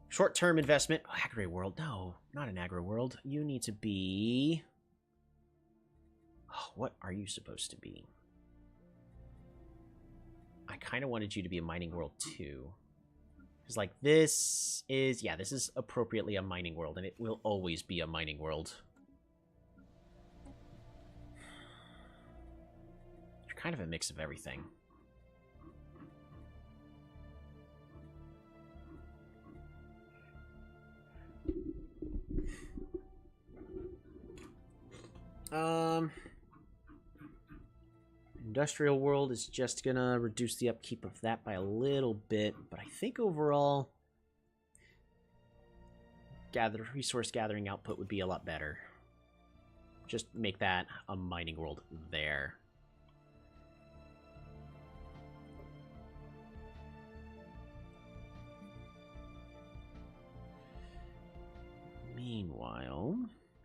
Short-term investment. Oh, agri world. No, not an agri world. You need to be... Oh, what are you supposed to be? I kind of wanted you to be a mining world too. Because, like, this is... Yeah, this is appropriately a mining world, and it will always be a mining world. kind of a mix of everything. Industrial world is just gonna reduce the upkeep of that by a little bit, but I think overall resource gathering output would be a lot better. Just make that a mining world there. Meanwhile,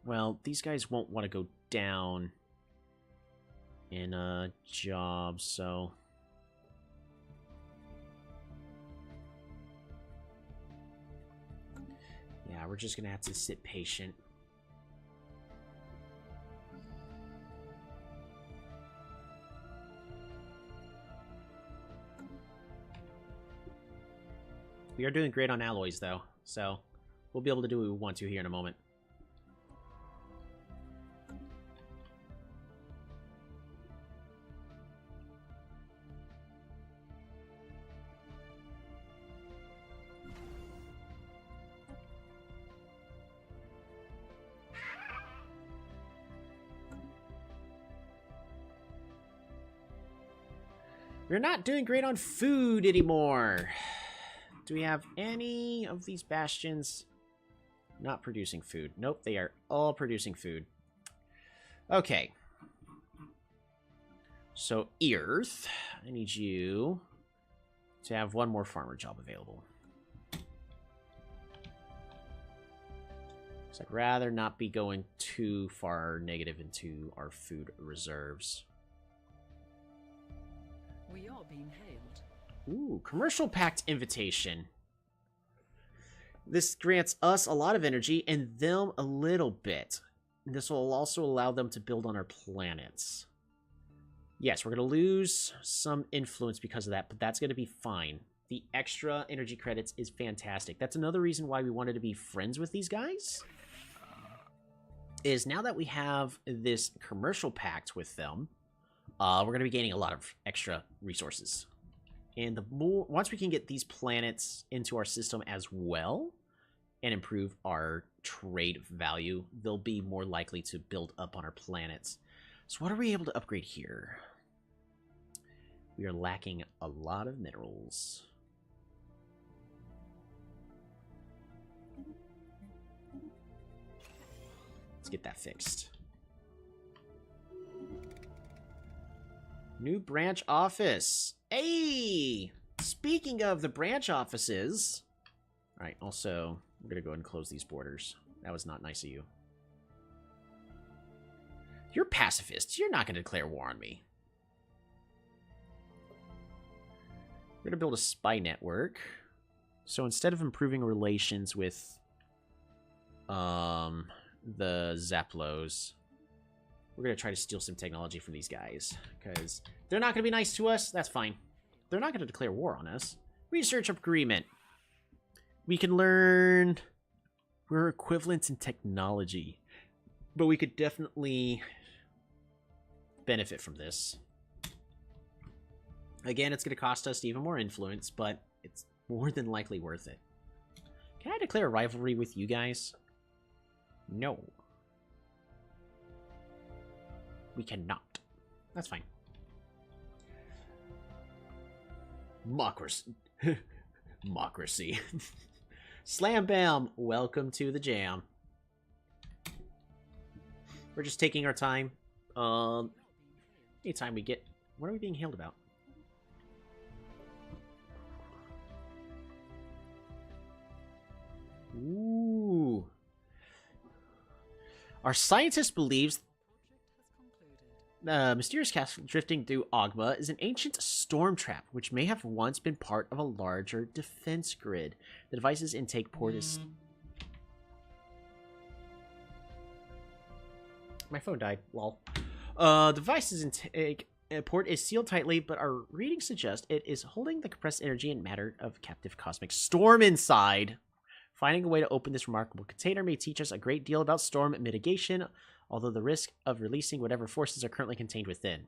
well, these guys won't want to go down in a job, so yeah, we're just gonna have to sit patient. We are doing great on alloys, though, so we'll be able to do what we want to here in a moment. We're not doing great on food anymore. Do we have any of these bastions not producing food? Nope, they are all producing food. Okay. So, Earth, I need you to have one more farmer job available. So I'd rather not be going too far negative into our food reserves. We are being hailed. Ooh, commercial pact invitation. This grants us a lot of energy and them a little bit. This will also allow them to build on our planets. Yes, we're going to lose some influence because of that, but that's going to be fine. The extra energy credits is fantastic. That's another reason why we wanted to be friends with these guys. Is now that we have this commercial pact with them, we're going to be gaining a lot of extra resources. And the more, once we can get these planets into our system as well and improve our trade value, they'll be more likely to build up on our planets. So what are we able to upgrade here? We are lacking a lot of minerals. Let's get that fixed. New branch office. Hey! Speaking of the branch offices. Alright, also, we're going to go ahead and close these borders. That was not nice of you. You're pacifists. You're not going to declare war on me. We're going to build a spy network. So instead of improving relations with the Zaplos, we're going to try to steal some technology from these guys. Because they're not going to be nice to us. That's fine. They're not going to declare war on us. Research agreement. We can learn... We're equivalent in technology. But we could definitely benefit from this. Again, it's going to cost us even more influence, but it's more than likely worth it. Can I declare a rivalry with you guys? No. We cannot. That's fine. Democracy. Democracy. Slam bam. Welcome to the jam. We're just taking our time. Anytime we get... What are we being hailed about? Ooh. Our scientist believes mysterious castle drifting through Ogma is an ancient storm trap, which may have once been part of a larger defense grid. The device's intake port is... My phone died. Lol. The device's intake port is sealed tightly, but our readings suggest it is holding the compressed energy and matter of captive cosmic storm inside. Finding a way to open this remarkable container may teach us a great deal about storm mitigation, although the risk of releasing whatever forces are currently contained within.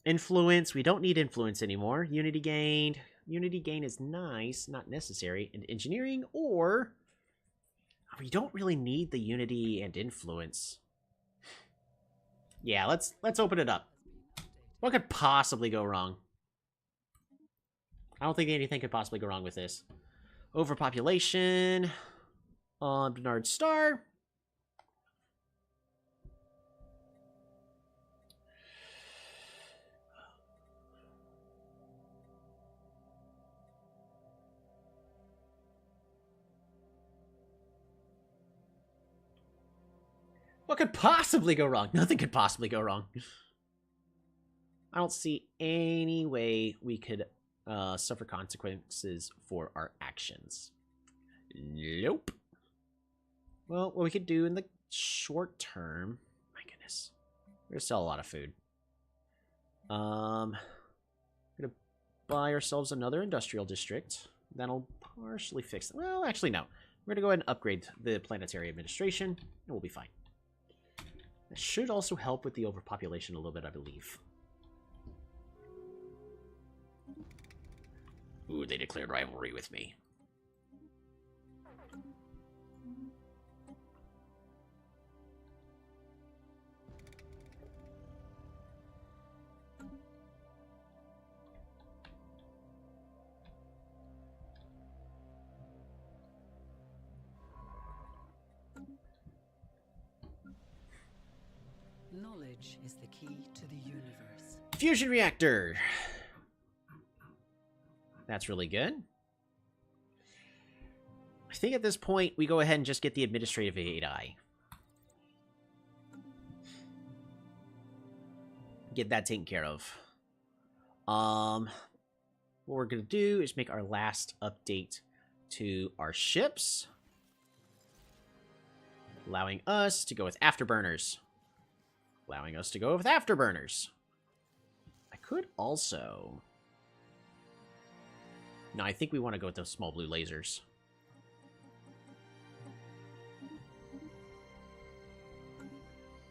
Influence. We don't need influence anymore. Unity gained. Unity gain is nice, not necessary. And engineering, or we don't really need the unity and influence. Yeah, let's open it up. What could possibly go wrong? I don't think anything could possibly go wrong with this. Overpopulation on Bernard Star. What could possibly go wrong? Nothing could possibly go wrong. I don't see any way we could suffer consequences for our actions. Nope. Well, what we could do in the short term... My goodness. We're going to sell a lot of food. We're going to buy ourselves another industrial district. That'll partially fix it. Well, actually, no. We're going to go ahead and upgrade the planetary administration, and we'll be fine. That should also help with the overpopulation a little bit, I believe. Ooh, they declared rivalry with me. Knowledge is the key to the universe. Fusion reactor. That's really good. I think at this point, we go ahead and just get the administrative AI. Get that taken care of. What we're going to do is make our last update to our ships. Allowing us to go with afterburners. Allowing us to go with afterburners. I could also... No, I think we want to go with those small blue lasers.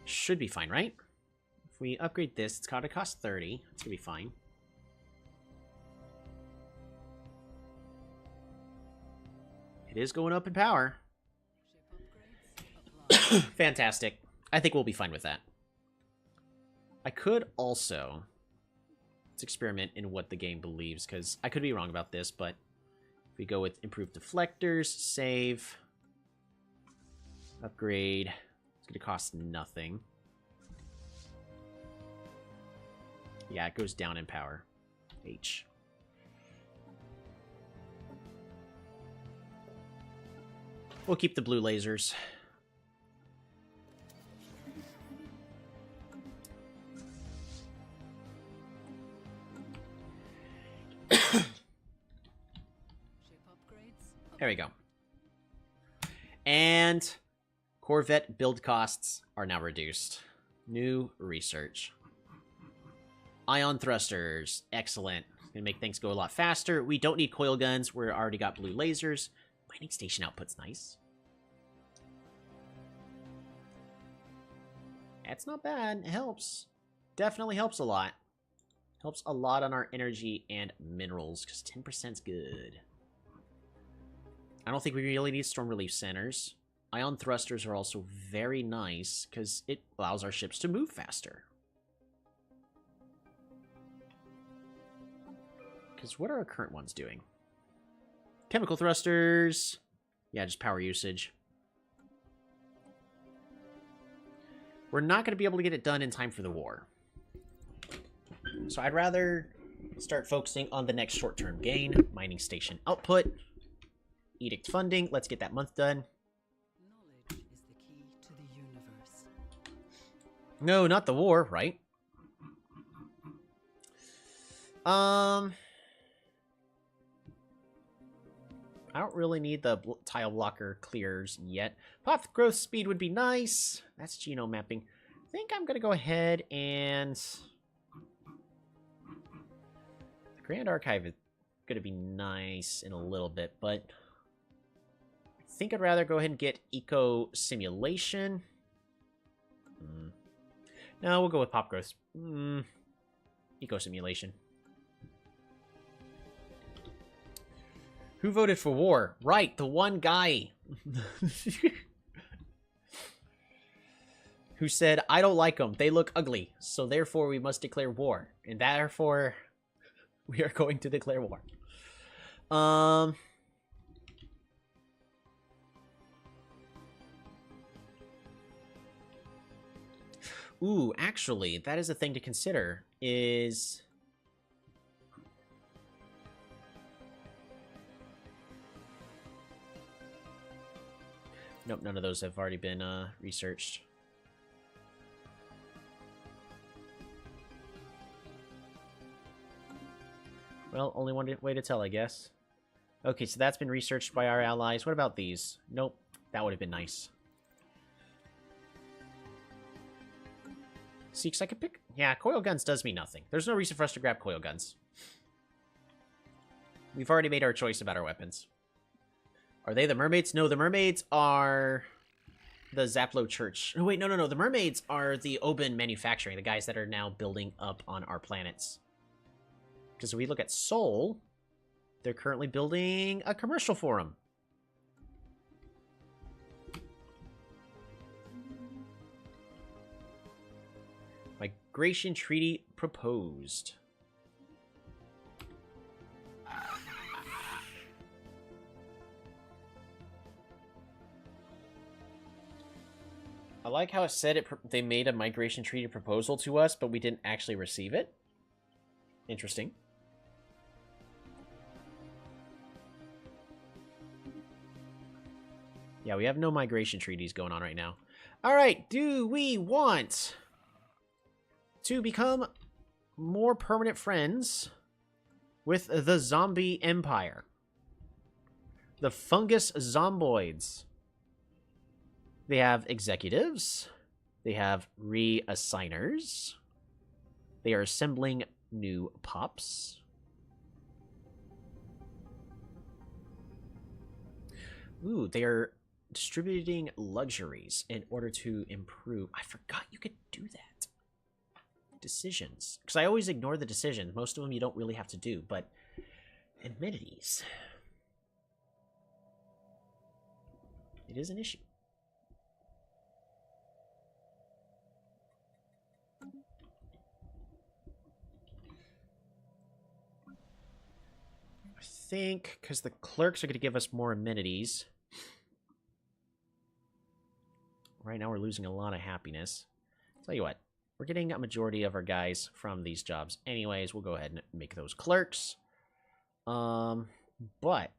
Should be fine, right? If we upgrade this, it's gotta cost 30. It's gonna be fine. It is going up in power. Fantastic. I think we'll be fine with that. I could also... Let's experiment in what the game believes, because I could be wrong about this, but if we go with improved deflectors, save, upgrade, it's going to cost nothing. Yeah, it goes down in power. H. We'll keep the blue lasers. There we go. And Corvette build costs are now reduced. New research. Ion thrusters. Excellent. Gonna make things go a lot faster. We don't need coil guns. We're already got blue lasers. Mining station output's nice. That's not bad. It helps. Definitely helps a lot. Helps a lot on our energy and minerals, because 10%'s good. I don't think we really need storm relief centers. Ion thrusters are also very nice, because it allows our ships to move faster. Because what are our current ones doing? Chemical thrusters. Yeah, just power usage. We're not going to be able to get it done in time for the war. So I'd rather start focusing on the next short-term gain. Mining station output. Edict funding. Let's get that month done. Knowledge is the key to the universe. No, not the war, right? I don't really need the tile blocker clears yet. Pop growth speed would be nice. That's genome mapping. I think I'm going to go ahead and... The Grand Archive is going to be nice in a little bit, but... I think I'd rather go ahead and get Eco Simulation. No, we'll go with pop growth. Eco simulation. Who voted for war? Right, the one guy. Who said, I don't like them. They look ugly. So therefore we must declare war. And therefore we are going to declare war. Ooh, actually, that is a thing to consider, is... Nope, none of those have already been researched. Well, only one way to tell, I guess. Okay, so that's been researched by our allies. What about these? Nope, that would have been nice. See, because I could pick... Yeah, coil guns does mean nothing. There's no reason for us to grab coil guns. We've already made our choice about our weapons. Are they the mermaids? No, the mermaids are the Zaplo Church. Oh, wait, no. The mermaids are the Oban Manufacturing, the guys that are now building up on our planets. Because if we look at Sol, they're currently building a commercial forum. Migration treaty proposed. I like how it said they made a migration treaty proposal to us, but we didn't actually receive it. Interesting. Yeah, we have no migration treaties going on right now. All right, do we want to become more permanent friends with the zombie empire? The fungus zomboids. They have executives. They have reassigners. They are assembling new pups. Ooh, they are distributing luxuries in order to improve. I forgot you could do that. Decisions. Because I always ignore the decisions. Most of them you don't really have to do, but amenities. It is an issue. I think because the clerks are going to give us more amenities. Right now we're losing a lot of happiness. Tell you what, we're getting a majority of our guys from these jobs. Anyways, we'll go ahead and make those clerks. But I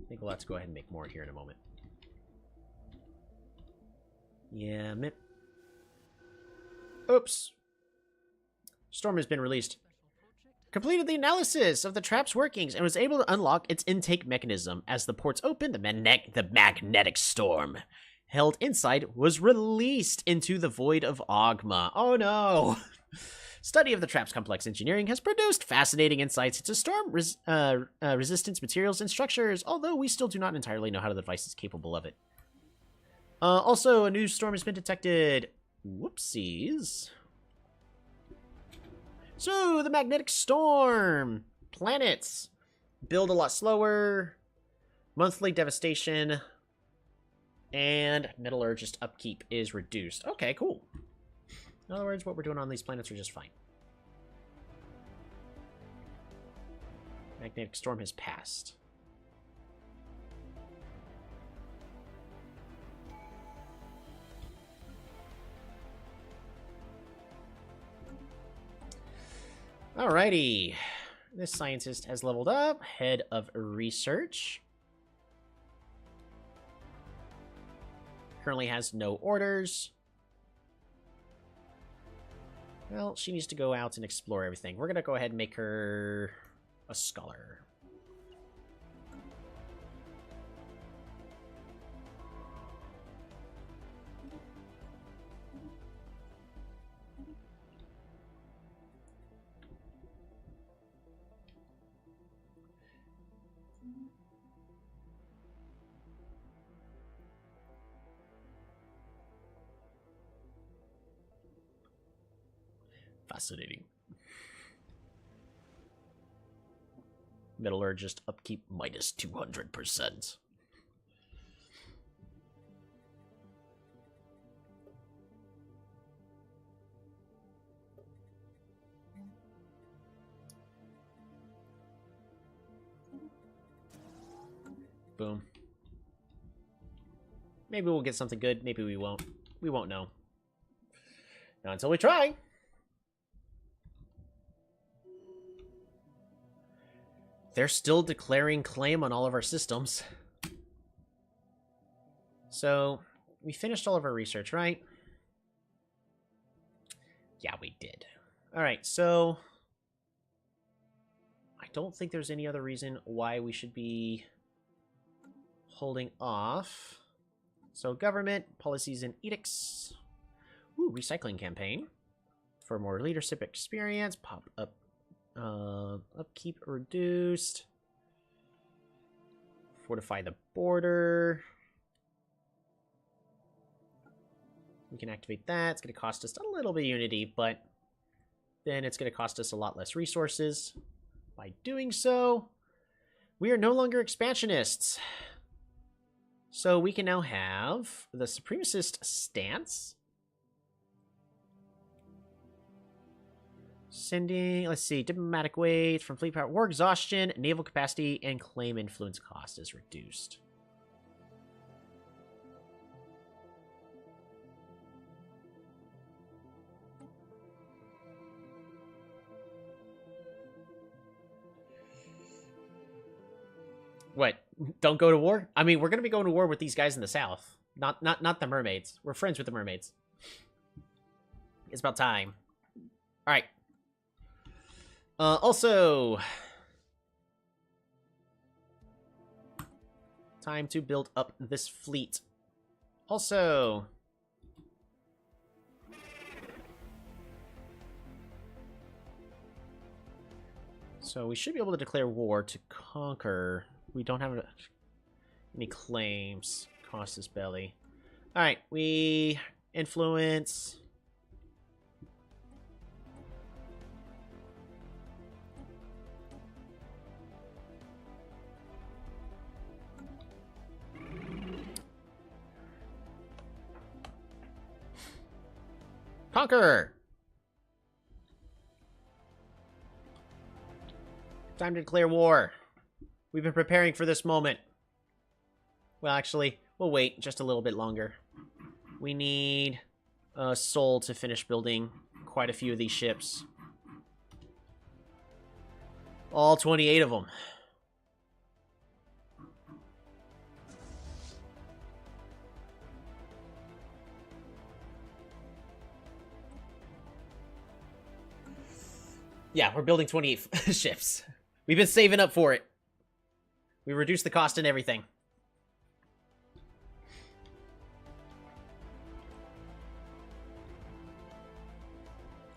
think we'll have to go ahead and make more here in a moment. Yeah, oops. Storm has been released. Completed the analysis of the trap's workings and was able to unlock its intake mechanism. As the ports opened, the magnetic storm held inside was released into the void of Ogma. Oh no! Study of the trap's complex engineering has produced fascinating insights into storm resistance materials and structures, although we still do not entirely know how the device is capable of it. Also, a new storm has been detected. Whoopsies. So, the magnetic storm. Planets. Build a lot slower. Monthly devastation. And metallurgist upkeep is reduced. Okay, cool. In other words, what we're doing on these planets are just fine. Magnetic storm has passed. Alrighty. This scientist has leveled up. Head of research. Currently has no orders. Well, she needs to go out and explore everything. We're going to go ahead and make her a scholar. Fascinating. Metallurgist upkeep minus 200%. Boom. Maybe we'll get something good. Maybe we won't. We won't know. Not until we try. They're still declaring claim on all of our systems. So, we finished all of our research, right? Yeah, we did. Alright, so... I don't think there's any other reason why we should be holding off. So, government, policies and edicts. Ooh, recycling campaign. For more leadership experience, pop up. Upkeep reduced. Fortify the border. We can activate that. It's going to cost us a little bit of unity, but then it's going to cost us a lot less resources. By doing so, we are no longer expansionists. So we can now have the supremacist stance. Sending, let's see, diplomatic weight from fleet power, war exhaustion, naval capacity, and claim influence cost is reduced. What? Don't go to war? I mean, we're going to be going to war with these guys in the south. Not the mermaids. We're friends with the mermaids. It's about time. All right. Also, time to build up this fleet. Also, so we should be able to declare war to conquer. We don't have any claims. Cost us belly. All right, we influence. Conquer! Time to declare war. We've been preparing for this moment. Well, actually, we'll wait just a little bit longer. We need Sol to finish building quite a few of these ships. All 28 of them. Yeah, we're building 28 ships. We've been saving up for it. We reduced the cost and everything.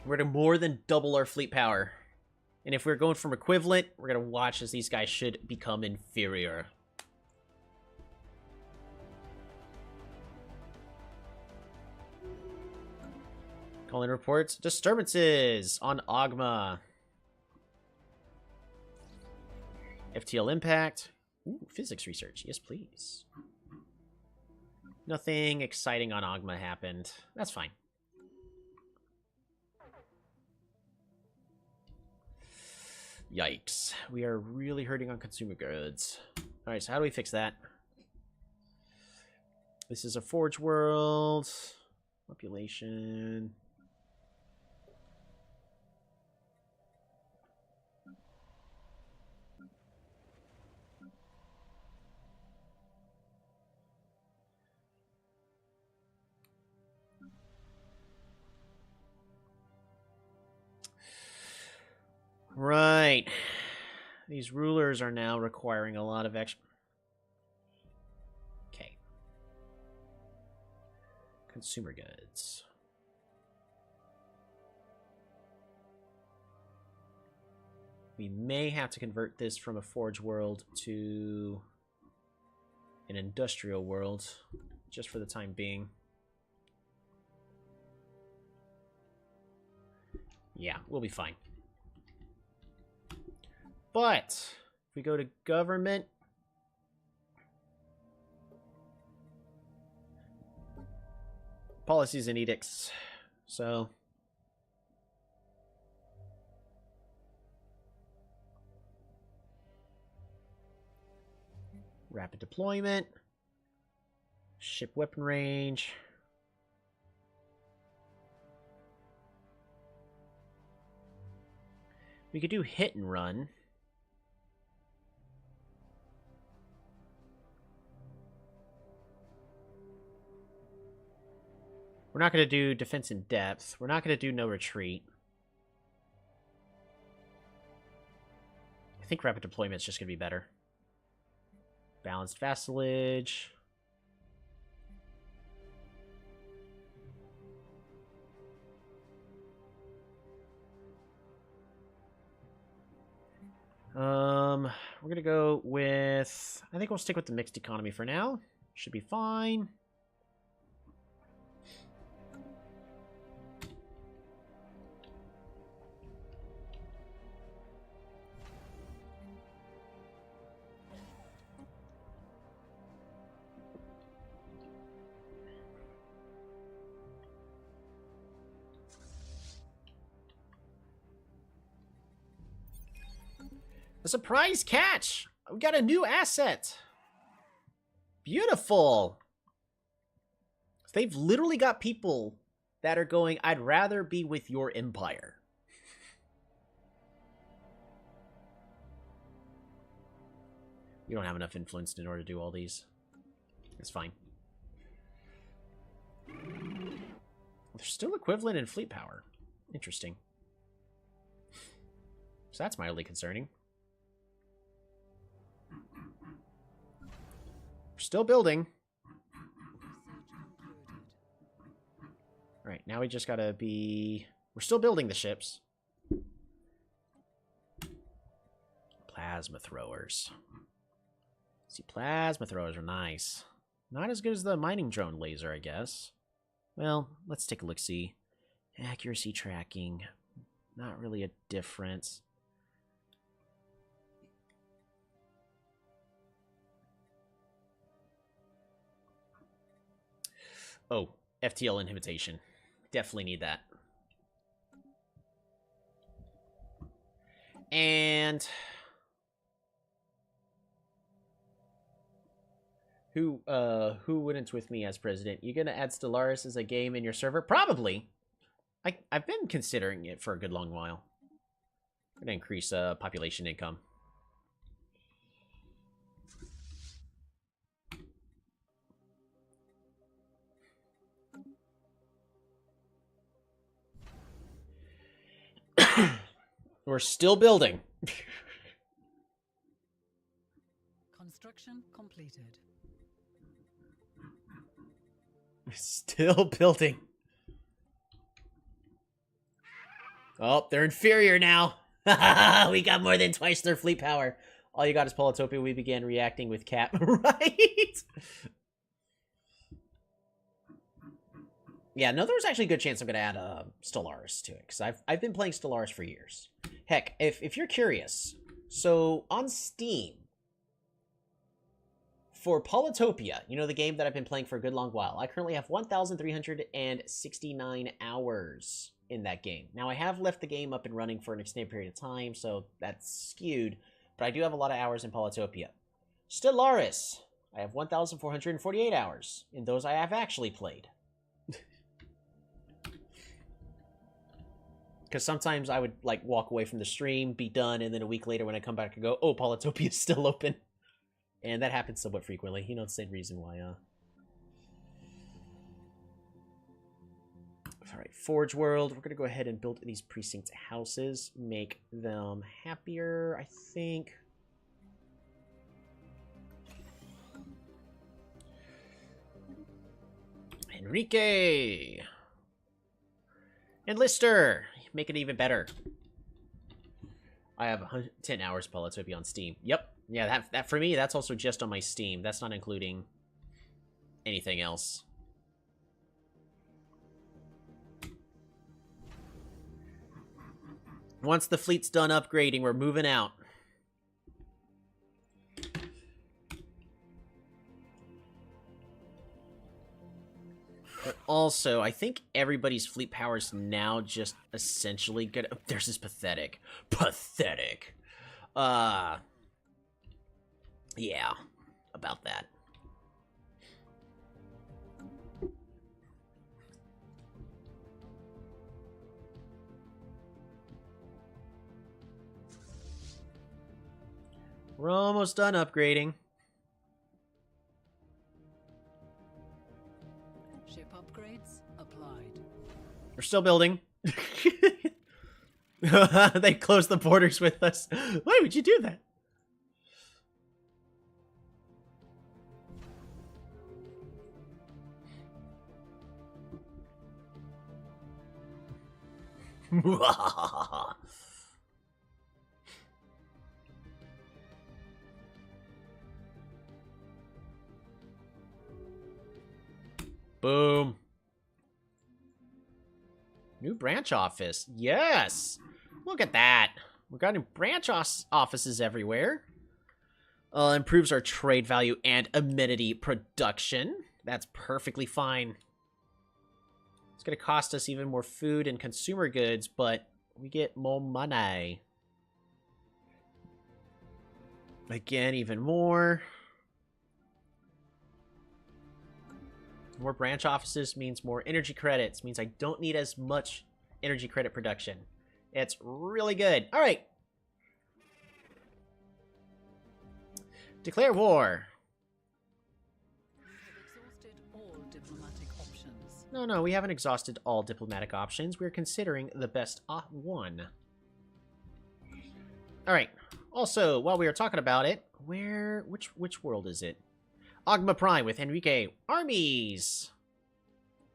We're to more than double our fleet power. And if we're going from equivalent, we're going to watch as these guys should become inferior. Calling reports. Disturbances on Ogma. FTL impact. Ooh, physics research. Yes, please. Nothing exciting on Ogma happened. That's fine. Yikes. We are really hurting on consumer goods. Alright, so how do we fix that? This is a forge world. Population. Right. These rulers are now requiring a lot of extra... Okay. Consumer goods. We may have to convert this from a forge world to an industrial world, just for the time being. Yeah, we'll be fine. But if we go to government, policies and edicts. So rapid deployment, ship weapon range. We could do hit and run. We're not going to do defense in depth. We're not going to do no retreat. I think rapid deployment is just going to be better. Balanced vassalage. We're going to go with... I think we'll stick with the mixed economy for now. Should be fine. A surprise catch! We got a new asset! Beautiful! They've literally got people that are going, I'd rather be with your empire. You don't have enough influence in order to do all these. It's fine. They're still equivalent in fleet power. Interesting. So that's mildly concerning. We're still building. Alright, now we just gotta be... We're still building the ships. Plasma throwers. See, plasma throwers are nice. Not as good as the mining drone laser, I guess. Well, let's take a look-see. Accuracy tracking. Not really a difference. Oh, FTL inhibition. Definitely need that. And... Who wouldn't with me as president? You gonna add Stellaris as a game in your server? Probably. I've been considering it for a good long while. I'm gonna increase population income. We're still building. Construction completed. We're still building. Oh, they're inferior now. We got more than twice their fleet power. All you got is Polytopia. We began reacting with Cap. Right? Yeah, no, there's actually a good chance I'm going to add Stellaris to it. Because I've been playing Stellaris for years. Heck, if you're curious. So, on Steam, for Polytopia, you know, the game that I've been playing for a good long while, I currently have 1,369 hours in that game. Now, I have left the game up and running for an extended period of time, so that's skewed, but I do have a lot of hours in Polytopia. Stellaris, I have 1,448 hours in those I have actually played. Because sometimes I would, like, walk away from the stream, be done, and then a week later when I come back, I go, oh, Polytopia is still open. And that happens somewhat frequently. You know, the same reason why, Alright, Forge World. We're going to go ahead and build these precinct houses. Make them happier, I think. Enrique! And Lister! Make it even better. I have 10 hours Polytopia on Steam. Yep. Yeah, that for me, that's also just on my Steam. That's not including anything else. Once the fleet's done upgrading, we're moving out. But also, I think everybody's fleet power is now just essentially good. Oh, there's this pathetic. Pathetic. Yeah, about that. We're almost done upgrading. Ship upgrades applied. We're still building. They closed the borders with us. Why would you do that? Boom. New branch office. Yes. Look at that. We've got new branch offices everywhere. Improves our trade value and amenity production. That's perfectly fine. It's going to cost us even more food and consumer goods, but we get more money. Again, even more. More branch offices means more energy credits, means I don't need as much energy credit production. It's really good. All right. Declare war. We have exhausted all diplomatic options. No, we haven't exhausted all diplomatic options. We're considering the best one. All right. Also, while we were talking about it, which world is it? Ogma Prime with Enrique armies.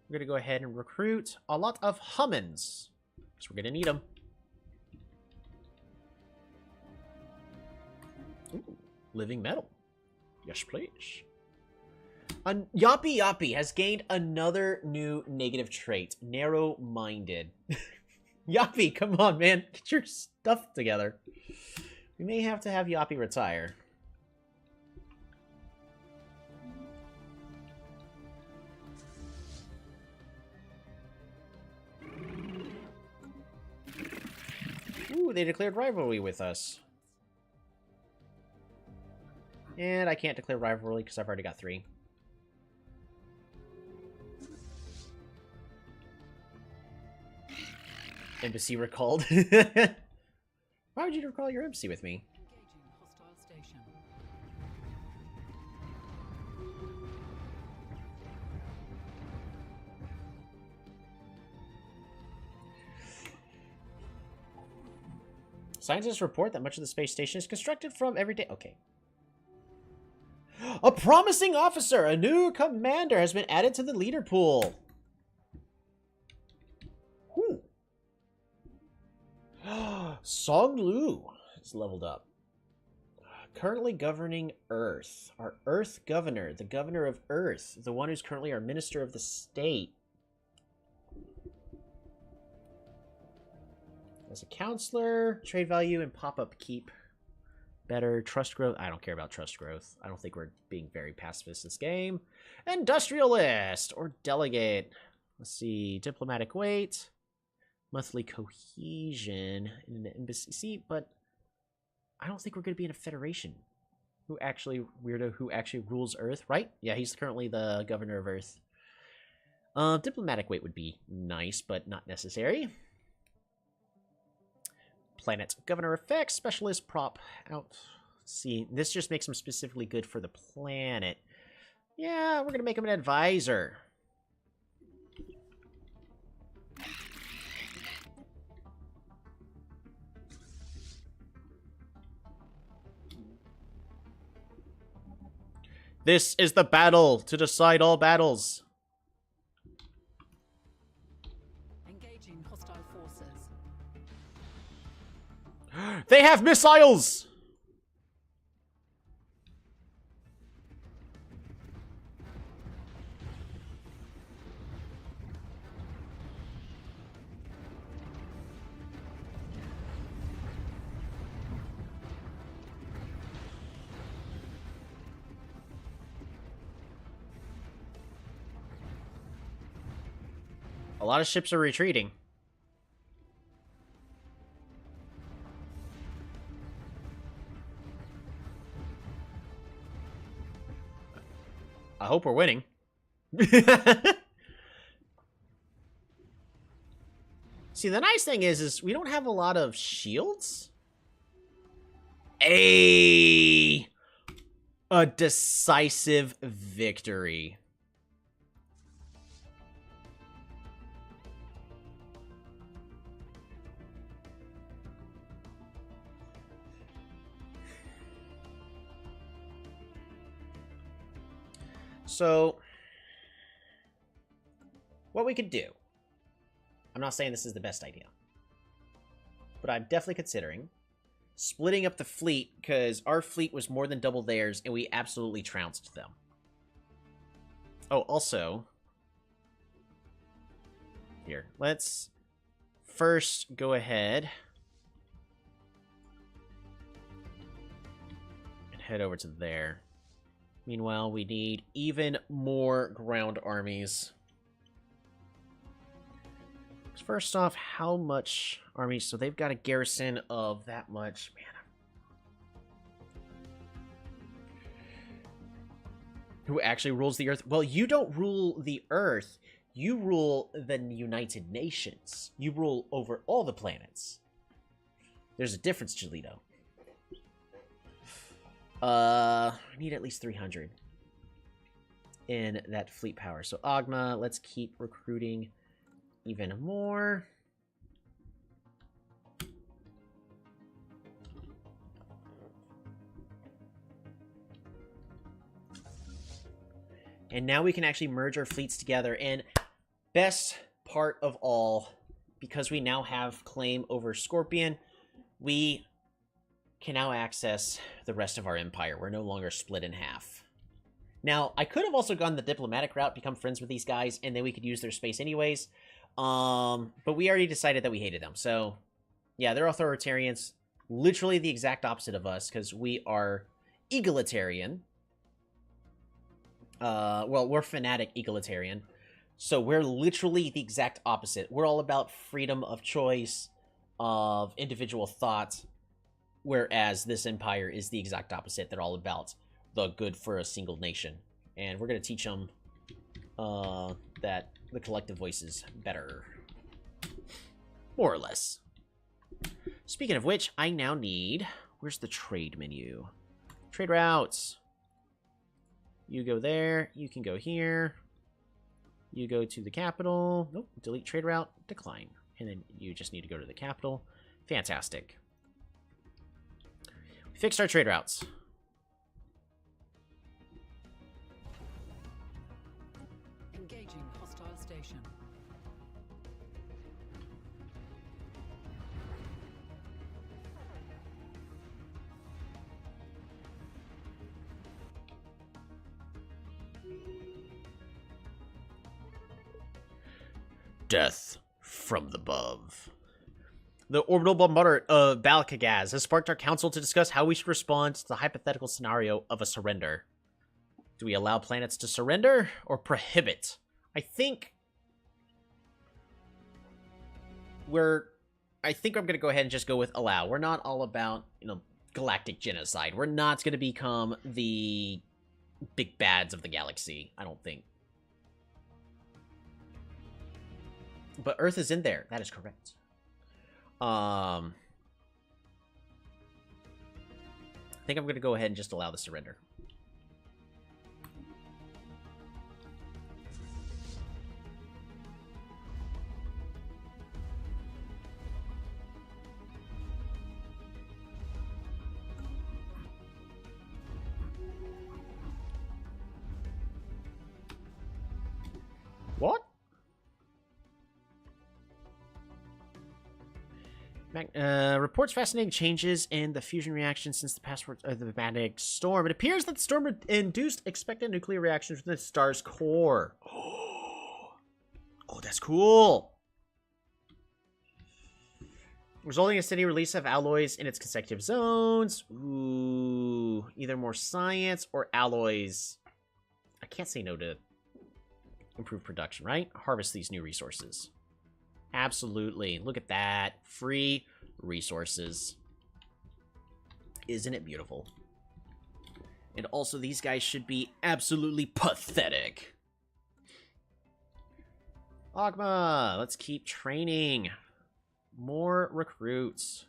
We're going to go ahead and recruit a lot of Hummins, because we're going to need them. Ooh, living metal. Yes, please. Yappy Yappy has gained another new negative trait. Narrow-minded. Yappy, come on, man. Get your stuff together. We may have to have Yappy retire. Ooh, they declared rivalry with us. And I can't declare rivalry because I've already got 3. Embassy recalled. Why would you recall your embassy with me? Engaging hostile station. Scientists report that much of the space station is constructed from everyday... Okay. A promising officer! A new commander has been added to the leader pool. Whew. Song Lu is leveled up. Currently governing Earth. Our Earth governor. The governor of Earth. The one who's currently our minister of the state. As a counselor, trade value and pop-up keep. Better trust growth. I don't care about trust growth. I don't think we're being very pacifist this game. Industrialist or delegate. Let's see. Diplomatic weight. Monthly cohesion in an embassy seat, but I don't think we're going to be in a federation. Who actually rules Earth, right? Yeah, he's currently the governor of Earth. Diplomatic weight would be nice, but not necessary. Planet governor effects, specialist prop out. Let's see, this just makes him specifically good for the planet. Yeah, we're gonna make him an advisor. This is the battle to decide all battles. Engaging hostile forces. They have missiles! A lot of ships are retreating. I hope we're winning. See, the nice thing is we don't have a lot of shields. A decisive victory. So, what we could do, I'm not saying this is the best idea, but I'm definitely considering splitting up the fleet, because our fleet was more than double theirs, and we absolutely trounced them. Oh, also, here, let's first go ahead and head over to there. Meanwhile, we need even more ground armies. First off, how much armies? So they've got a garrison of that much. Man. Who actually rules the Earth? Well, you don't rule the Earth. You rule the United Nations. You rule over all the planets. There's a difference, Jolito. I need at least 300 in that fleet power. So Agma, let's keep recruiting even more. And now we can actually merge our fleets together. And best part of all, because we now have claim over Scorpion, we can now access the rest of our empire. We're no longer split in half. Now, I could have also gone the diplomatic route, become friends with these guys, and then we could use their space anyways. But we already decided that we hated them. So, yeah, they're authoritarians. Literally the exact opposite of us, because we are egalitarian. Well, we're fanatic egalitarian. So we're literally the exact opposite. We're all about freedom of choice, of individual thought, whereas this empire is the exact opposite. They're all about the good for a single nation. And we're going to teach them that the collective voice is better. More or less. Speaking of which, I now need... Where's the trade menu? Trade routes. You go there. You can go here. You go to the capital. Nope. Delete trade route. Decline. And then you just need to go to the capital. Fantastic. We fixed our trade routes. Engaging hostile station. Death from above. The orbital bombardment of Balkagaz has sparked our council to discuss how we should respond to the hypothetical scenario of a surrender. Do we allow planets to surrender or prohibit? I think I'm going to go ahead and just go with allow. We're not all about, galactic genocide. We're not going to become the big bads of the galaxy, I don't think. But Earth is in there. That is correct. I think I'm going to go ahead and just allow the surrender. What? Reports fascinating changes in the fusion reaction since the password of the magnetic storm. It appears that the storm induced expected nuclear reactions from the star's core. Oh, that's cool. Resulting in a steady release of alloys in its consecutive zones. Ooh, either more science or alloys. I can't say no to improve production, right? Harvest these new resources. Absolutely. Look at that. Free resources. Isn't it beautiful? And also, these guys should be absolutely pathetic. Ogma, let's keep training. More recruits.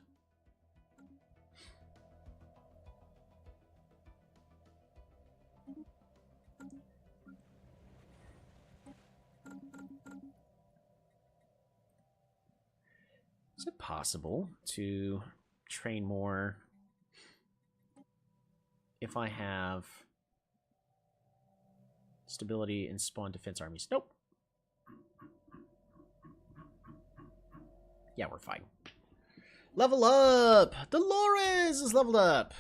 Is it possible to train more if I have stability and spawn defense armies? Nope. Yeah, we're fine. Level up! Dolores is leveled up!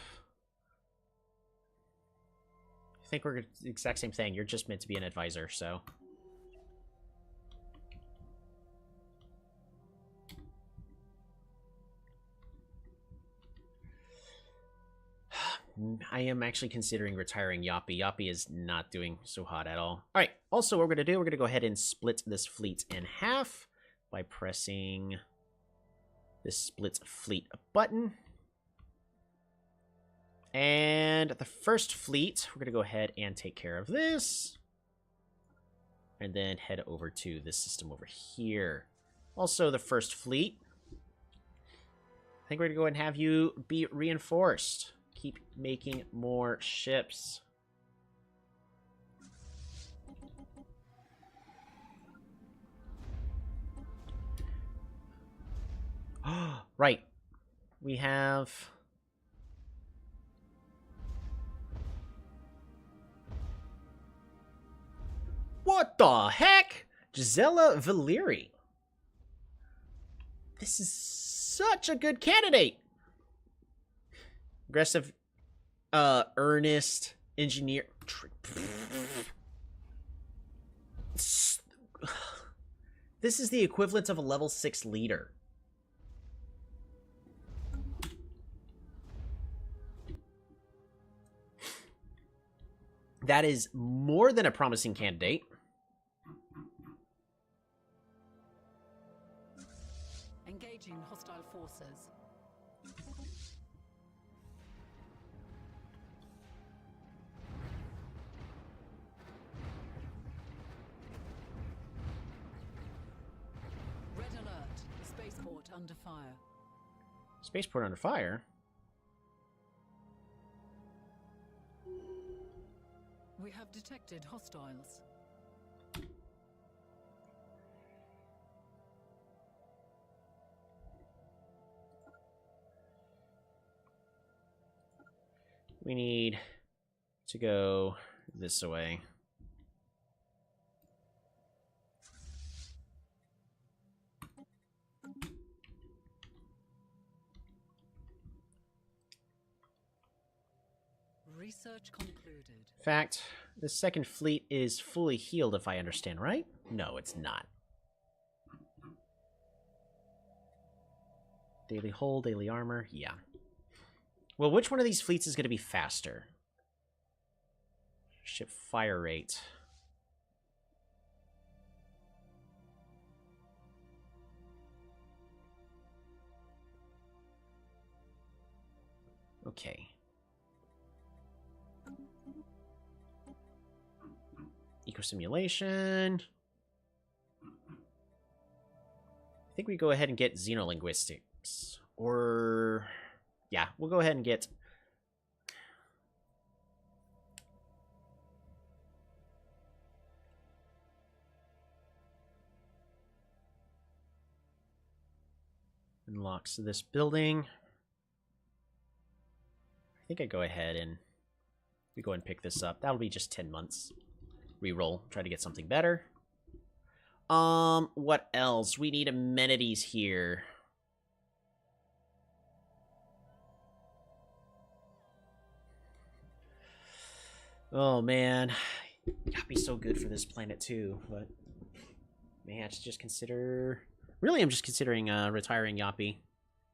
I think we're the exact same thing. You're just meant to be an advisor, so... I am actually considering retiring Yoppie. Yoppie is not doing so hot at all. Alright, also what we're going to do, we're going to go ahead and split this fleet in half by pressing this split fleet button. And the first fleet, we're going to go ahead and take care of this. And then head over to this system over here. Also, the first fleet, I think we're going to go ahead and have you be reinforced. Keep making more ships. Right. We have... What the heck? Gisela Valeri. This is such a good candidate. Aggressive, earnest, engineer. This is the equivalent of a level 6 leader. That is more than a promising candidate. Engaging hostile forces. Red alert. Spaceport under fire. Spaceport under fire? We have detected hostiles. We need to go this way. Research concluded. In fact, the second fleet is fully healed, if I understand right? No, it's not. Daily hull, daily armor, yeah. Well, which one of these fleets is going to be faster? Ship fire rate. Okay. Eco simulation. I think we go ahead and get xenolinguistics. Or... yeah, we'll go ahead and get... unlocks this building. I think I go ahead and we go and pick this up. That'll be just 10 months. Reroll, try to get something better. What else? We need amenities here. Oh man, gotta be so good for this planet too. But man, I should just consider. Really, I'm just considering retiring Yoppie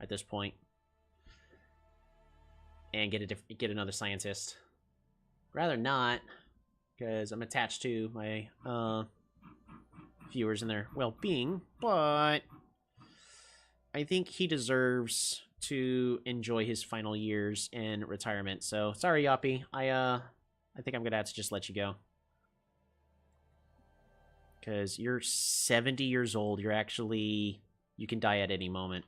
at this point, and get another scientist. Rather not, because I'm attached to my viewers and their well-being, but I think he deserves to enjoy his final years in retirement. So sorry, Yoppy. I think I'm gonna have to just let you go. Because you're 70 years old. You're actually... You can die at any moment.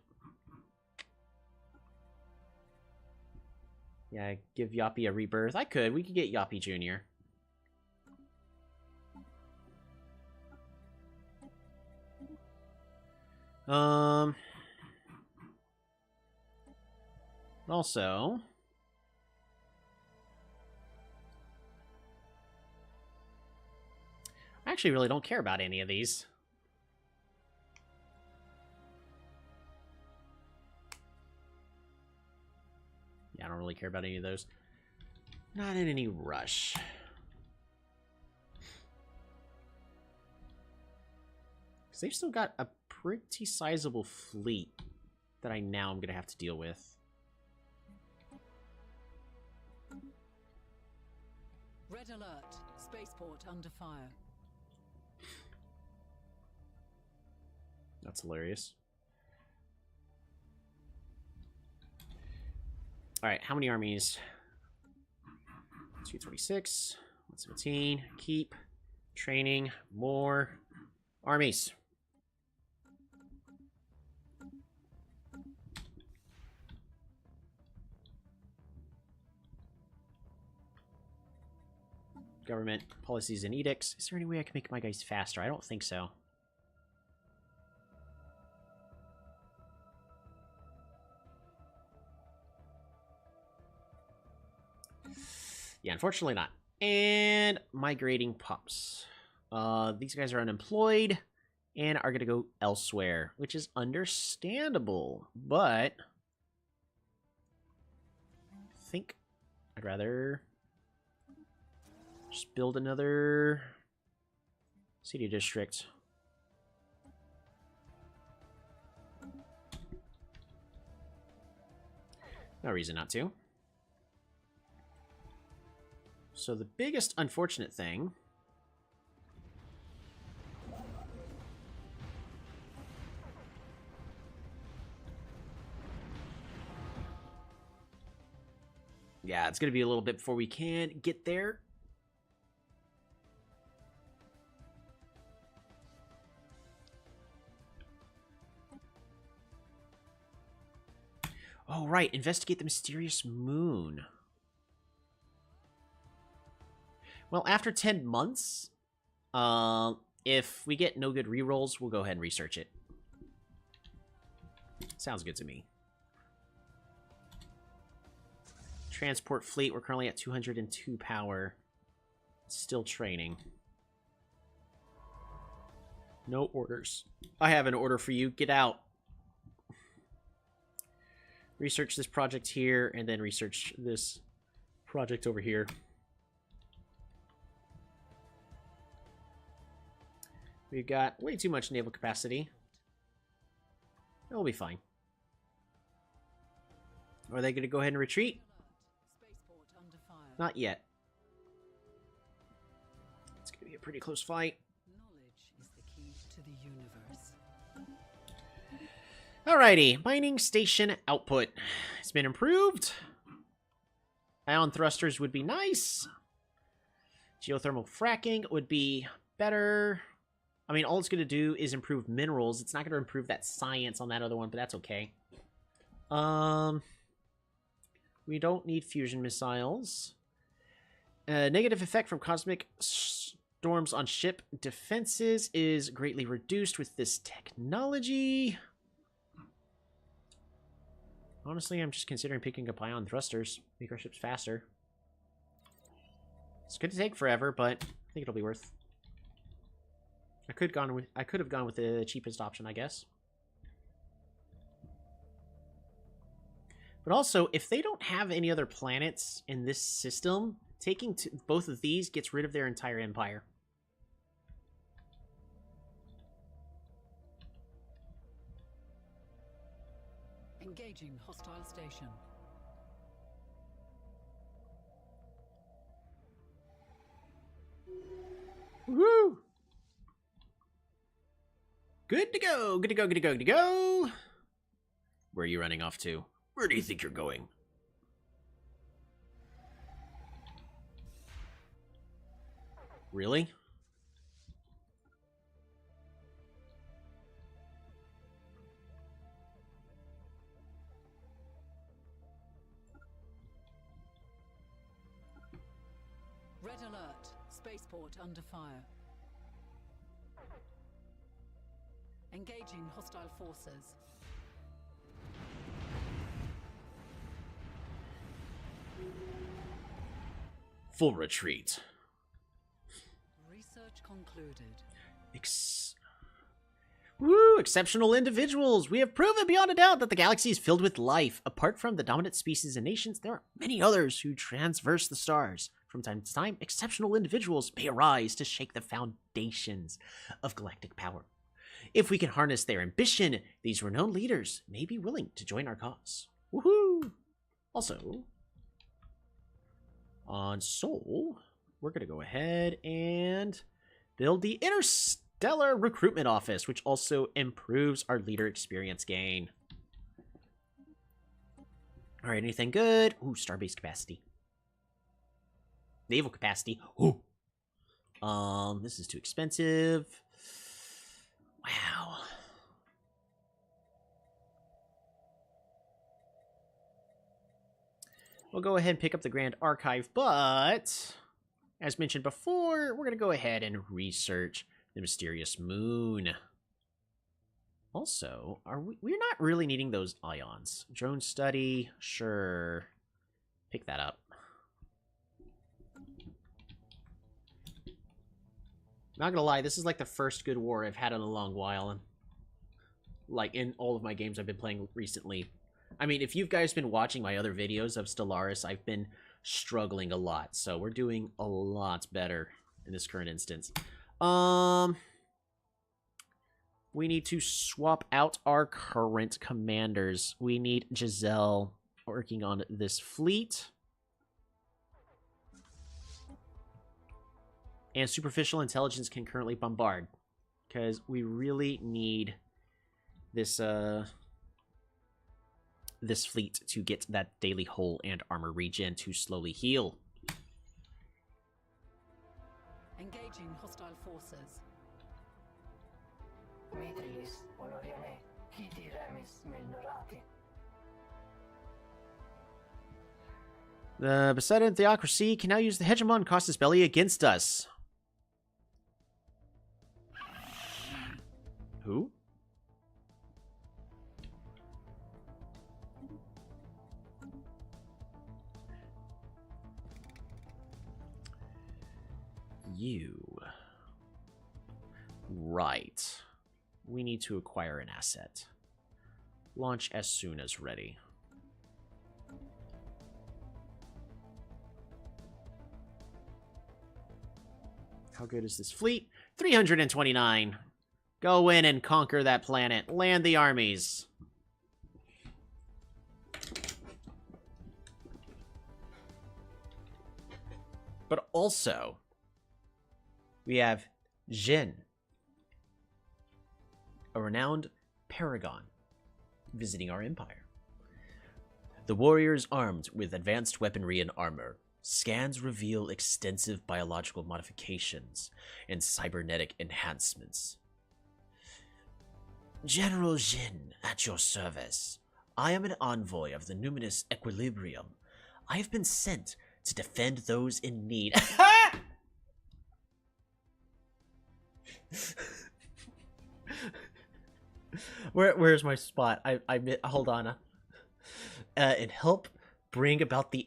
Yeah, give Yoppy a rebirth. I could. We could get Yoppy Jr. Also... I actually really don't care about any of these. Yeah, I don't really care about any of those. Not in any rush. Because they've still got a pretty sizable fleet that I now am going to have to deal with. Red alert. Spaceport under fire. That's hilarious. Alright, how many armies? 226, 117, keep, training, more armies. Government policies and edicts. Is there any way I can make my guys faster? I don't think so. Yeah, unfortunately not. And migrating pups. These guys are unemployed and are going to go elsewhere, which is understandable, but I think I'd rather just build another city district. No reason not to. So the biggest unfortunate thing yeah, it's going to be a little bit before we can get there. Oh, right. Investigate the mysterious moon. Well, after 10 months, if we get no good rerolls, we'll go ahead and research it. Sounds good to me. Transport fleet, we're currently at 202 power. Still training. No orders. I have an order for you. Get out. Research this project here, and then research this project over here. We've got way too much naval capacity. It'll be fine. Are they going to go ahead and retreat? Not yet. It's going to be a pretty close fight. Knowledge is the key to the universe. Alrighty, mining station output. It's been improved. Ion thrusters would be nice. Geothermal fracking would be better. I mean, all it's going to do is improve minerals. It's not going to improve that science on that other one, but that's okay. We don't need fusion missiles. Negative effect from cosmic storms on ship defenses is greatly reduced with this technology. Honestly, I'm just considering picking up ion thrusters. Make our ships faster. It's going to take forever, but I think it'll be worth. I could have gone with the cheapest option, I guess. But also, if they don't have any other planets in this system, taking both of these gets rid of their entire empire. Engaging hostile station. Woo! Good to go, good to go, good to go, good to go. Where are you running off to? Where do you think you're going? Really? Red alert. Spaceport under fire. Engaging hostile forces. Full retreat. Research concluded. Exceptional individuals. We have proven beyond a doubt that the galaxy is filled with life. Apart from the dominant species and nations, there are many others who transverse the stars. From time to time, exceptional individuals may arise to shake the foundations of galactic power. If we can harness their ambition, these renowned leaders may be willing to join our cause. Woohoo! Also, on Sol, we're going to go ahead and build the Interstellar Recruitment Office, which also improves our leader experience gain. All right, anything good? Ooh, starbase capacity. Naval capacity. Ooh. This is too expensive. Wow. We'll go ahead and pick up the Grand Archive, but as mentioned before, we're going to go ahead and research the mysterious moon. Also, we're not really needing those ions. Drone study, sure. Pick that up. Not gonna lie, this is like the first good war I've had in a long while, and like in all of my games I've been playing recently. I mean, if you guys been watching my other videos of Stellaris, I've been struggling a lot, so we're doing a lot better in this current instance. We need to swap out our current commanders. We need Giselle working on this fleet. And superficial intelligence can currently bombard, because we really need this this fleet to get that daily hull and armor regen to slowly heal. Engaging hostile forces. The Besetted Theocracy can now use the Hegemon Casus Belli against us. Who? You. Right. We need to acquire an asset. Launch as soon as ready. How good is this fleet? 329. Go in and conquer that planet. Land the armies. But also, we have Jin, a renowned paragon, visiting our empire. The warrior is armed with advanced weaponry and armor. Scans reveal extensive biological modifications and cybernetic enhancements. General Jin, at your service. I am an envoy of the numinous Equilibrium. I have been sent to defend those in need. Where's my spot? I hold on. And help bring about the...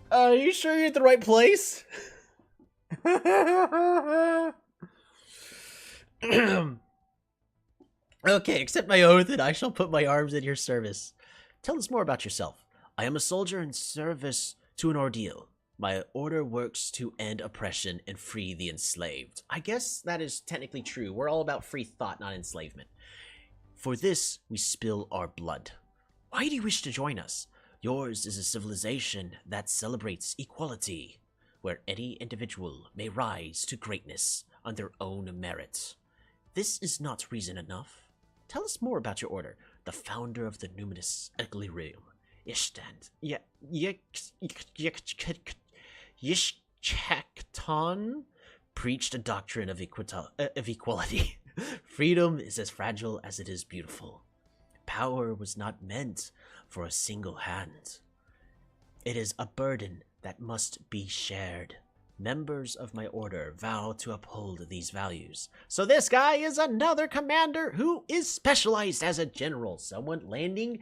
Are you sure you're at the right place? Okay, accept my oath and I shall put my arms in your service. Tell us more about yourself. I am a soldier in service to an ordeal. My order works to end oppression and free the enslaved. I guess that is technically true. We're all about free thought, not enslavement. For this, we spill our blood. Why do you wish to join us? Yours is a civilization that celebrates equality, where any individual may rise to greatness on their own merit. This is not reason enough. Tell us more about your order. The founder of the numinous ugly realm, Ishtan, Yishchakton, preached a doctrine of equality. Freedom is as fragile as it is beautiful. Power was not meant for a single hand. It is a burden that must be shared. Members of my order vow to uphold these values. So this guy is another commander who is specialized as a general. Someone landing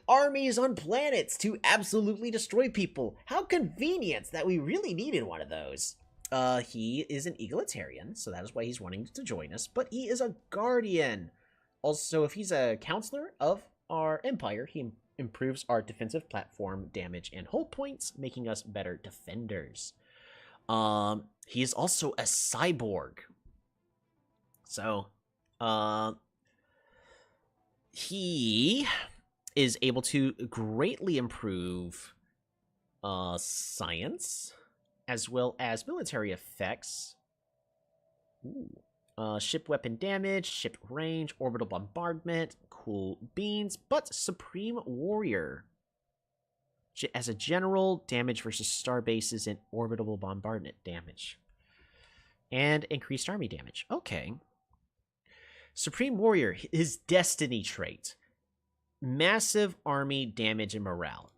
armies on planets to absolutely destroy people. How convenient that we really needed one of those. He is an egalitarian, so that is why he's wanting to join us, but he is a guardian. Also, if he's a counselor of our empire, he improves our defensive platform damage and hold points, making us better defenders. He is also a cyborg. So, he is able to greatly improve science as well as military effects. Ooh. Ship weapon damage, ship range, orbital bombardment, cool beans, but Supreme Warrior. As a general, damage versus star bases and orbital bombardment damage. And increased army damage. Okay. Supreme Warrior, his destiny trait. Massive army damage and morale.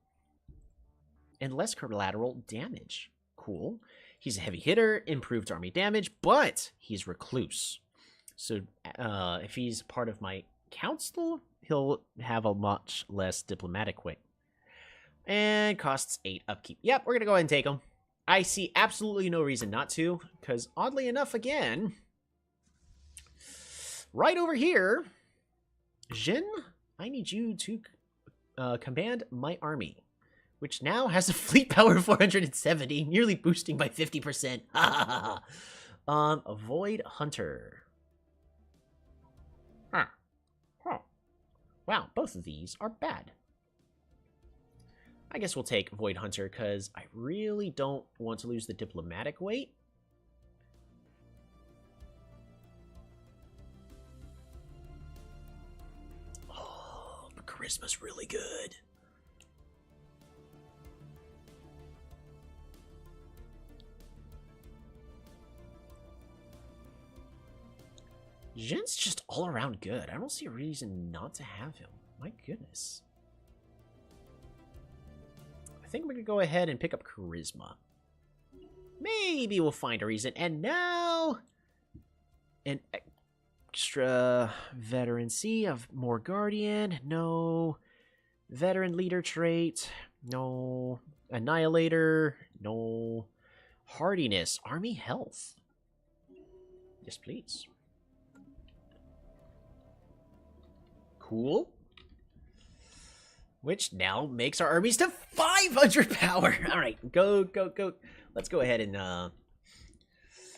And less collateral damage. Cool. He's a heavy hitter, improved army damage, but he's recluse. So if he's part of my council, he'll have a much less diplomatic wing. And costs 8 upkeep. Yep, we're going to go ahead and take him. I see absolutely no reason not to, because oddly enough, again, right over here, Jin, I need you to command my army, which now has a fleet power of 470, nearly boosting by 50%. Void Hunter. Huh. Wow, both of these are bad. I guess we'll take Void Hunter, because I really don't want to lose the diplomatic weight. Oh, but Charisma's really good. Jin's just all around good. I don't see a reason not to have him. My goodness. I think we're going to go ahead and pick up Charisma. Maybe we'll find a reason. And now, an extra veterancy of more Guardian. No. Veteran leader trait. No. Annihilator. No. Hardiness. Army health. Yes, please. Cool. Which now makes our armies to 500 power. All right, go. Let's go ahead and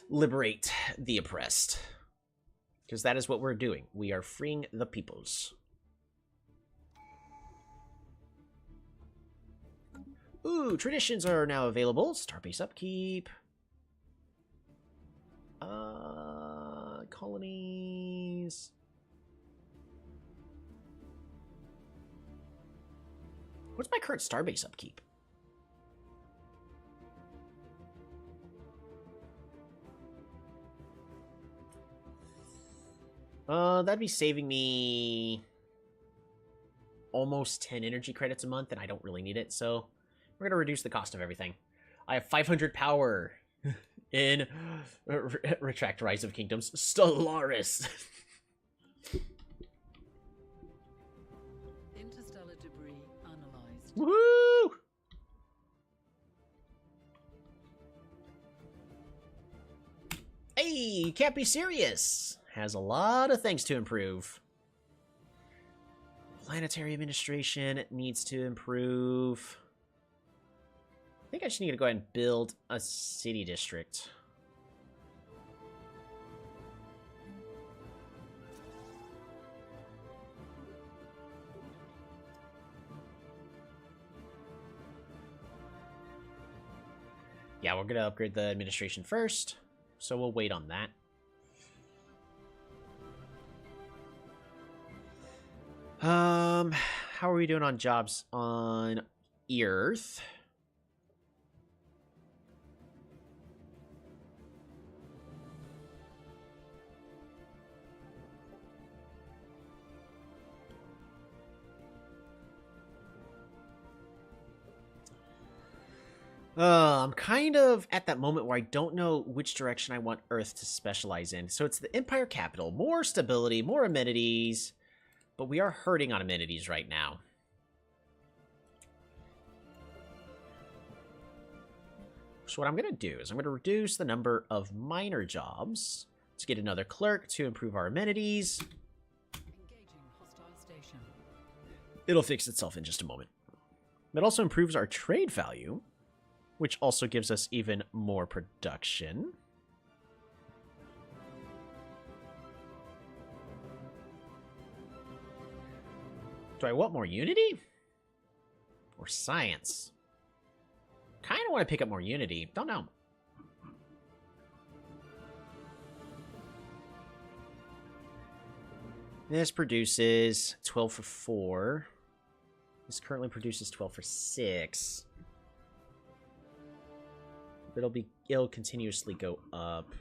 liberate the oppressed. Because that is what we're doing. We are freeing the peoples. Ooh, traditions are now available. Starbase upkeep. Colonies. What's my current starbase upkeep? That'd be saving me almost 10 energy credits a month, and I don't really need it, so we're going to reduce the cost of everything. I have 500 power in Retract Rise of Kingdoms. Stellaris. Interstellar debris analyzed. Woo! Hey, can't be serious. Has a lot of things to improve. Planetary administration needs to improve. I think I just need to go ahead and build a city district. Yeah, we're gonna upgrade the administration first, so we'll wait on that. How are we doing on jobs on Earth? I'm kind of at that moment where I don't know which direction I want Earth to specialize in. So it's the Empire capital. More stability, more amenities. But we are hurting on amenities right now. So what I'm going to do is I'm going to reduce the number of minor jobs to get another clerk to improve our amenities. Engaging hostile station. It'll fix itself in just a moment. It also improves our trade value, which also gives us even more production. Do I want more unity? Or science? Kind of want to pick up more unity. Don't know. This produces 12 for 4. This currently produces 12 for 6. It'll continuously go up.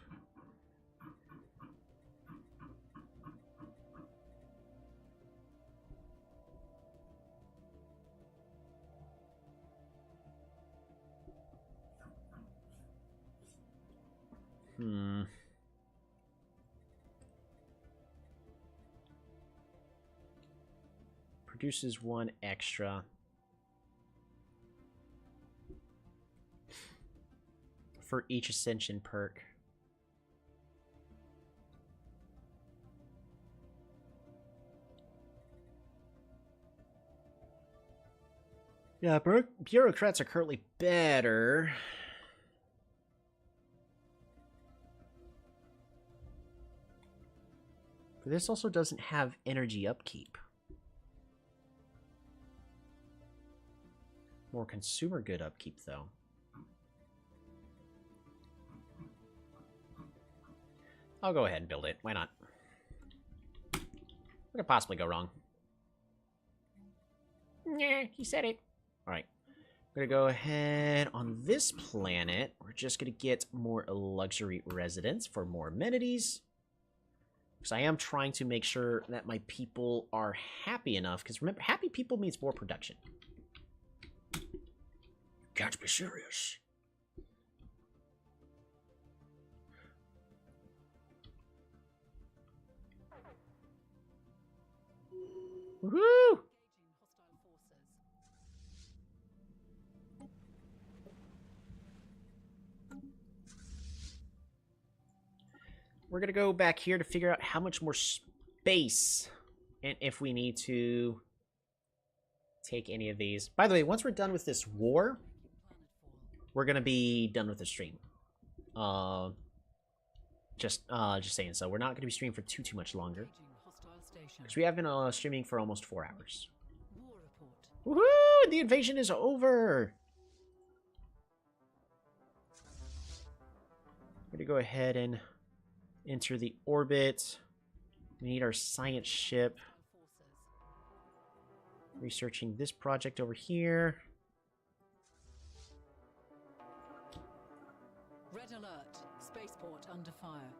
Produces 1 extra. For each ascension perk. Yeah, bureaucrats are currently better. But this also doesn't have energy upkeep. More consumer good upkeep, though. I'll go ahead and build it. Why not? What could possibly go wrong? Yeah, he said it. Alright. I'm gonna go ahead on this planet. We're just gonna get more luxury residents for more amenities. Because I am trying to make sure that my people are happy enough. Because remember, happy people means more production. Can't be serious. Woohoo! We're gonna go back here to figure out how much more space and if we need to take any of these. By the way, once we're done with this war, we're gonna be done with the stream. Just saying. So we're not gonna be streaming for too much longer. Because we have been streaming for almost 4 hours. Woohoo! The invasion is over! I'm gonna go ahead and enter the orbit. We need our science ship. Researching this project over here. Red alert. Spaceport under fire.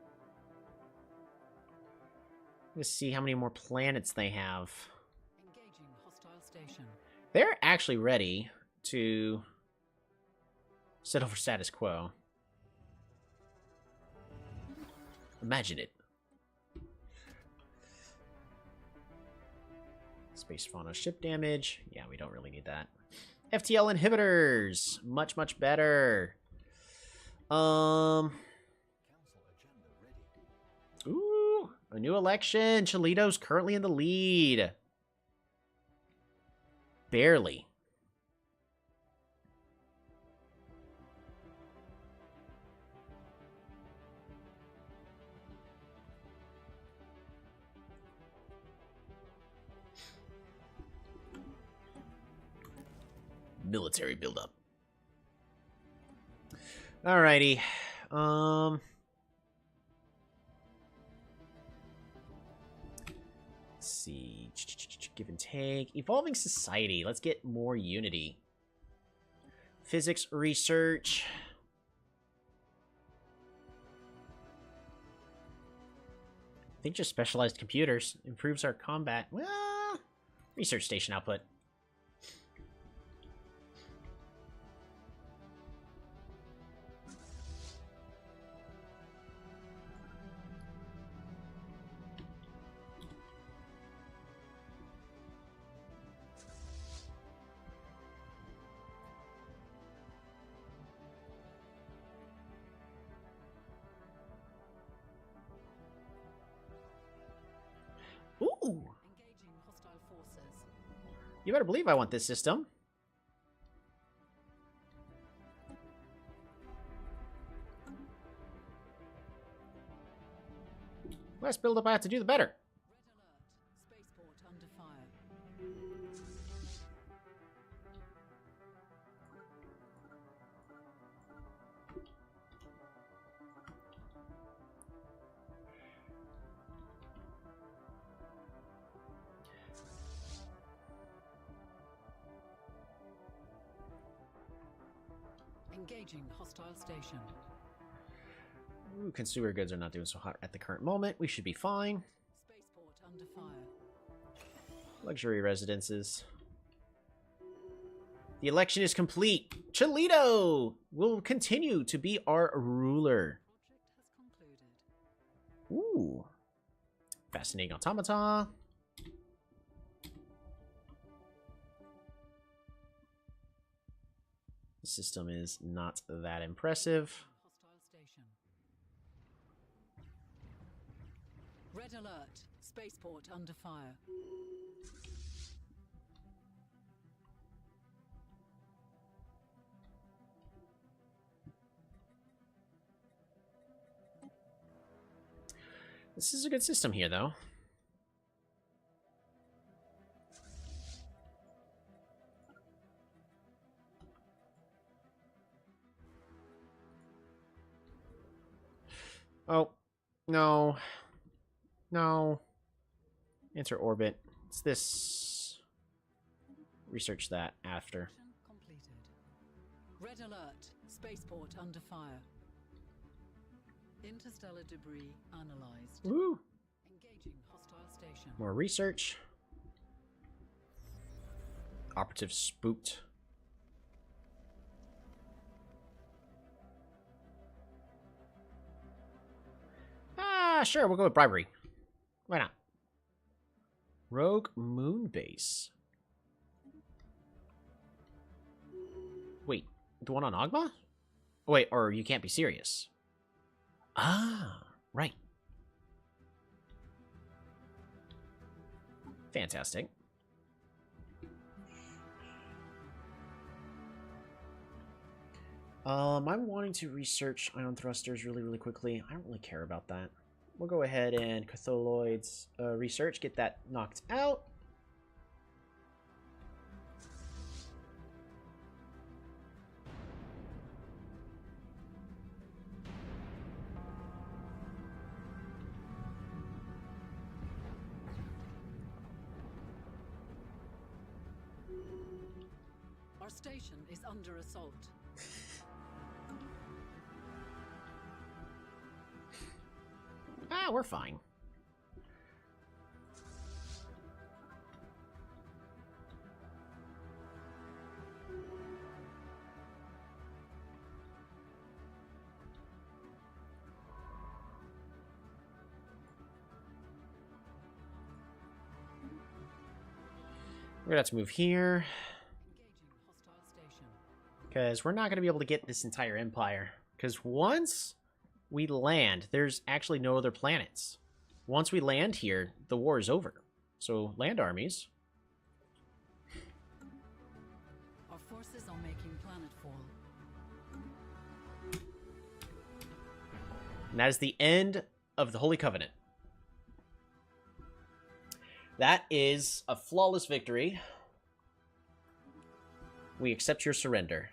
Let's see how many more planets they have. Engaging hostile station. They're actually ready to settle for status quo. Imagine it. Space fauna ship damage. Yeah, we don't really need that. FTL inhibitors. Much, much better. Ooh, a new election. Cholito's currently in the lead. Barely. Military buildup. Alrighty. Let's see. Give and take. Evolving society. Let's get more unity. Physics research. I think just specialized computers improves our combat. Well, research station output. Ooh! Engaging hostile forces. You better believe I want this system. Less build-up I have to do, the better. Red alert. Spaceport under fire. Engaging hostile station. Ooh, consumer goods are not doing so hot at the current moment. We should be fine. Spaceport under fire. Luxury residences. The election is complete. Cholito will continue to be our ruler. Project has concluded. Ooh. Fascinating automata. The system is not that impressive. Hostile station. Red alert. Spaceport under fire. This is a good system here, though. Oh, no. No. Enter orbit. It's this. Research that after. Mission completed. Red alert. Spaceport under fire. Interstellar debris analyzed. Woo! Engaging hostile station. More research. Operative spooked. Ah, sure, we'll go with bribery. Why not? Rogue Moon Base. Wait, the one on Ogma? Oh, wait, or you can't be serious. Ah, right. Fantastic. I'm wanting to research ion thrusters really quickly. I don't really care about that. We'll go ahead and Catholoids research, get that knocked out. Our station is under assault. Ah, we're fine. We're gonna have to move here. Engaging hostile station. Because we're not going to be able to get this entire empire. Because once we land, there's actually no other planets. Once we land here, the war is over. So, land armies. Our forces are making planetfall. And that is the end of the Holy Covenant. That is a flawless victory. We accept your surrender.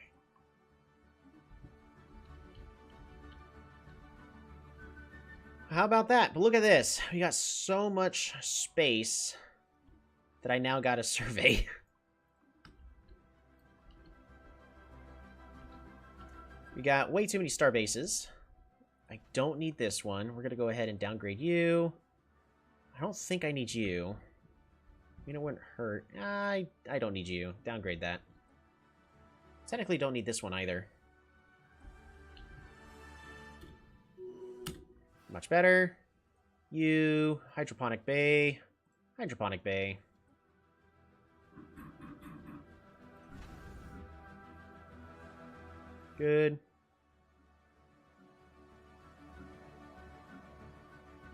How about that? But look at this. We got so much space that I now got a survey. We got way too many star bases. I don't need this one. We're going to go ahead and downgrade you. I don't think I need you. I mean, it wouldn't hurt. I don't need you. Downgrade that. Technically don't need this one either. Much better. You, hydroponic bay, hydroponic bay. Good.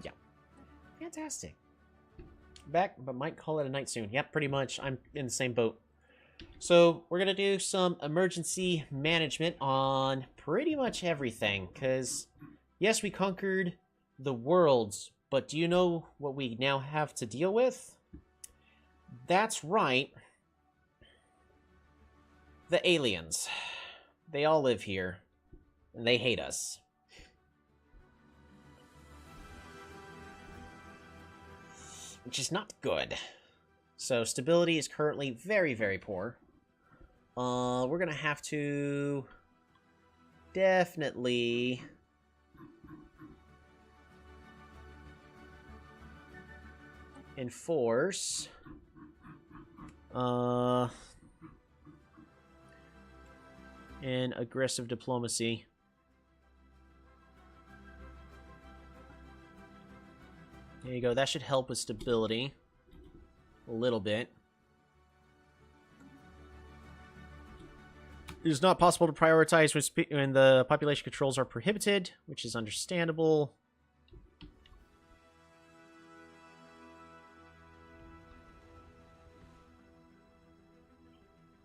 Yeah. Fantastic. Back, but might call it a night soon. Yep, pretty much. I'm in the same boat. So we're going to do some emergency management on pretty much everything. Because, yes, we conquered the worlds, but do you know what we now have to deal with? That's right. The aliens. They all live here, and they hate us. Which is not good. So stability is currently very, very poor. We're gonna have to definitely enforce and aggressive diplomacy. There you go. That should help with stability a little bit. It is not possible to prioritize when the population controls are prohibited, which is understandable.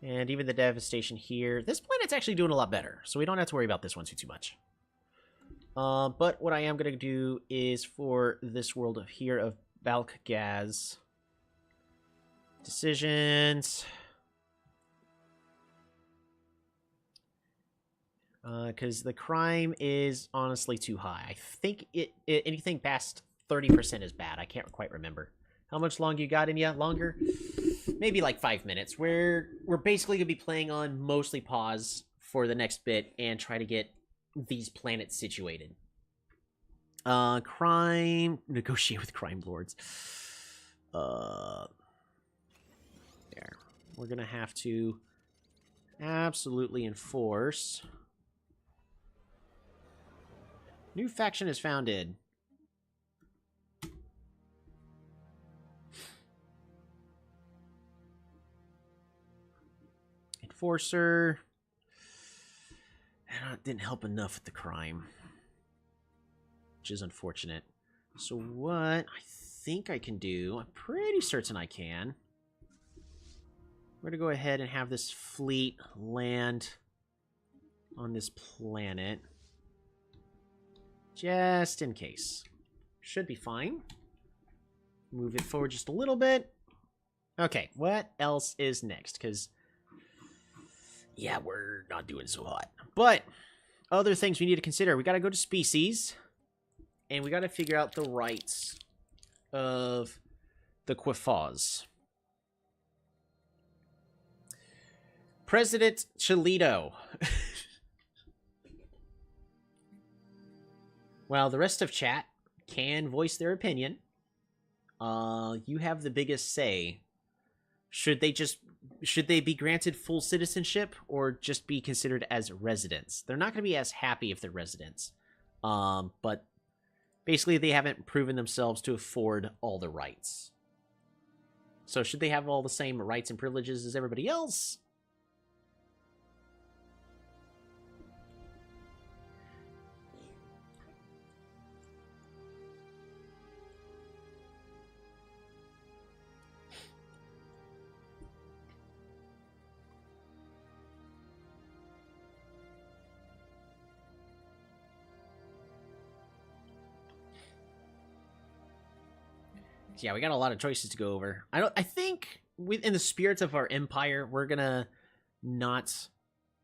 And even the devastation here. This planet's actually doing a lot better, so we don't have to worry about this one too much. But what I am going to do is for this world of here of Balkgaz. Decisions. Because the crime is honestly too high. I think anything past 30% is bad. I can't quite remember. How much longer you got in you? Longer? Maybe like 5 minutes. We're basically going to be playing on mostly pause for the next bit and try to get these planets situated. Crime. Negotiate with crime lords. There. We're going to have to absolutely enforce. New faction is founded. Enforcer. Didn't help enough with the crime, which is unfortunate. So what I think I can do, I'm pretty certain I can. We're going to go ahead and have this fleet land on this planet. Just in case. Should be fine. Move it forward just a little bit. Okay, what else is next? Because, yeah, we're not doing so hot. But, other things we need to consider. We got to go to species. And we got to figure out the rights of the Quifaz. President Cholito. While the rest of chat can voice their opinion, you have the biggest say. Should they be granted full citizenship or just be considered as residents? They're not going to be as happy if they're residents. But basically they haven't proven themselves to afford all the rights. So should they have all the same rights and privileges as everybody else? Yeah, we got a lot of choices to go over. I think in the spirits of our empire, we're gonna not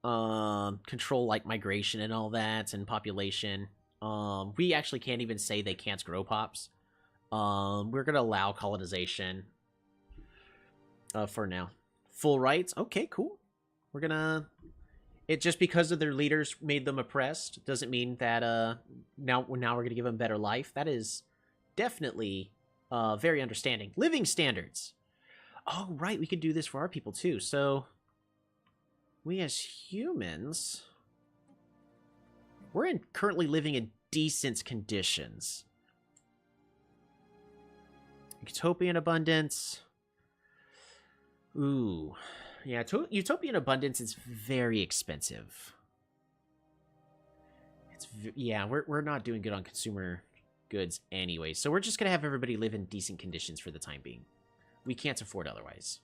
control like migration and all that and population. We actually can't even say they can't grow pops. We're gonna allow colonization for now. Full rights. Okay, cool. We're gonna... It just because of their leaders made them oppressed doesn't mean that now we're gonna give them better life. That is definitely very understanding. Living standards. Oh, right, we could do this for our people too. So we as humans, we're currently living in decent conditions. Utopian abundance. Ooh. Yeah, utopian abundance is very expensive. Yeah, we're not doing good on consumer goods anyway, so we're just gonna have everybody live in decent conditions for the time being. We can't afford otherwise.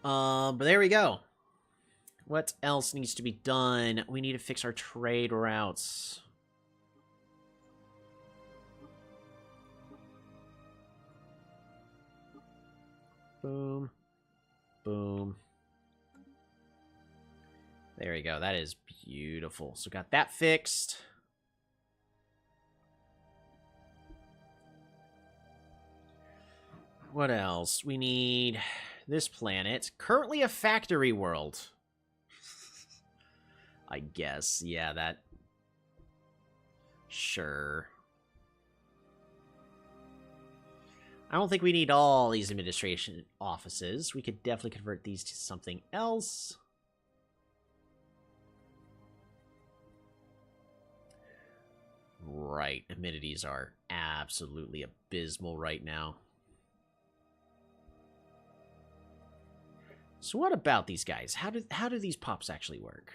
But there we go. What else needs to be done? We need to fix our trade routes. Boom. Boom. There we go. That is beautiful. So got that fixed. What else? We need this planet. Currently a factory world. I guess. Yeah, that... Sure. I don't think we need all these administration offices. We could definitely convert these to something else. Right. Amenities are absolutely abysmal right now. So what about these guys? How do these pops actually work?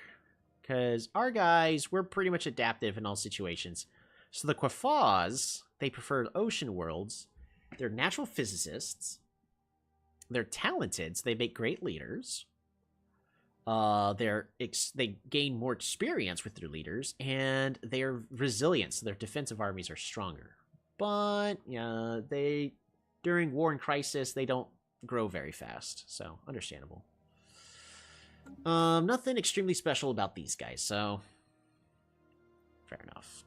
Because our guys, we're pretty much adaptive in all situations. So the Quafas, they prefer ocean worlds. They're natural physicists. They're talented, so they make great leaders. They gain more experience with their leaders, and they're resilient, so their defensive armies are stronger. But yeah, during war and crisis, they don't grow very fast, so understandable. Nothing extremely special about these guys, so fair enough.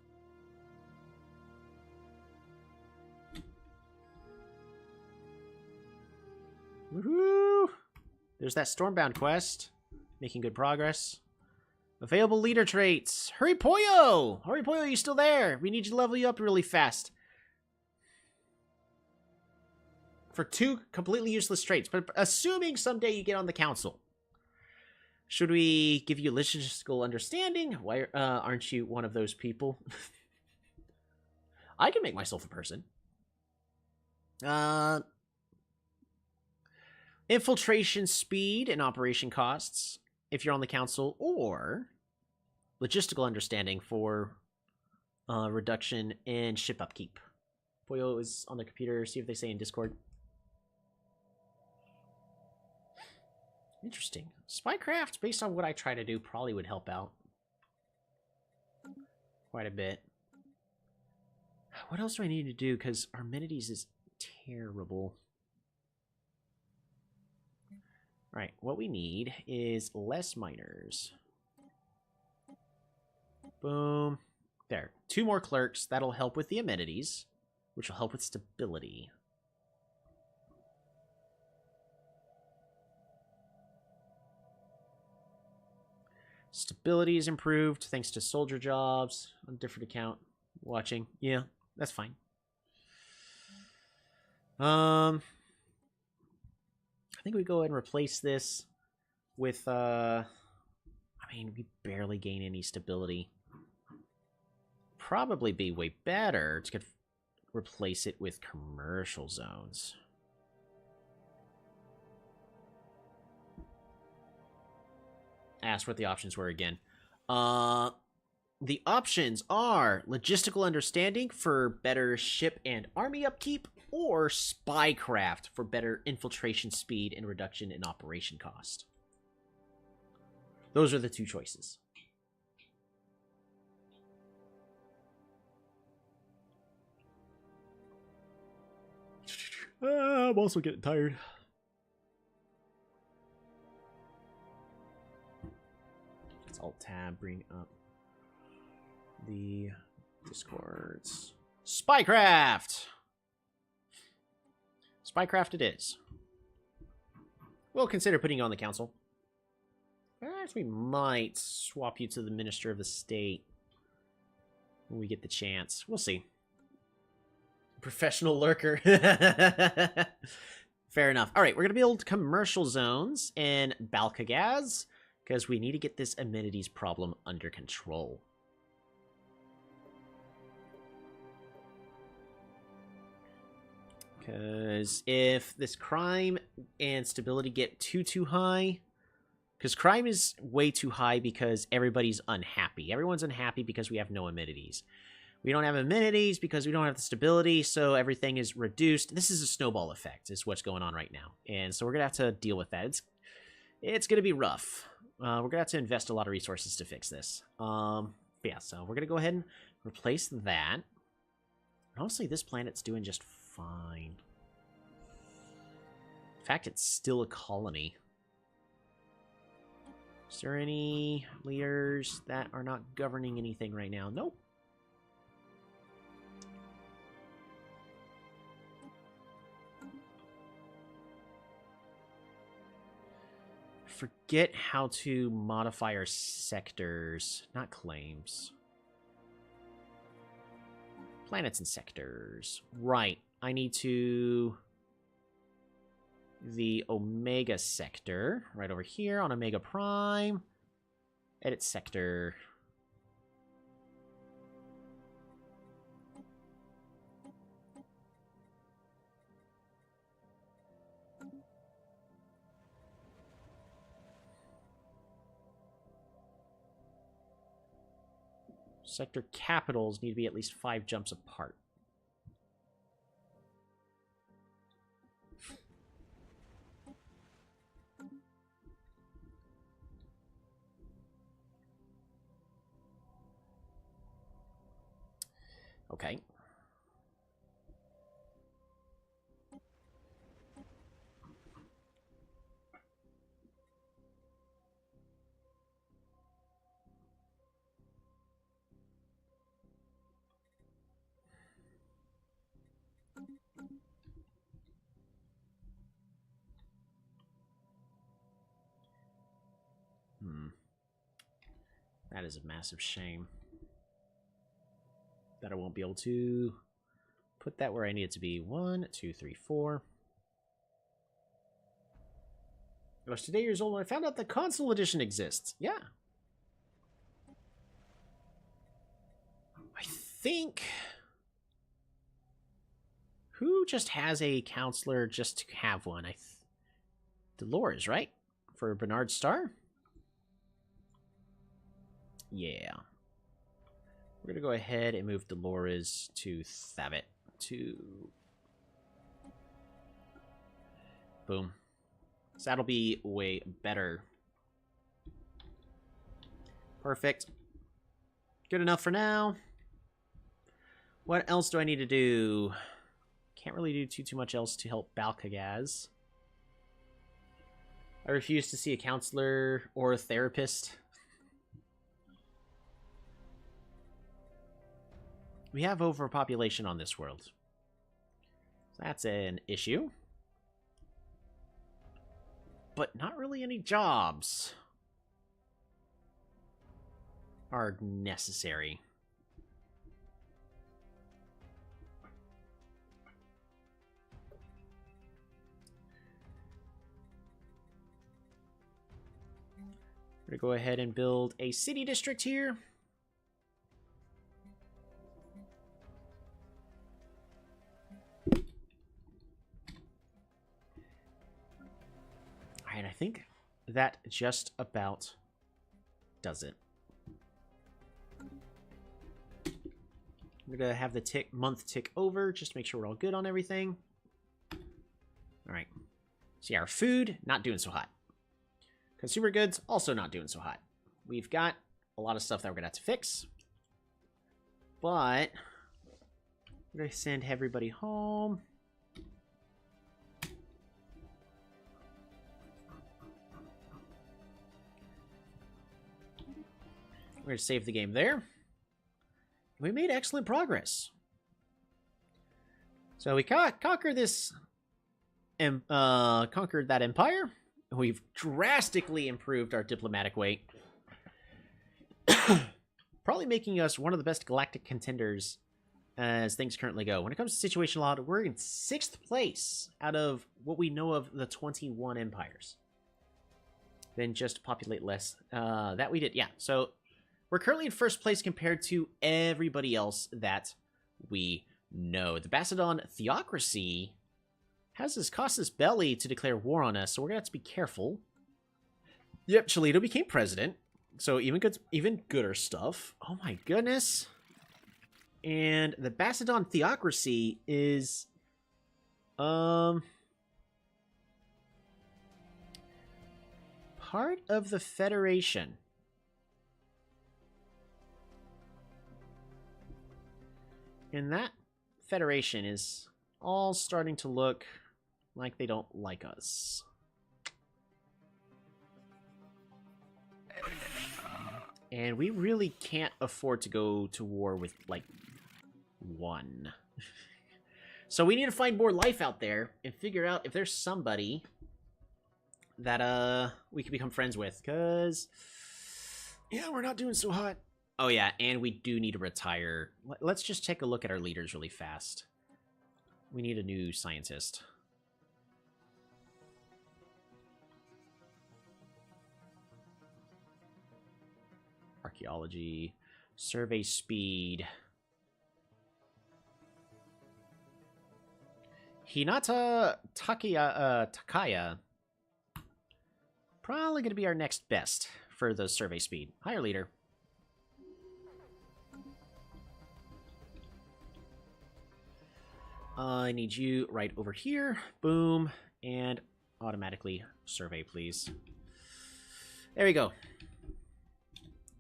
Woohoo! There's that Stormbound quest. Making good progress. Available leader traits. Hurry Pollo! Hurry Pollo, you still there? We need to level you up really fast. For 2 completely useless traits, but assuming someday you get on the council. Should we give you logistical understanding? Why aren't you one of those people? I can make myself a person. Infiltration speed and operation costs, if you're on the council, or logistical understanding for reduction in ship upkeep. Pollo is on the computer. See if they say in Discord. Interesting. Spycraft, based on what I try to do, probably would help out quite a bit. What else do I need to do? Because our amenities is terrible. Right, what we need is less miners. Boom. There. 2 more clerks. That'll help with the amenities, which will help with stability. Stability is improved thanks to soldier jobs on a different account. Watching. Yeah, that's fine. I think we go ahead and replace this with, I mean, we barely gain any stability. Probably be way better to replace it with commercial zones. Ask what the options were again. The options are logistical understanding for better ship and army upkeep, or spycraft for better infiltration speed and reduction in operation cost. Those are the 2 choices. I'm also getting tired. Let's Alt-Tab, bring up the Discords. Spycraft! Spycraft it is. We'll consider putting you on the council. Perhaps we might swap you to the Minister of the State when we get the chance. We'll see. Professional lurker. Fair enough. All right, we're going to build commercial zones in Balkagaz because we need to get this amenities problem under control. Because if this crime and stability get too high, because crime is way too high because everybody's unhappy. Everyone's unhappy because we have no amenities. We don't have amenities because we don't have the stability, so everything is reduced. This is a snowball effect, is what's going on right now. And so we're going to have to deal with that. It's going to be rough. We're going to have to invest a lot of resources to fix this. Yeah, so we're going to go ahead and replace that. Honestly, this planet's doing just fine. In fact, it's still a colony. Is there any leaders that are not governing anything right now? Nope. Forget how to modify our sectors, not claims. Planets and sectors. Right. I need to... the Omega sector, right over here on Omega Prime. Edit sector. Sector capitals need to be at least 5 jumps apart. Okay. That is a massive shame that I won't be able to put that where I need it to be. 1, 2, 3, 4. I was today years old when I found out the console edition exists. Yeah. I think... who just has a counselor just to have one? Dolores, right? For Bernard Starr? Yeah. We're going to go ahead and move Dolores to Thabit. Boom. So that'll be way better. Perfect. Good enough for now. What else do I need to do? Can't really do too much else to help Balkagaz. I refuse to see a counselor or a therapist. We have overpopulation on this world. So that's an issue. But not really any jobs are necessary. We're going to go ahead and build a city district here. And I think that just about does it. We're going to have the month tick over, just to make sure we're all good on everything. All right. See, our food, not doing so hot. Consumer goods, also not doing so hot. We've got a lot of stuff that we're going to have to fix. But we're going to send everybody home. We're going to save the game there. we made excellent progress. So we conquered this, conquered that empire. We've drastically improved our diplomatic weight. Probably making us one of the best galactic contenders as things currently go. When it comes to situational law, we're in 6th place out of what we know of the 21 empires. Then just populate less. That we did, yeah. So we're currently in 1st place compared to everybody else that we know. The Macedon theocracy has this casus belli to declare war on us, so we're gonna have to be careful. Yep, Cholito became president. So even gooder stuff. Oh my goodness. And the Macedon theocracy is part of the Federation. And that Federation is all starting to look like they don't like us. And we really can't afford to go to war with, like, one. So we need to find more life out there and figure out if there's somebody that, we can become friends with. Because, yeah, we're not doing so hot. Oh, yeah, and we do need to retire. Let's just take a look at our leaders really fast. We need a new scientist. Archaeology, survey speed. Hinata Takaya. Probably going to be our next best for the survey speed. Higher leader. I need you right over here. Boom. And automatically survey, please. There we go.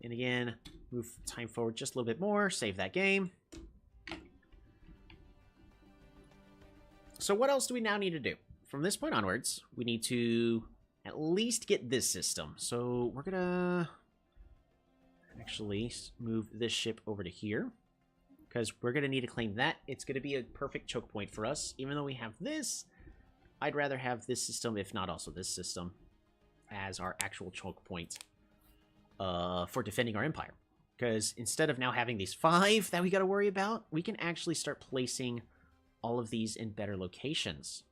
And again, move time forward just a little bit more. Save that game. So what else do we now need to do? From this point onwards, we need to at least get this system. So we're going to actually move this ship over to here. Because we're going to need to claim that. It's going to be a perfect choke point for us. Even though we have this, I'd rather have this system, if not also this system, as our actual choke point. For defending our empire. Because instead of now having these 5 that we got to worry about, we can actually start placing all of these in better locations.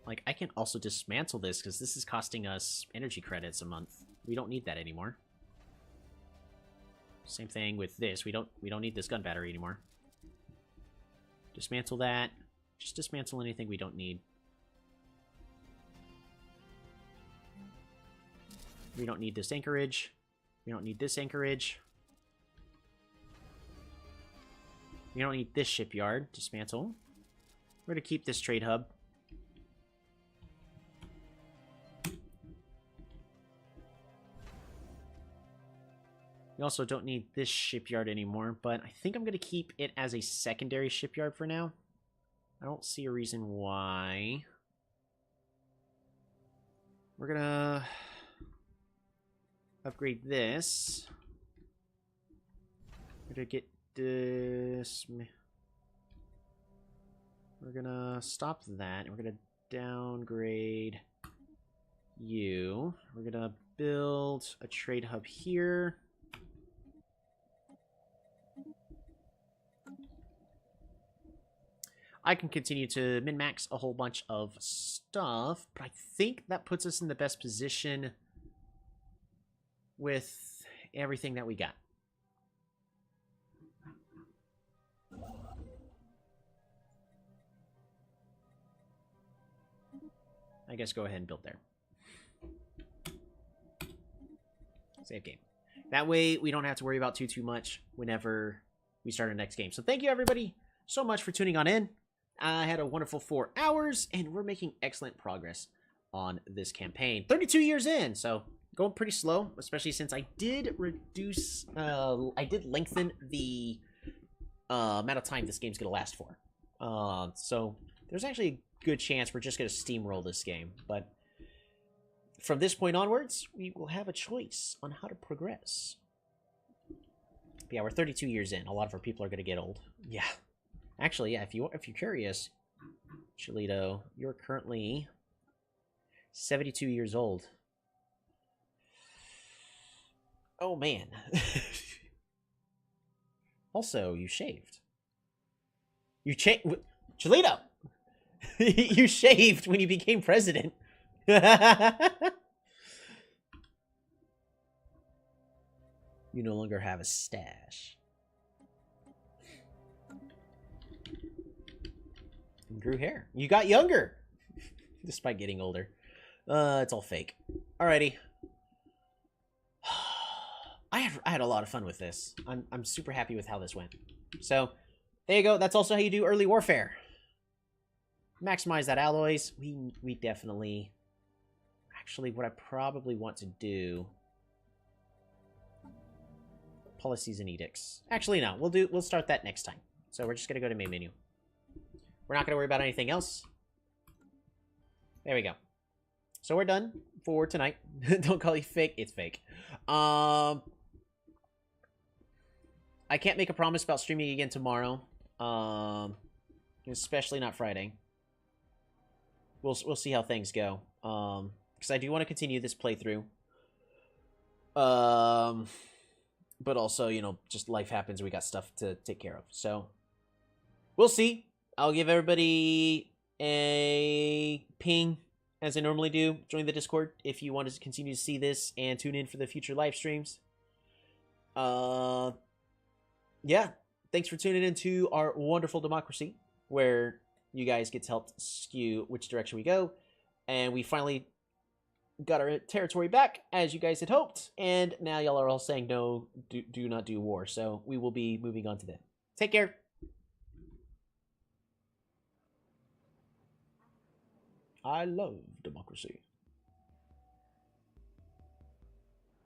Like, I can also dismantle this because this is costing us energy credits a month. We don't need that anymore. Same thing with this. We don't need this gun battery anymore. Dismantle that. Just dismantle anything we don't need. We don't need this anchorage. We don't need this anchorage. We don't need this shipyard. Dismantle. We're going to keep this trade hub. We also don't need this shipyard anymore, but I think I'm going to keep it as a secondary shipyard for now. I don't see a reason why. We're going to upgrade this. We're gonna get this. We're gonna stop that, and we're gonna downgrade you. We're gonna build a trade hub here. I can continue to min-max a whole bunch of stuff, but I think that puts us in the best position with everything that we got. I guess go ahead and build there. Save game. That way we don't have to worry about too much whenever we start our next game. So thank you everybody so much for tuning on in. I had a wonderful 4 hours and we're making excellent progress on this campaign. 32 years in, so going pretty slow, especially since I did reduce, I did lengthen the amount of time this game's going to last for. So there's actually a good chance we're just going to steamroll this game. But from this point onwards, we will have a choice on how to progress. But yeah, we're 32 years in. A lot of our people are gonna get old. Yeah. Actually, yeah, if you're curious, Cholito, you're currently 72 years old. Oh man. Also, you shaved. Cholito! You shaved when you became president. You no longer have a stash. You grew hair. You got younger. Despite getting older. It's all fake. Alrighty. I had a lot of fun with this. I'm super happy with how this went. So, there you go. That's also how you do early warfare. Maximize that alloys. We definitely... Actually, what I probably want to do... Policies and edicts. Actually, no. We'll start that next time. So we're just gonna go to main menu. We're not gonna worry about anything else. There we go. So we're done for tonight. Don't call it fake. It's fake. I can't make a promise about streaming again tomorrow. Especially not Friday. We'll see how things go. Because I do want to continue this playthrough. But also, you know, just life happens. We got stuff to take care of. So, we'll see. I'll give everybody a ping, as I normally do. Join the Discord if you want to continue to see this and tune in for the future live streams. Yeah. Thanks for tuning into our wonderful democracy, where you guys get to help skew which direction we go. And we finally got our territory back, as you guys had hoped, and now y'all are all saying no, do not do war, so we will be moving on to that. Take care. I love democracy.